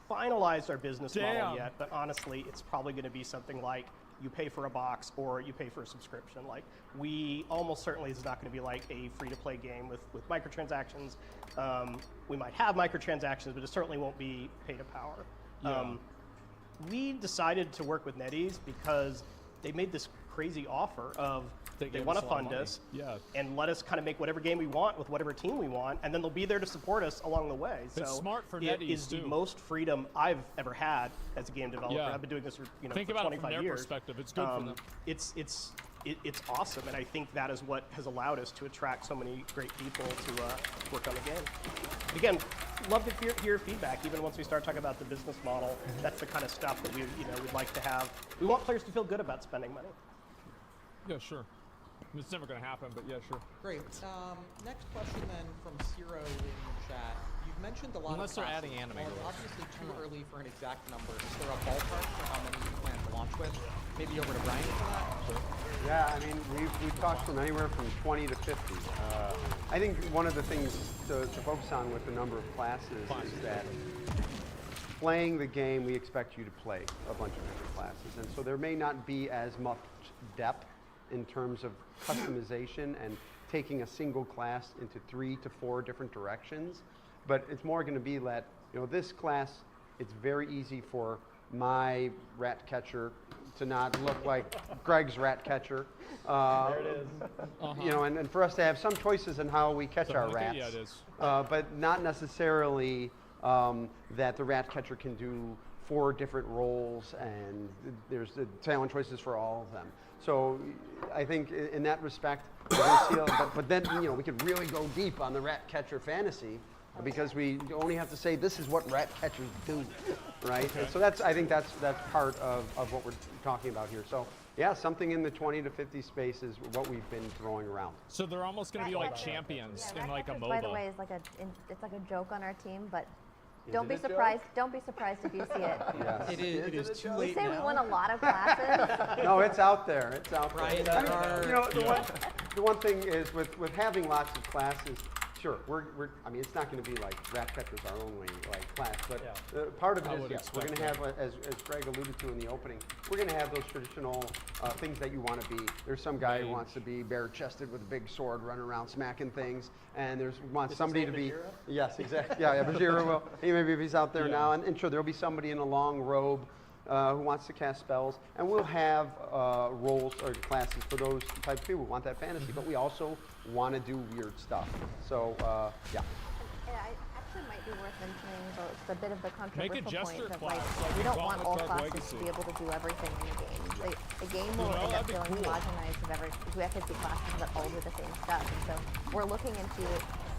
finalized our business model yet, but honestly, it's probably going to be something like you pay for a box or you pay for a subscription. Like, we almost certainly is not going to be like a free-to-play game with microtransactions. We might have microtransactions, but it certainly won't be pay-to-power. Yeah. We decided to work with NetEase because they made this crazy offer of they want to fund us and let us kind of make whatever game we want with whatever team we want, and then they'll be there to support us along the way. It's so smart for it NetEase, is the too. most freedom I've ever had as a game developer. Yeah. I've been doing this for, Think for about 25 it from their years. perspective. It's good for them. It's awesome, and I think that is what has allowed us to attract so many great people to work on the game. And again, love to hear feedback. Even once we start talking about the business model, that's the kind of stuff that we'd like to have. We want players to feel good about spending money. Yeah, sure. It's never going to happen, but yeah, sure. Great. Next question then from Ciro in chat. You've mentioned a lot Unless of they're classes. adding animators. While it's obviously too early for an exact number. Is there a ballpark for how many you plan to launch with? Maybe over to Brian for that? Sure. Yeah, I mean, we've talked from anywhere from 20 to 50. I think one of the things to focus on with the number of classes is that playing the game, we expect you to play a bunch of different classes. And so there may not be as much depth in terms of customization and taking a single class into 3 to 4 different directions, but it's more going to be that, this class, it's very easy for my rat catcher to not look like Greg's rat catcher. There it is. And for us to have some choices in how we catch our rats. Yeah, it is. But not necessarily that the rat catcher can do 4 different roles and there's the talent choices for all of them. So I think in that respect, we're going to see, but then we could really go deep on the rat catcher fantasy because we only have to say this is what rat catchers do, right? Okay. And so I think that's part of what we're talking about here. So yeah, something in the 20 to 50 space is what we've been throwing around. So they're almost going to be like champions in like a MOBA. By the way, it's like a joke on our team, but Is don't it be a joke? surprised. Don't be surprised if you see it. Yes. It is too We late say now. we won a lot of classes. No, it's out there. It's out there. Right, The one thing is with having lots of classes. Sure, I mean, it's not going to be like rat catchers our only class, but part of it is yes, we're going to have, as Greg alluded to in the opening, we're going to have those traditional things that you want to be. There's some guy who wants to be bare-chested with a big sword, running around smacking things, and wants somebody to be. Yes, exactly. Yeah, Bajira will. Maybe if he's out there now, and sure, there'll be somebody in a long robe who wants to cast spells, and we'll have roles or classes for those types of people who want that fantasy, but we also want to do weird stuff. So, yeah. And I actually might be worth mentioning a bit of the Make a controversial jester point that class, we don't like want all Dark classes Legacy. to be able to do everything in the game. The game will end up that'd be feeling cool. homogenized if we have 50 classes that all do the same stuff. And so we're looking into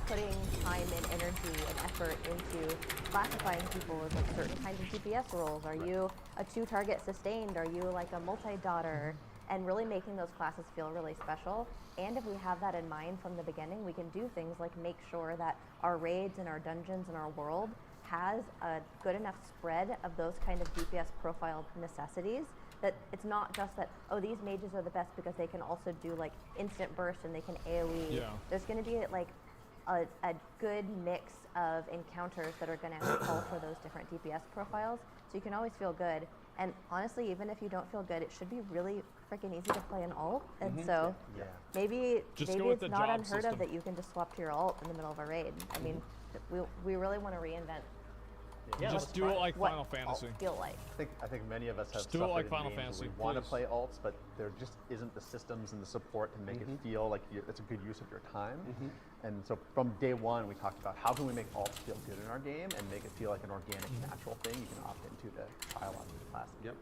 putting time and energy and effort into classifying people as like certain kinds of DPS roles. Are you a 2-target sustained? Are you like a multi-daughter? And really making those classes feel really special. And if we have that in mind from the beginning, we can do things like make sure that our raids and our dungeons and our world has a good enough spread of those kind of DPS profile necessities that it's not just that, oh, these mages are the best because they can also do like instant burst and they can AoE. Yeah. There's going to be like a good mix of encounters that are going to call for those different DPS profiles, so you can always feel good. And honestly, even if you don't feel good, it should be really freaking easy to play an alt. And so maybe it's not unheard of that you can just swap to your alt in the middle of a raid. I mean, we really want to reinvent. Just do it like what Final Fantasy. alts feel like. I think many of us have Just do it like suffered in Final games where Fantasy, we want to please. play alts, but there just isn't the systems and the support to make it feel like it's a good use of your time. And so from day one, we talked about how can we make alts feel good in our game and make it feel like an organic, natural thing you can opt into to try a lot of these classes. Yep.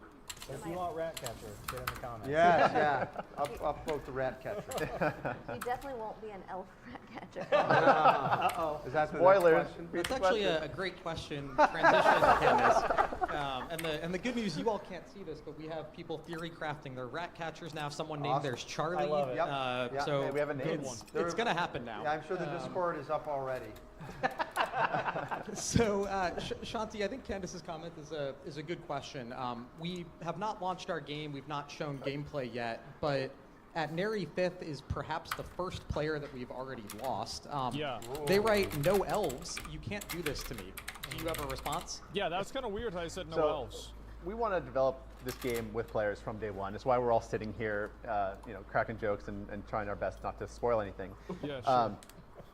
So if you want rat catcher, get in the comments. Yes, yeah. Upvote the rat catcher. You definitely won't be an elf rat catcher. Uh-oh. Is that the Spoilers. next question? That's actually a great question. Transition, Candace. And the good news, you all can't see this, but we have people theory crafting their rat catchers now. Someone named Awesome. theirs Charlie. I love it. Yep. So Hey, we have a name. it's going to happen now. Yeah, I'm sure the Discord is up already. So, Shanti, I think Candace's comment is a good question. We have not launched our game. We've not shown gameplay yet, but at Nary 5th is perhaps the first player that we've already lost. They write, no elves. You can't do this to me. Do you have a response? Yeah, that's kind of weird how I said no elves. We want to develop this game with players from day one. It's why we're all sitting here, cracking jokes and trying our best not to spoil anything. Yeah, sure.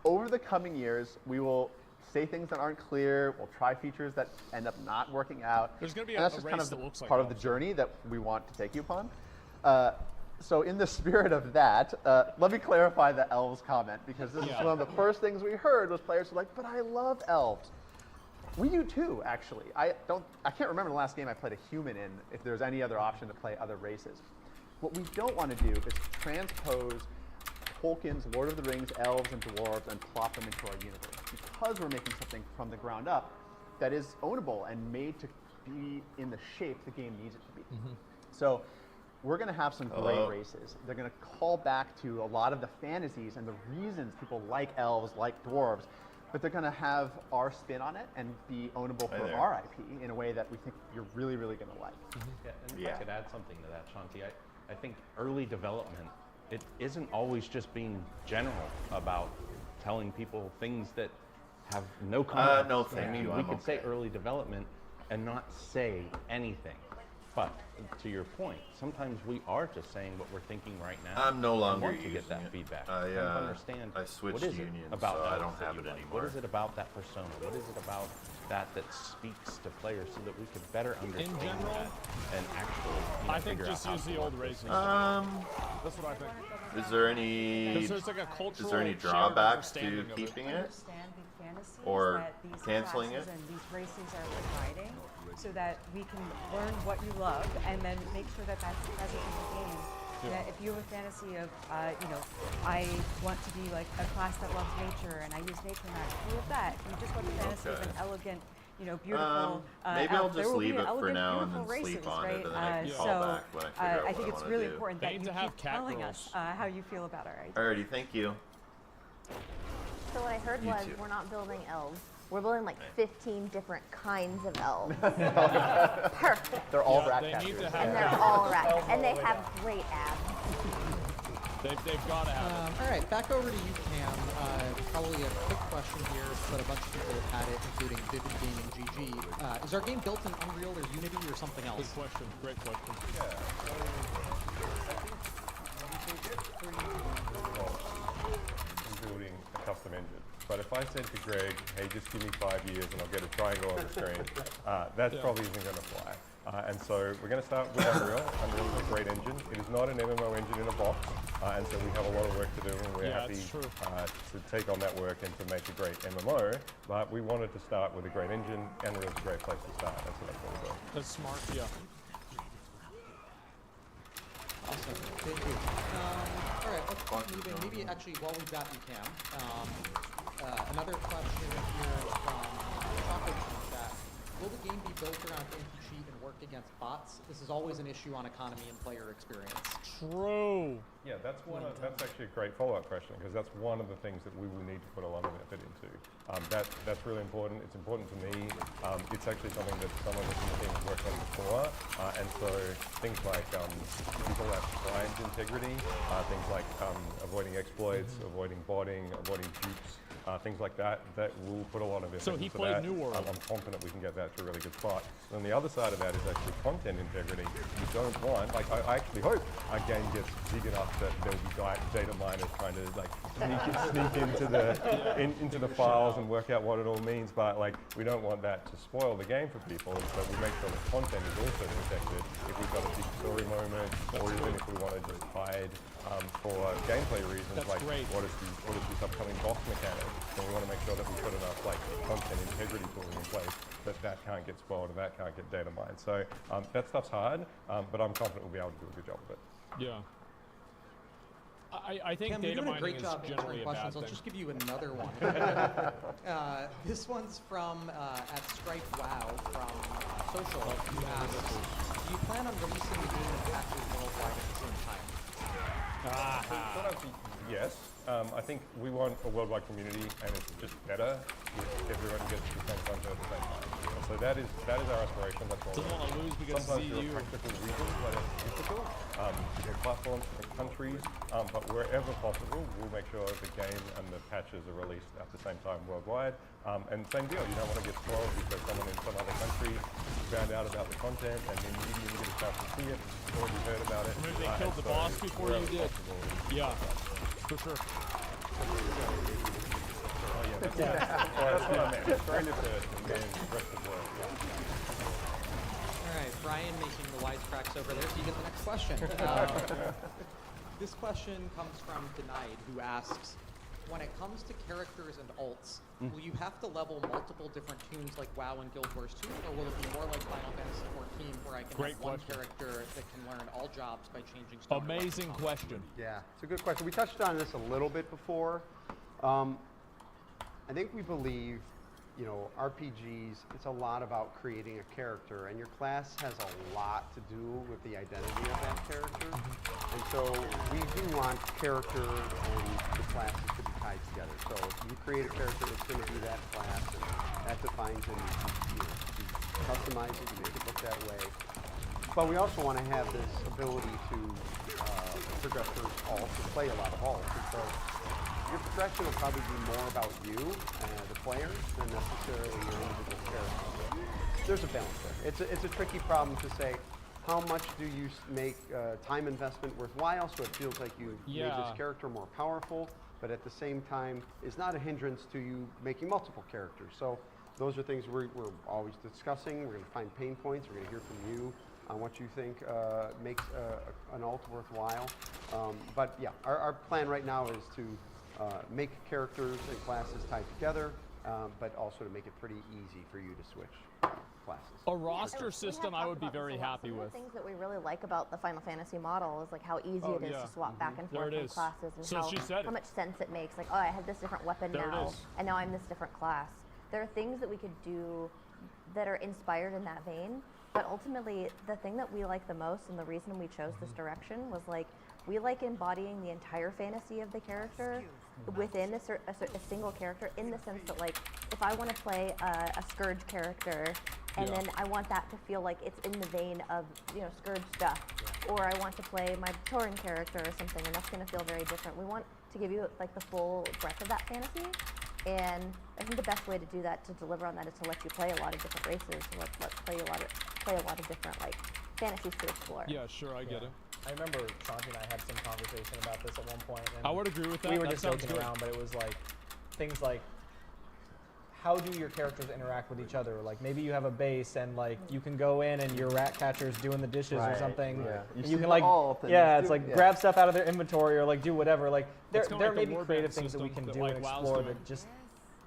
Over the coming years, we will say things that aren't clear. We'll try features that end up not working out. There's going to be and that's just kind of that looks like part of the journey that we want to take you upon. So in the spirit of that, let me clarify the elves comment, because this is one of the first things we heard was players were like, but I love elves. We do too, actually. I can't remember the last game I played a human in, if there's any other option to play other races. What we don't want to do is transpose Tolkien's Lord of the Rings elves and dwarves and plop them into our universe, because we're making something from the ground up that is ownable and made to be in the shape the game needs it to be. So we're going to have some great races. They're going to call back to a lot of the fantasies and the reasons people like elves, like dwarves, but they're going to have our spin on it and be ownable for our IP in a way that we think you're really, really going to like. Yeah, and if I could add something to that, Shanti, I think early development, it isn't always just being general about telling people things that have no context. No, thank you. We could say early development and not say anything. But to your point, sometimes we are just saying what we're thinking right now. I'm no longer want to get using that it. feedback. I Understand. I switched what is unions, it about so I elves don't that have you it like? anymore. What is it about that persona? What is it about that speaks to players so that we could better understand general, that and actually I think figure just out use how the to old work races. this. That's what I think. Is there any? 'Cause there's like a cultural Is there any shared drawbacks to understanding of it. keeping it, Understand the fantasies or that these canceling classes it? and these races are providing, so that we can learn what you love and then make sure that that's present in the game. That if you have a fantasy of, I want to be like a class that loves nature and I use nature magic, you have that. If you just want the fantasy of an elegant, beautiful. Maybe I'll elf, there just will be leave it for elegant, now and beautiful then sleep races, on right? it, and then I can call so back when I figure out I think what it's I wanna really do. important They that need you to have keep cat telling girls. us how you feel about our ideas. Alrighty, thank you. So what I heard You was too. we're not building elves. We're building like 15 different kinds of elves. Perfect. They're all Yeah, rat they catchers. need to have And they're all rat. And they have great abs. They've got to have it. All right, back over to you, Cam. Probably a quick question here, but a bunch of people have had it, including Vivid Gaming GG. Is our game built in Unreal or Unity or something else? Good question. Great question. Building a custom engine. But if I said to Greg, hey, just give me 5 years and I'll get a triangle on the screen, that probably isn't going to fly. And so we're going to start with Unreal. Unreal is a great engine. It is not an MMO engine in a box, and so we have a lot of work to do, and we're happy to take on that work and to make a great MMO. But we wanted to start with a great engine. Unreal is a great place to start. That's what I'm going to do. That's smart, yeah. Awesome. Thank you. All right, let's keep moving. Maybe actually, while we've got you, Cam, another question here from Chocolate Chat. Will the game be built around anti-cheat and work against bots? This is always an issue on economy and player experience. True. Yeah, that's actually a great follow-up question, because that's one of the things that we will need to put a lot of effort into. That's really important. It's important to me. It's actually something that some of us in the team have worked on before, and so things like we call that client integrity, things like avoiding exploits, avoiding botting, avoiding dupes. Things like that will put a lot of effort So he into played that. New World. I'm confident we can get that to a really good spot. And the other side of that is actually content integrity. You don't want, like, I actually hope our game gets big enough that there'll be data miners trying to like sneak into the files and work out what it all means. But like, we don't want that to spoil the game for people. And so we make sure the content is also protected. If we've got a big story moment, or even if we want to just hide for gameplay reasons, like what is this upcoming boss mechanic, then we want to make sure that we put enough like content integrity tooling in place that can't get spoiled and that can't get data mined. So that stuff's hard, but I'm confident we'll be able to do a good job of it. Yeah. I think Cam, data you're doing a mining great is job generally answering a questions. bad I'll thing. just give you another one. This one's from at Stripe Wow from Social. Who asks, do you plan on releasing the game and patches worldwide at the same time? Yes. I think we want a worldwide community, and it's just better if everyone gets the same content at the same time. So that is our aspiration. That's what Doesn't want to lose because sometimes there EU. are practical reasons why that's difficult. Different platforms, different countries, but wherever possible, we'll make sure the game and the patches are released at the same time worldwide. And same deal, you don't want to get spoiled because someone in some other country found out about the content and then you didn't even get a chance to see it, already heard about it. Maybe they killed the boss before you did. Yeah, for sure. That's what I meant. Australia first and then the rest of the world. All right, Brian making the wisecracks over there, so you get the next question. This question comes from Denied, who asks, when it comes to characters and alts, will you have to level multiple different tunes like WoW and Guild Wars 2, or will it be more like Final Fantasy 14, where I can have one character that can learn all jobs by changing star Amazing question. Yeah, it's a good question. We touched on this a little bit before. I think we believe, RPGs, it's a lot about creating a character, and your class has a lot to do with the identity of that character. And so we do want character and the classes to be tied together. So if you create a character, it's going to be that class, and that defines it. You customize it, you make it look that way. But we also want to have this ability to progress through alts, to play a lot of alts. And so your progression will probably be more about you, the player, than necessarily your individual character. There's a balance there. It's a tricky problem to say, how much do you make time investment worthwhile so it feels like you made this character more powerful, but at the same time is not a hindrance to you making multiple characters. So those are things we're always discussing. We're going to find pain points. We're going to hear from you on what you think makes an alt worthwhile. But yeah, our plan right now is to make characters and classes tied together, but also to make it pretty easy for you to switch classes. A roster system I would be very happy with. One of the things that we really like about the Final Fantasy model is like how easy it is to swap back and forth in classes, and how much sense it makes. Like, oh, I have this different weapon now, and now I'm this different class. There are things that we could do that are inspired in that vein, but ultimately the thing that we like the most and the reason we chose this direction was like, we like embodying the entire fantasy of the character within a single character, in the sense that, like, if I want to play a Scourge character, and then I want that to feel like it's in the vein of, Scourge stuff, or I want to play my Tauren character or something, and that's going to feel very different. We want to give you, like, the full breadth of that fantasy, and I think the best way to do that, to deliver on that, is to let you play a lot of different races, let's play a lot of different, like, fantasies to explore. Yeah, sure, I get it. I remember Shanti and I had some conversation about this at one point. And I would agree with that. We were just joking around, but it was like things like, how do your characters interact with each other? Like, maybe you have a base and like you can go in and your rat catcher's doing the dishes or something. Yeah. And you can like, it's like grab stuff out of their inventory or like do whatever. Like there may be creative things that we can do and explore that just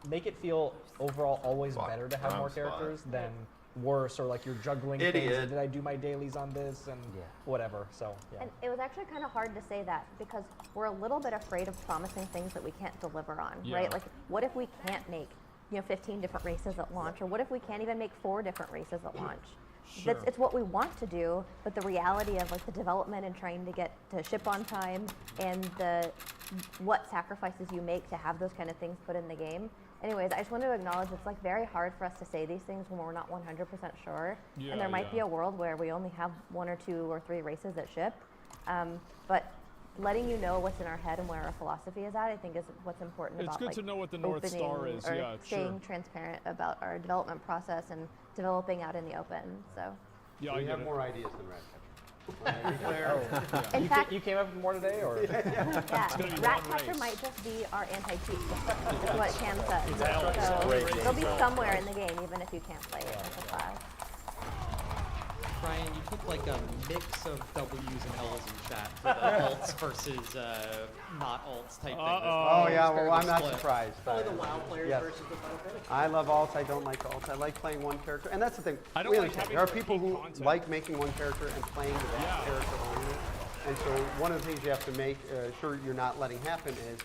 make it feel overall always better to have more characters than worse, or like you're juggling things, and did I do my dailies on this and whatever. So And it was actually kind of hard to say that, because we're a little bit afraid of promising things that we can't deliver on, right? Like, what if we can't make 15 different races at launch, or what if we can't even make 4 different races at launch? It's what we want to do, but the reality of like the development and trying to get to ship on time, and what sacrifices you make to have those kind of things put in the game. Anyways, I just wanted to acknowledge it's like very hard for us to say these things when we're not 100% sure. And there might be a world where we only have 1 or 2 or 3 races that ship. But letting you know what's in our head and where our philosophy is at, I think, is what's important about, good to know what the North Star is, or staying transparent about our development process and developing out in the open. So we have more ideas than Rat Catcher. In fact, you came up with more today, or Rat Catcher might just be our anti-cheat system, is what Cam said. So it'll be somewhere in the game, even if you can't play it as a class. Brian, you took like a mix of W's and L's in chat for the alts versus not alts type thing. Oh yeah, well I'm not surprised. Probably the WoW players versus the Final Fantasy. I love alts. I don't like alts. I like playing one character, and that's the thing. I don't we like understand. having There are to people repeat who content. like making one character and playing that character only. And so one of the things you have to make sure you're not letting happen is,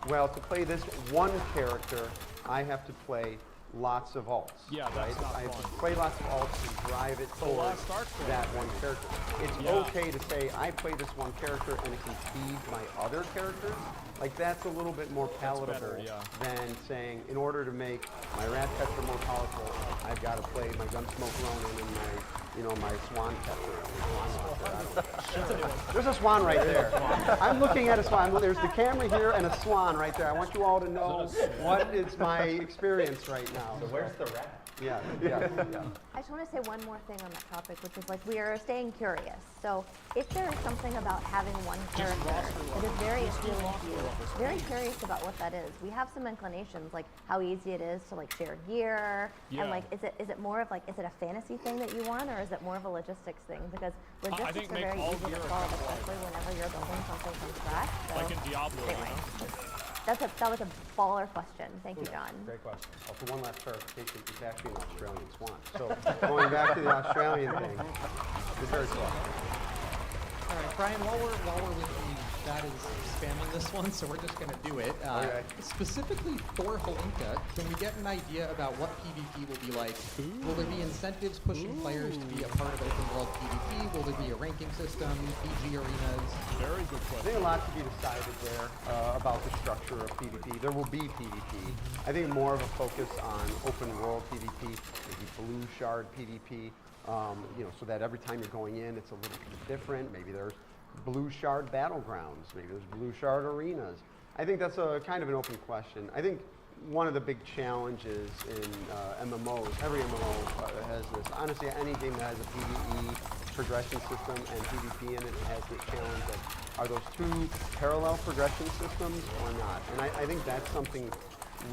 well, to play this one character, I have to play lots of alts. Yeah, that's right? not I have to fun. play lots of alts and drive it towards that one character. It's okay to say, I play this one character and it can feed my other characters. Like, that's a little bit more palatable than saying, in order to make my rat catcher more powerful, I've got to play my gunsmoke Ronin and my swan catcher. There's a swan right there. I'm looking at a swan. There's the camera here and a swan right there. I want you all to know what is my experience right now. So where's the rat? Yeah. I just want to say one more thing on that topic, which is like we are staying curious. So if there is something about having one character that is very appealing to you, very curious about what that is. We have some inclinations, like how easy it is to like share gear, and like is it more of like, is it a fantasy thing that you want, or is it more of a logistics thing? Because logistics are very easy to solve, especially whenever you're building something from scratch. So like in Diablo, anyway. That was a baller question. Thank you, John. Great question. Also, one last clarification, it's actually an Australian swan. So going back to the Australian thing, it's very cool. All right, Brian, while we're with you, that is spamming this one, so we're just going to do it. Okay. Specifically for Holinka, can we get an idea about what PvP will be like? Will there be incentives pushing players to be a part of open world PvP? Will there be a ranking system, PG arenas? Very good question. I think a lot to be decided there about the structure of PvP. There will be PvP. I think more of a focus on open world PvP, maybe blue shard PvP, so that every time you're going in, it's a little bit different. Maybe there's blue shard battlegrounds, maybe there's blue shard arenas. I think that's a kind of an open question. I think one of the big challenges in MMOs, every MMO has this. Honestly, any game that has a PvE progression system and PvP in it has the challenge of, are those two parallel progression systems or not? And I think that's something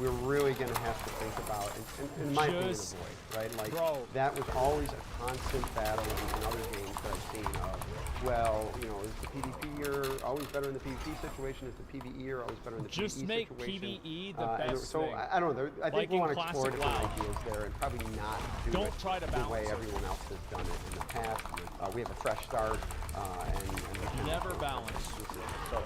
we're really going to have to think about, and in my opinion, avoid, right? Like, that was always a constant battle in other games that I've seen of, well, is the PvPer always better in the PvP situation? Is the PvEer always better in the PvE situation? Just make PvE the best thing. I don't know. I think we want to explore different ideas there and probably not do it the way everyone else has done it in the past. We have a fresh start, and never balance. So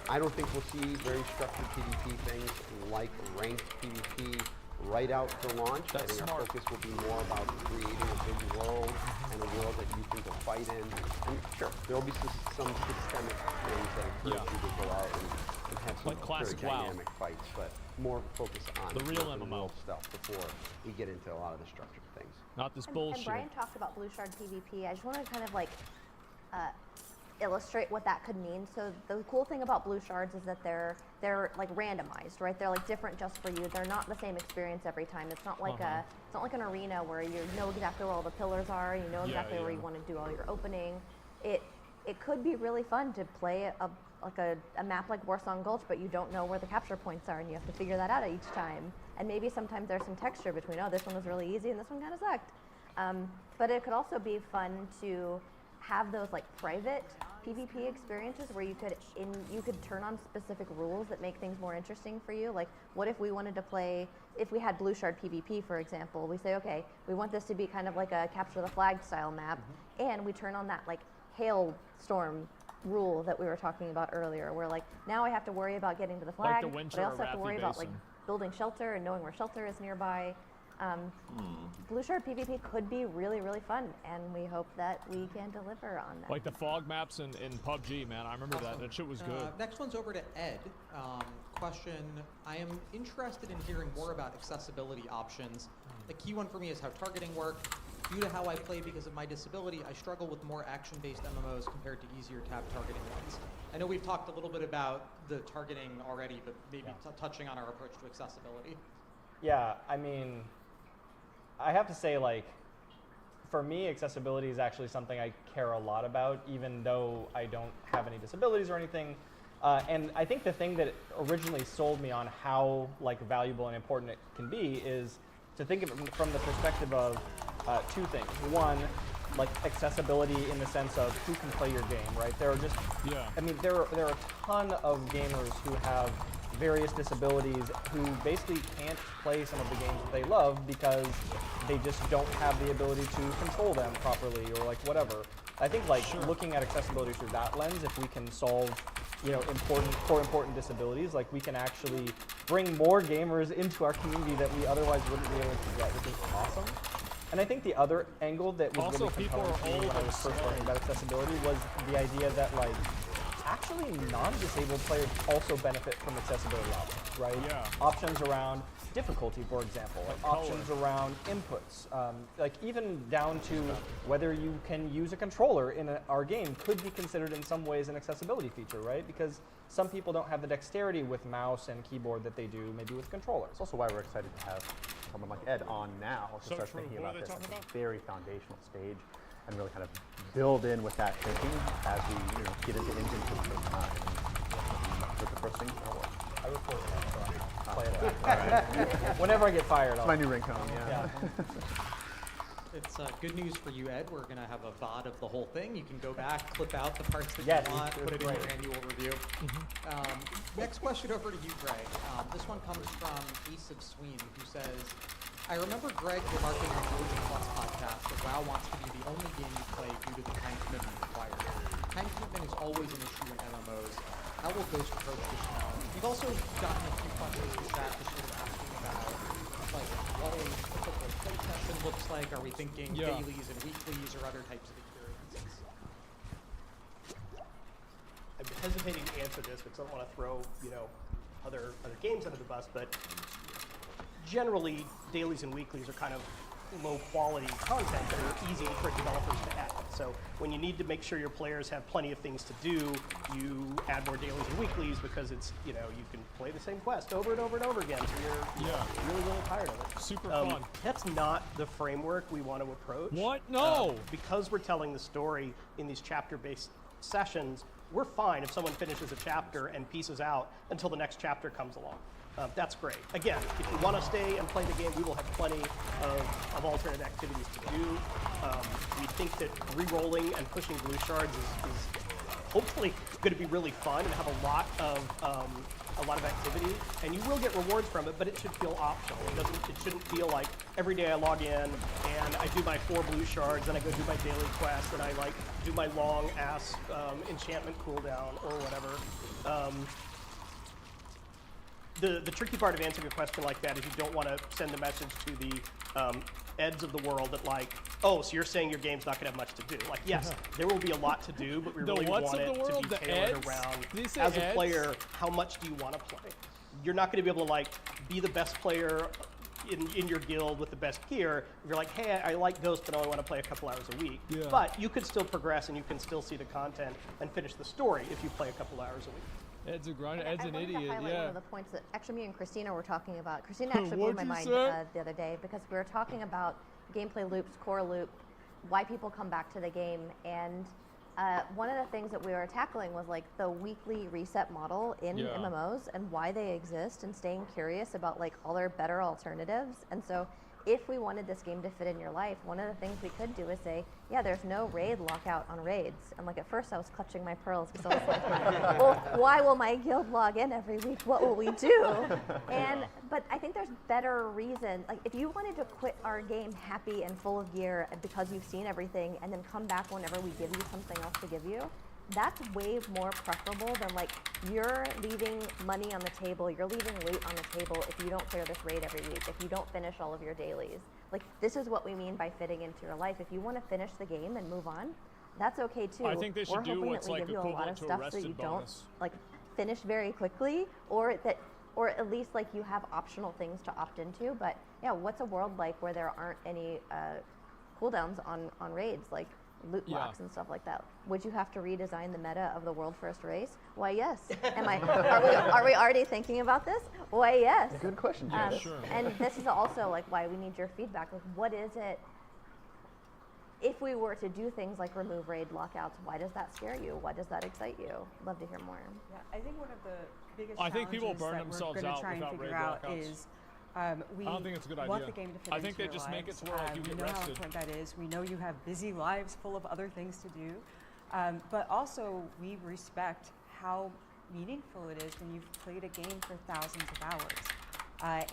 I don't think we'll see very structured PvP things like ranked PvP right out for launch. I think our focus will be more about creating a big world and a world that you can go fight in. And sure, there will be some systemic things that encourage you to go out and have some very dynamic fights, but more focus on the real MMO stuff before we get into a lot of the structured things. Not this bullshit. And Brian talked about blue shard PvP. I just want to kind of like illustrate what that could mean. So the cool thing about blue shards is that they're like randomized, right? They're like different just for you. They're not the same experience every time. It's not like it's not like an arena where you know exactly where all the pillars are, you know exactly where you want to do all your opening. It could be really fun to play a map like Warsong Gulch, but you don't know where the capture points are, and you have to figure that out each time. And maybe sometimes there's some texture between, oh, this one was really easy and this one kind of sucked. But it could also be fun to have those like private PvP experiences where you could turn on specific rules that make things more interesting for you. Like, what if we wanted to play, if we had blue shard PvP, for example, we say, okay, we want this to be kind of like a capture the flag style map, and we turn on that like hailstorm rule that we were talking about earlier, where like now I have to worry about getting to the flag, but I also have to worry about like building shelter and knowing where shelter is nearby. Blue shard PvP could be really, really fun, and we hope that we can deliver on that. Like the fog maps in PUBG, man. I remember that. That shit was good. Next one's over to Ed. Question, I am interested in hearing more about accessibility options. The key one for me is how targeting works. Due to how I play because of my disability, I struggle with more action-based MMOs compared to easier tab targeting ones. I know we've talked a little bit about the targeting already, but maybe touching on our approach to accessibility. Yeah, I mean, I have to say, like, for me, accessibility is actually something I care a lot about, even though I don't have any disabilities or anything. And I think the thing that originally sold me on how like valuable and important it can be is to think of it from the perspective of two things. One, like accessibility in the sense of who can play your game, right? There are just, I mean, there are a ton of gamers who have various disabilities who basically can't play some of the games that they love because they just don't have the ability to control them properly or like whatever. I think like looking at accessibility through that lens, if we can solve, you know, important disabilities, like we can actually bring more gamers into our community that we otherwise wouldn't be able to get, which is awesome. And I think the other angle that was Also, really people compelling are to me when I old was and first learning slow. about accessibility was the idea that like actually non-disabled players also benefit from accessibility options, right? Yeah. Options around difficulty, for example, like options around inputs, like even down to whether you can use a controller in our game could be considered in some ways an accessibility feature, right? Because some people don't have the dexterity with mouse and keyboard that they do maybe with controllers. It's also why we're excited to have someone like Ed on now to So start true. thinking What are about they this at talking a about? very foundational stage and really kind of build in with that thinking as we get into engine for the first time. With the first thing, I report that, so I'll play it back. Whenever I get fired, It's my new ringtone, yeah. It's good news for you, Ed. We're going to have a VOD of the whole thing. You can go back, clip out the parts that Yes, you want, put it in great. your annual review. Next question over to you, Greg. This one comes from Ace of Sween, who says, I remember Greg remarking on the Origin Plus podcast that WoW wants to be the only game you play due to the time commitment required. Time commitment is always an issue in MMOs. How will Ghost approach this challenge? We've also gotten a few questions in chat just sort of asking about like what a typical play session looks like. Are we thinking dailies and weeklies or other types of experiences? I'm hesitating to answer this because I don't want to throw, you know, other games under the bus, but generally dailies and weeklies are kind of low quality content that are easy for developers to add. So when you need to make sure your players have plenty of things to do, you add more dailies and weeklies because it's, you know, you can play the same quest over and over and over again, so you're really, really tired of it. Super fun. That's not the framework we want to approach. What? No! Because we're telling the story in these chapter-based sessions, we're fine if someone finishes a chapter and pieces out until the next chapter comes along. That's great. Again, if you want to stay and play the game, we will have plenty of alternate activities to do. We think that re-rolling and pushing blue shards is hopefully going to be really fun and have a lot of activity, and you will get rewards from it, but it should feel optional. It shouldn't feel like every day I log in and I do my 4 blue shards, and I go do my daily quest, and I like do my long ass enchantment cooldown or whatever. The tricky part of answering a question like that is you don't want to send a message to the Eds of the world that like, oh, so you're saying your game's not going to have much to do. Like, yes, there will be a lot to do, but we really want it to be tailored around, as a player, how much do you want to play? You're not going to be able to like be the best player in your guild with the best gear if you're like, hey, I like Ghost, but I only want to play a couple hours a week. Yeah. But you could still progress and you can still see the content and finish the story if you play a couple hours a week. Ed's a grinder. Ed's an I idiot. wanted to highlight Yeah. one of the points that actually me and Christina were talking about. Christina actually blew What'd my you mind say? the other day because we were talking about gameplay loops, core loop, why people come back to the game, and one of the things that we were tackling was like the weekly reset model in MMOs and why they exist, and staying curious about like all their better alternatives. And so if we wanted this game to fit in your life, one of the things we could do is say, yeah, there's no raid lockout on raids. And like at first I was clutching my pearls because I was like, well, why will my guild log in every week? What will we do? But I think there's better reason. Like if you wanted to quit our game happy and full of gear because you've seen everything and then come back whenever we give you something else to give you, that's way more preferable than like you're leaving money on the table, you're leaving loot on the table if you don't clear this raid every week, if you don't finish all of your dailies. Like this is what we mean by fitting into your life. If you want to finish the game and move on, that's okay too. I think they should We're do hoping what's that we like give you a lot of equivalent to a stuff so rested you bonus. don't like finish very quickly, or at least like you have optional things to opt into. But yeah, what's a world like where there aren't any cooldowns on raids, like loot blocks and stuff like that? Would you have to redesign the meta of the world first race? Why, yes. Are we already thinking about this? Why, yes. Good question, sure. And this is also like why we need your feedback. Like, what is it? If we were to do things like remove raid lockouts, why does that scare you? Why does that excite you? Love to hear more. Yeah, I think one of the biggest I think people challenges burn that themselves we're going out to try and without figure raid out lockouts. is we I don't think it's a good want idea. the game to fit I think into they your just make it lives. to where like you We get know how rested. important that is. We know you have busy lives full of other things to do, but also we respect how meaningful it is when you've played a game for thousands of hours.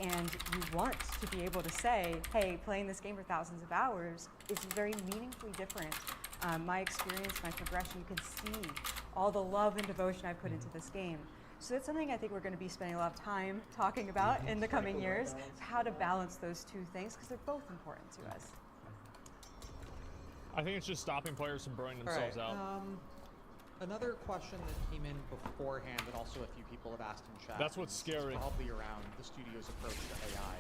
And you want to be able to say, hey, playing this game for thousands of hours is very meaningfully different. My experience, my progression, you can see all the love and devotion I put into this game. So that's something I think we're going to be spending a lot of time talking about in the coming years, how to balance those two things, because they're both important to us. I think it's just stopping players from burning themselves out. Another question that came in beforehand, and also a few people have asked in chat. That's what's scary. Probably around the studio's approach to AI.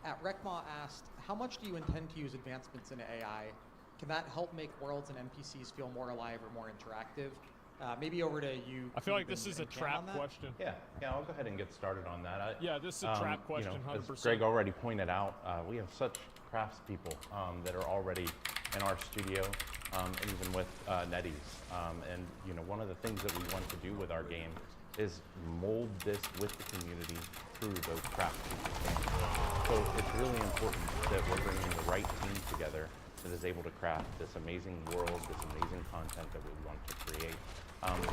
At Rekma asked, how much do you intend to use advancements in AI? Can that help make worlds and NPCs feel more alive or more interactive? Maybe over to you. I feel like this is a trap question. Yeah, I'll go ahead and get started on that. Yeah, this is a trap question, 100%. As Greg already pointed out, we have such craftspeople that are already in our studio, and even with NetEase. And one of the things that we want to do with our game is mold this with the community through those craftspeople standards. So it's really important that we're bringing the right team together that is able to craft this amazing world, this amazing content that we want to create.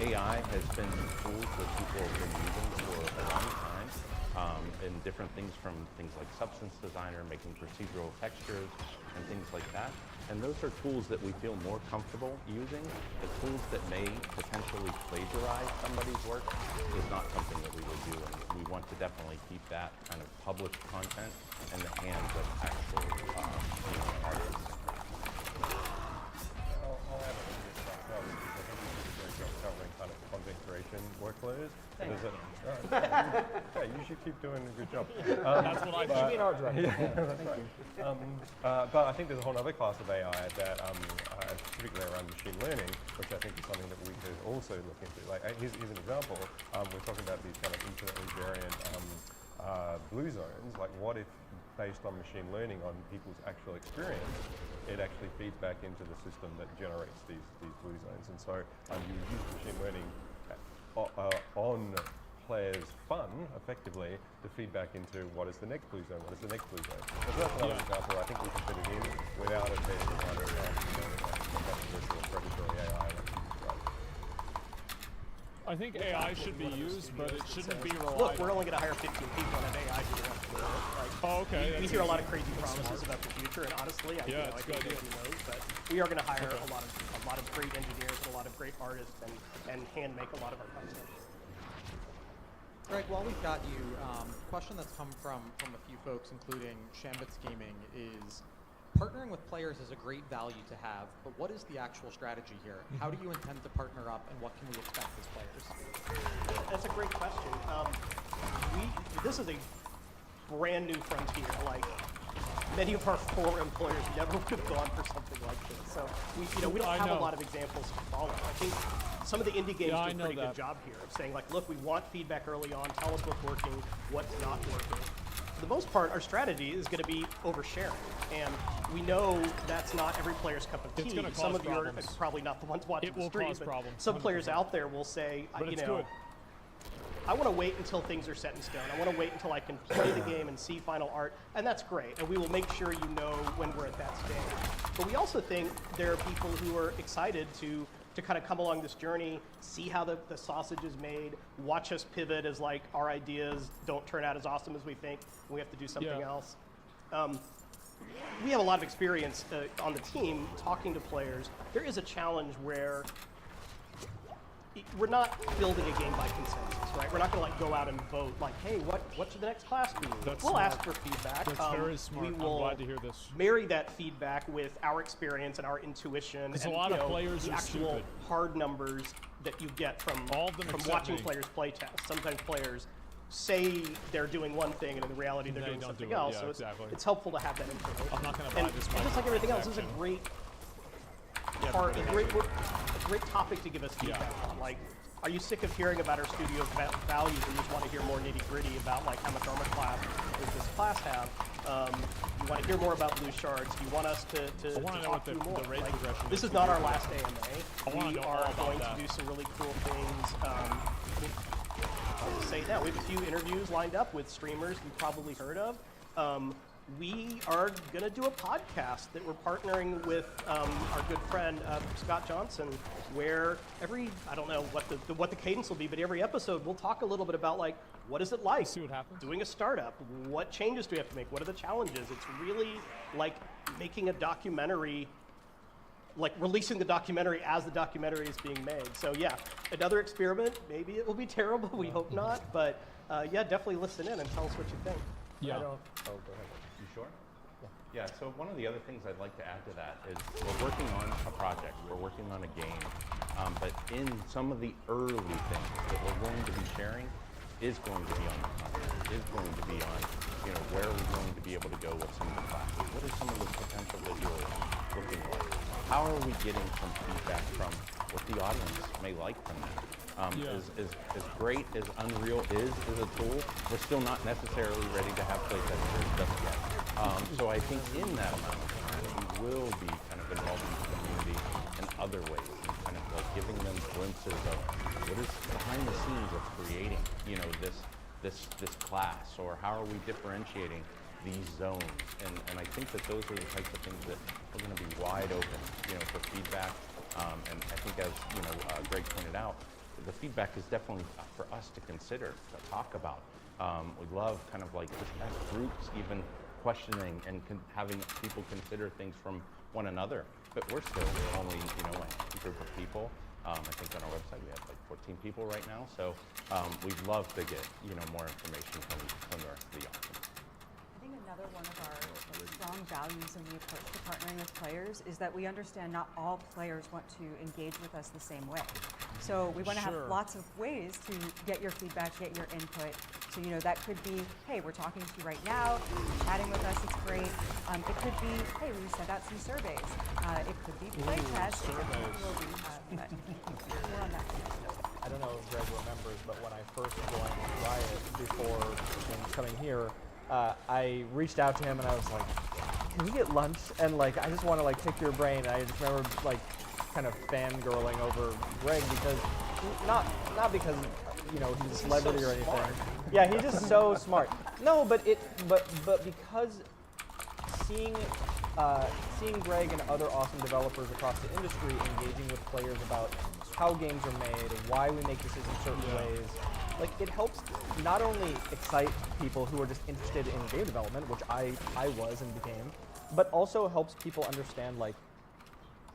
AI has been tools that people have been using for a long time in different things, from things like Substance Designer, making procedural textures, and things like that. And those are tools that we feel more comfortable using. The tools that may potentially plagiarize somebody's work is not something that we would do, and we want to definitely keep that kind of published content in the hands of actual artists. I'll add a little bit to that as well, because I think we did a great job covering kind of content creation workflows. Yeah, you should keep doing a good job. That's what I think. In our direction. Yeah, that's right. But I think there's a whole other class of AI that, particularly around machine learning, which I think is something that we could also look into. Like, here's an example. We're talking about these kind of infinitely variant blue zones. Like, what if, based on machine learning on people's actual experience, it actually feeds back into the system that generates these blue zones? And so you use machine learning on players' fun, effectively, to feed back into what is the next blue zone, what is the next blue zone. So that's another example. I think we can fit it in without it being kind of predatory AI. I think AI should be used, but it shouldn't be relied on. Look, we're only going to hire 15 people and have AI do the rest of the work. Oh, okay. We hear a lot of crazy promises about the future, and honestly, I think who knows, but we are going to hire a lot of great engineers and a lot of great artists and hand make a lot of our content. Greg, while we've got you, a question that's come from a few folks, including Shambits Gaming, is partnering with players is a great value to have, but what is the actual strategy here? How do you intend to partner up, and what can we expect as players? That's a great question. This is a brand new frontier. Like, many of our former employers never would have gone for something like this. So we don't have a lot of examples to follow. I think some of the indie games do a pretty good job here of saying, like, look, we want feedback early on. Tell us what's working, what's not working. For the most part, our strategy is going to be oversharing, and we know that's not every player's cup of tea. Some of you are probably not the ones watching the stream, but some players out there will say, I want to wait until things are set in stone. I want to wait until I can play the game and see final art, and that's great. And we will make sure you know when we're at that stage. But we also think there are people who are excited to kind of come along this journey, see how the sausage is made, watch us pivot as like our ideas don't turn out as awesome as we think, and we have to do something else. We have a lot of experience on the team talking to players. There is a challenge where we're not building a game by consensus, right? We're not going to go out and vote like, hey, what should the next class be? We'll ask for feedback. That's very smart. We will I'm glad to hear this. Marry that feedback with our experience and our intuition, and a lot of players the are actual stupid. hard numbers that you get from watching players play test. Sometimes players say they're doing one thing, and in reality they're doing something else. So it's helpful to have that information. I'm not going to buy this. Just like everything else, this is a great part, a great topic to give us feedback on. Like, are you sick of hearing about our studio's values and you just want to hear more nitty-gritty about like how much armor class does this class have? You want to hear more about blue shards? Do you want us to talk through more? Like, this is not our last AMA. We are going to do some really cool things. I'll just say now, we have a few interviews lined up with streamers you've probably heard of. we are going to do a podcast that we're partnering with our good friend Scott Johnson, where I don't know what the cadence will be, but every episode we'll talk a little bit about like, what is it like doing a startup? What changes do we have to make? What are the challenges? It's really like making a documentary, like releasing the documentary as the documentary is being made. So yeah, another experiment. Maybe it will be terrible. We hope not. But yeah, definitely listen in and tell us what you think. Yeah. Oh, go ahead. You sure? Yeah, so one of the other things I'd like to add to that is we're working on a project, we're working on a game, but in some of the early things that we're going to be sharing is going to be on the content, is going to be on, where are we going to be able to go with some of the classes? What is some of the potential that you're looking like? How are we getting some feedback from what the audience may like from that? As great as Unreal is as a tool, we're still not necessarily ready to have playtesters just yet. So I think in that amount of time, we will be kind of involving the community in other ways, and kind of like giving them glimpses of what is behind the scenes of creating, this class, or how are we differentiating these zones? And I think that those are the types of things that we're going to be wide open, for feedback. And I think, as Greg pointed out, the feedback is definitely for us to consider, to talk about. We love kind of like just as groups even questioning and having people consider things from one another. But we're only a group of people. I think on our website we have like 14 people right now. So we'd love to get more information from the rest of the audience. I think another one of our strong values in the approach to partnering with players is that we understand not all players want to engage with us the same way. So we want to have lots of ways to get your feedback, get your input. So that could be, hey, we're talking to you right now, you're chatting with us, it's great. It could be, hey, we sent out some surveys. It could be play tests. More on that. I don't know if Greg remembers, but when I first joined Riot before coming here, I reached out to him and I was like, can we get lunch? And like, I just want to like pick your brain. And I just remember like kind of fangirling over Greg because, not because, he's a celebrity or anything. Smart. Yeah, he's just so smart. No, but because seeing Greg and other awesome developers across the industry engaging with players about how games are made and why we make decisions certain ways, like it helps not only excite people who are just interested in game development, which I was and became, but also helps people understand like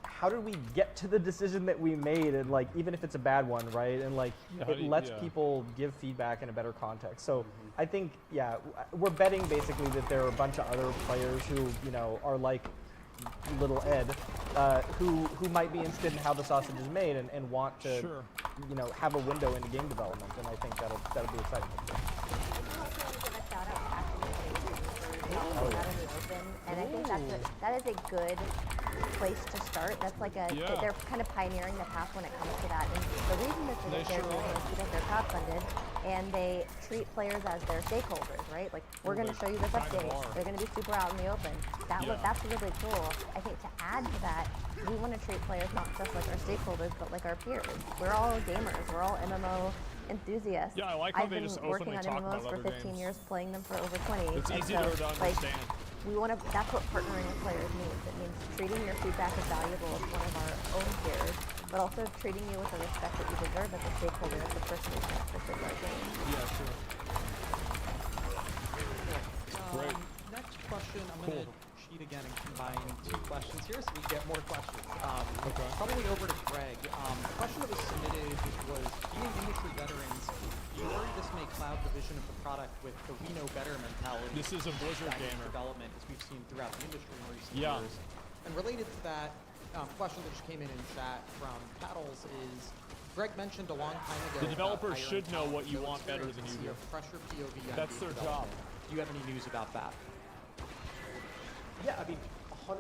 how did we get to the decision that we made, and like even if it's a bad one, right? And like it lets people give feedback in a better context. So I think we're betting basically that there are a bunch of other players who are like little Ed, who might be interested in how the sausage is made and want to have a window into game development, and I think that'll be exciting. And I think that is a good place to start. That's like they're kind of pioneering the path when it comes to that. And the reason that they're doing this is because they're crowdfunded and they treat players as their stakeholders, right? Like we're going to show you this update. They're going to be super out in the open. That's really cool. I think to add to that, we want to treat players not just like our stakeholders, but like our peers. We're all gamers. We're all MMO enthusiasts. Yeah, I like how I've been working on MMOs for 15 years, playing them for over 20. It's easier to understand. We want to. That's what partnering with players means. It means treating your feedback as valuable as one of our own peers, but also treating you with the respect that you deserve as a stakeholder, as a person who's interested in our game. Yeah, sure. Great. Next question, I'm going to cheat again and combine two questions here so we get more questions. Probably over to Greg. The question that was submitted was, being industry veterans, do you worry this may cloud the vision of the product with the we know better mentality? This is a Blizzard gamer. Development, as we've seen throughout the industry in recent years. And related to that, question that just came in chat from Paddles is, Greg mentioned a long time ago. The developers should know what you want better than you do. Pressure POV. That's their job. Do you have any news about that? Yeah, I mean, 100%.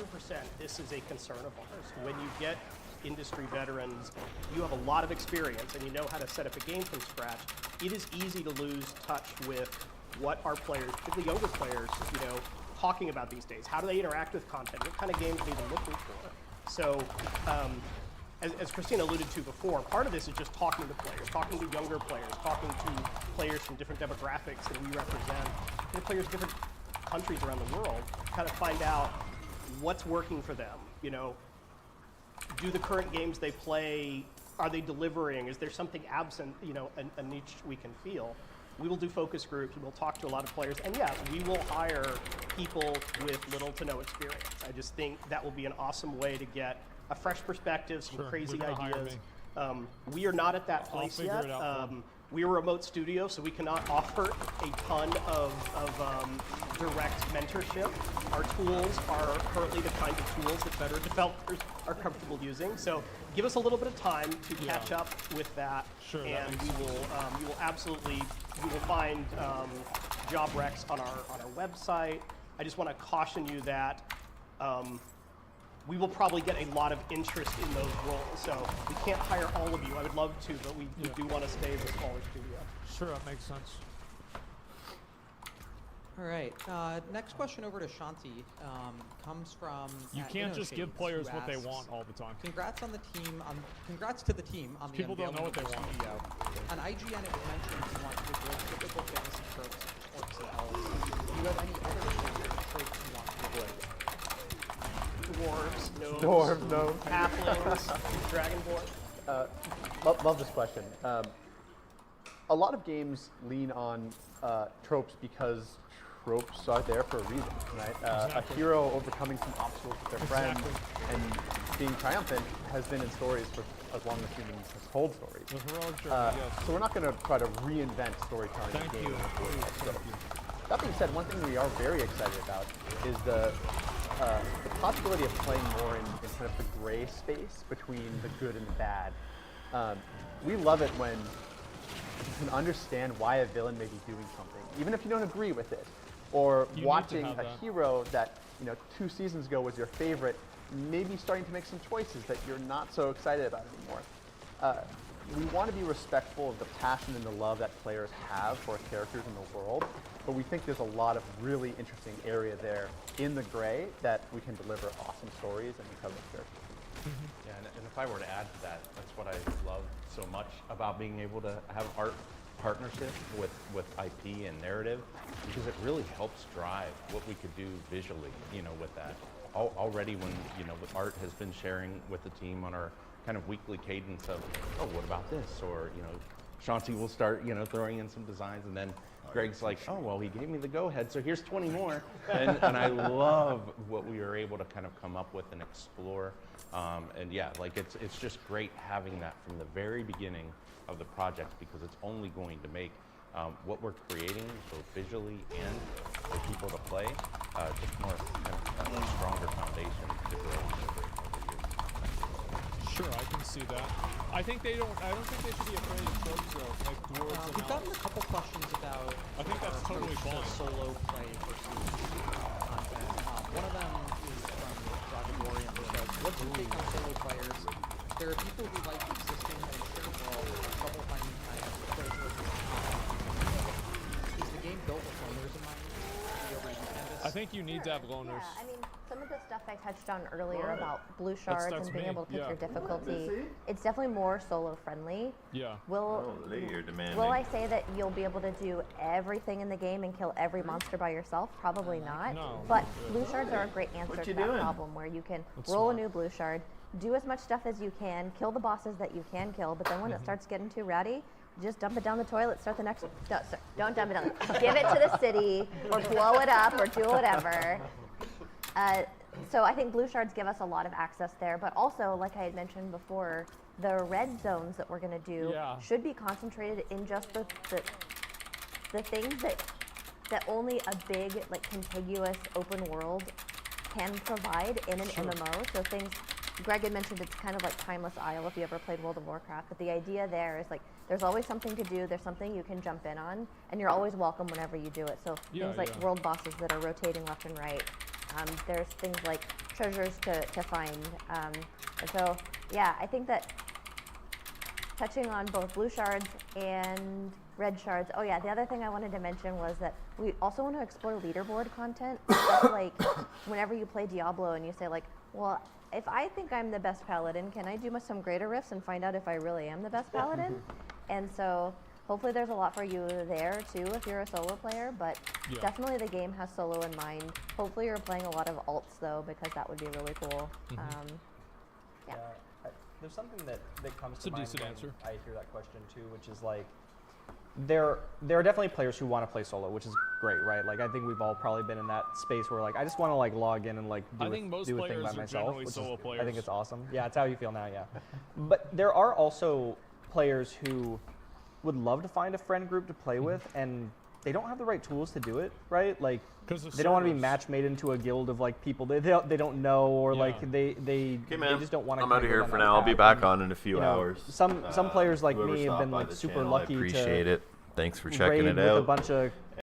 This is a concern of ours. When you get industry veterans, you have a lot of experience and you know how to set up a game from scratch. It is easy to lose touch with what our players, particularly younger players, talking about these days. How do they interact with content? What kind of games are they even looking for? So, as Christina alluded to before, part of this is just talking to players, talking to younger players, talking to players from different demographics that we represent. Players different countries around the world, kind of find out what's working for them. You know, do the current games they play, are they delivering? Is there something absent, you know, a niche we can feel? We will do focus groups, we will talk to a lot of players, and yeah, we will hire people with little to no experience. I just think that will be an awesome way to get a fresh perspective, some crazy ideas. We are not at that place yet. We are a remote studio, so we cannot offer a ton of direct mentorship. Our tools are currently the kind of tools that better developers are comfortable using. So give us a little bit of time to catch up with that, and we will absolutely, you will find job recs on our website. I just want to caution you that we will probably get a lot of interest in those roles. So we can't hire all of you. I would love to, but we do want to stay with a smaller studio. Sure, that makes sense. All right. Next question over to Shanti comes from. You can't just give players what they want all the time. Congrats on the team. Congrats to the team on the People don't know what they want. Studio. On IGN, it was mentioned you want to avoid typical fantasy tropes, orcs and elves. Do you have any other tropes you want to avoid? Dwarves, Gnomes, halflings, dragonborn. Love this question. A lot of games lean on tropes because tropes are there for a reason, right? A hero overcoming some obstacles with their friends and being triumphant has been in stories for as long as humans have told stories. The heroic journey, yes. So we're not going to try to reinvent storytelling in the game. That being said, one thing we are very excited about is the possibility of playing more in kind of the gray space between the good and the bad. We love it when you can understand why a villain may be doing something, even if you don't agree with it, or watching a hero that 2 seasons ago was your favorite, maybe starting to make some choices that you're not so excited about anymore. We want to be respectful of the passion and the love that players have for characters in the world, but we think there's a lot of really interesting area there in the gray that we can deliver awesome stories and incredible characters. Yeah, and if I were to add to that, that's what I love so much about being able to have art partnership with IP and narrative, because it really helps drive what we could do visually, with that. Already when, with Art has been sharing with the team on our kind of weekly cadence of, oh, what about this? Or, Shanti will start, throwing in some designs, and then Greg's like, oh, well, he gave me the go-ahead, so here's 20 more. And I love what we were able to kind of come up with and explore. And yeah, like it's just great having that from the very beginning of the project, because it's only going to make what we're creating, both visually and for people to play, just more kind of a stronger foundation to grow. Sure, I can see that. I don't think they should be afraid of tropes though, like dwarves and We've gotten a couple questions about. I think that's totally fine. Solo play versus content. One of them is from Barbarian, which says, "What's your take on solo players? There are people who like existing in a shared world and have trouble finding time to play versus content. Is the game built with loners in mind? I think you need to have loners. Yeah, I mean, some of the stuff I touched on earlier about blue shards and being able to pick your difficulty, it's definitely more solo friendly. Yeah. Will I say that you'll be able to do everything in the game and kill every monster by yourself? Probably not. No. But blue shards are a great answer to that problem, where you can roll a new blue shard, do as much stuff as you can, kill the bosses that you can kill, but then when it starts getting too rowdy, just dump it down the toilet, start the next one. No, sir, don't dump it down. Give it to the city, or blow it up, or do whatever. So I think blue shards give us a lot of access there, but also, like I had mentioned before, the red zones that we're going to do should be concentrated in just the things that only a big, like, contiguous open world can provide in an MMO. So things, Greg had mentioned, it's kind of like Timeless Isle if you ever played World of Warcraft, but the idea there is like there's always something to do, there's something you can jump in on, and you're always welcome whenever you do it. So things like world bosses that are rotating left and right. There's things like treasures to find. And so, yeah, I think that touching on both blue shards and red shards. Oh yeah, the other thing I wanted to mention was that we also want to explore leaderboard content. That's like whenever you play Diablo and you say like, well, if I think I'm the best paladin, can I do some greater rifts and find out if I really am the best paladin? And so hopefully there's a lot for you there too if you're a solo player, but definitely the game has solo in mind. Hopefully you're playing a lot of alts though, because that would be really cool. Yeah. There's something that comes It's to a mind decent when answer. I hear that question too, which is like, there are definitely players who want to play solo, which is great, right? Like I think we've all probably been in that space where like I just want to like log in and like do a thing by myself, which is, I think it's awesome. Yeah, it's how you feel now, yeah. But there are also players who would love to find a friend group to play with, and they don't have the right tools to do it, right? Like they don't want to be match made into a guild of like people they don't know, or like they just don't want to. I'm out of here for now. I'll be back on in a few hours. Some players like me have been like super lucky I appreciate to it. Thanks for checking raid it out. with a bunch of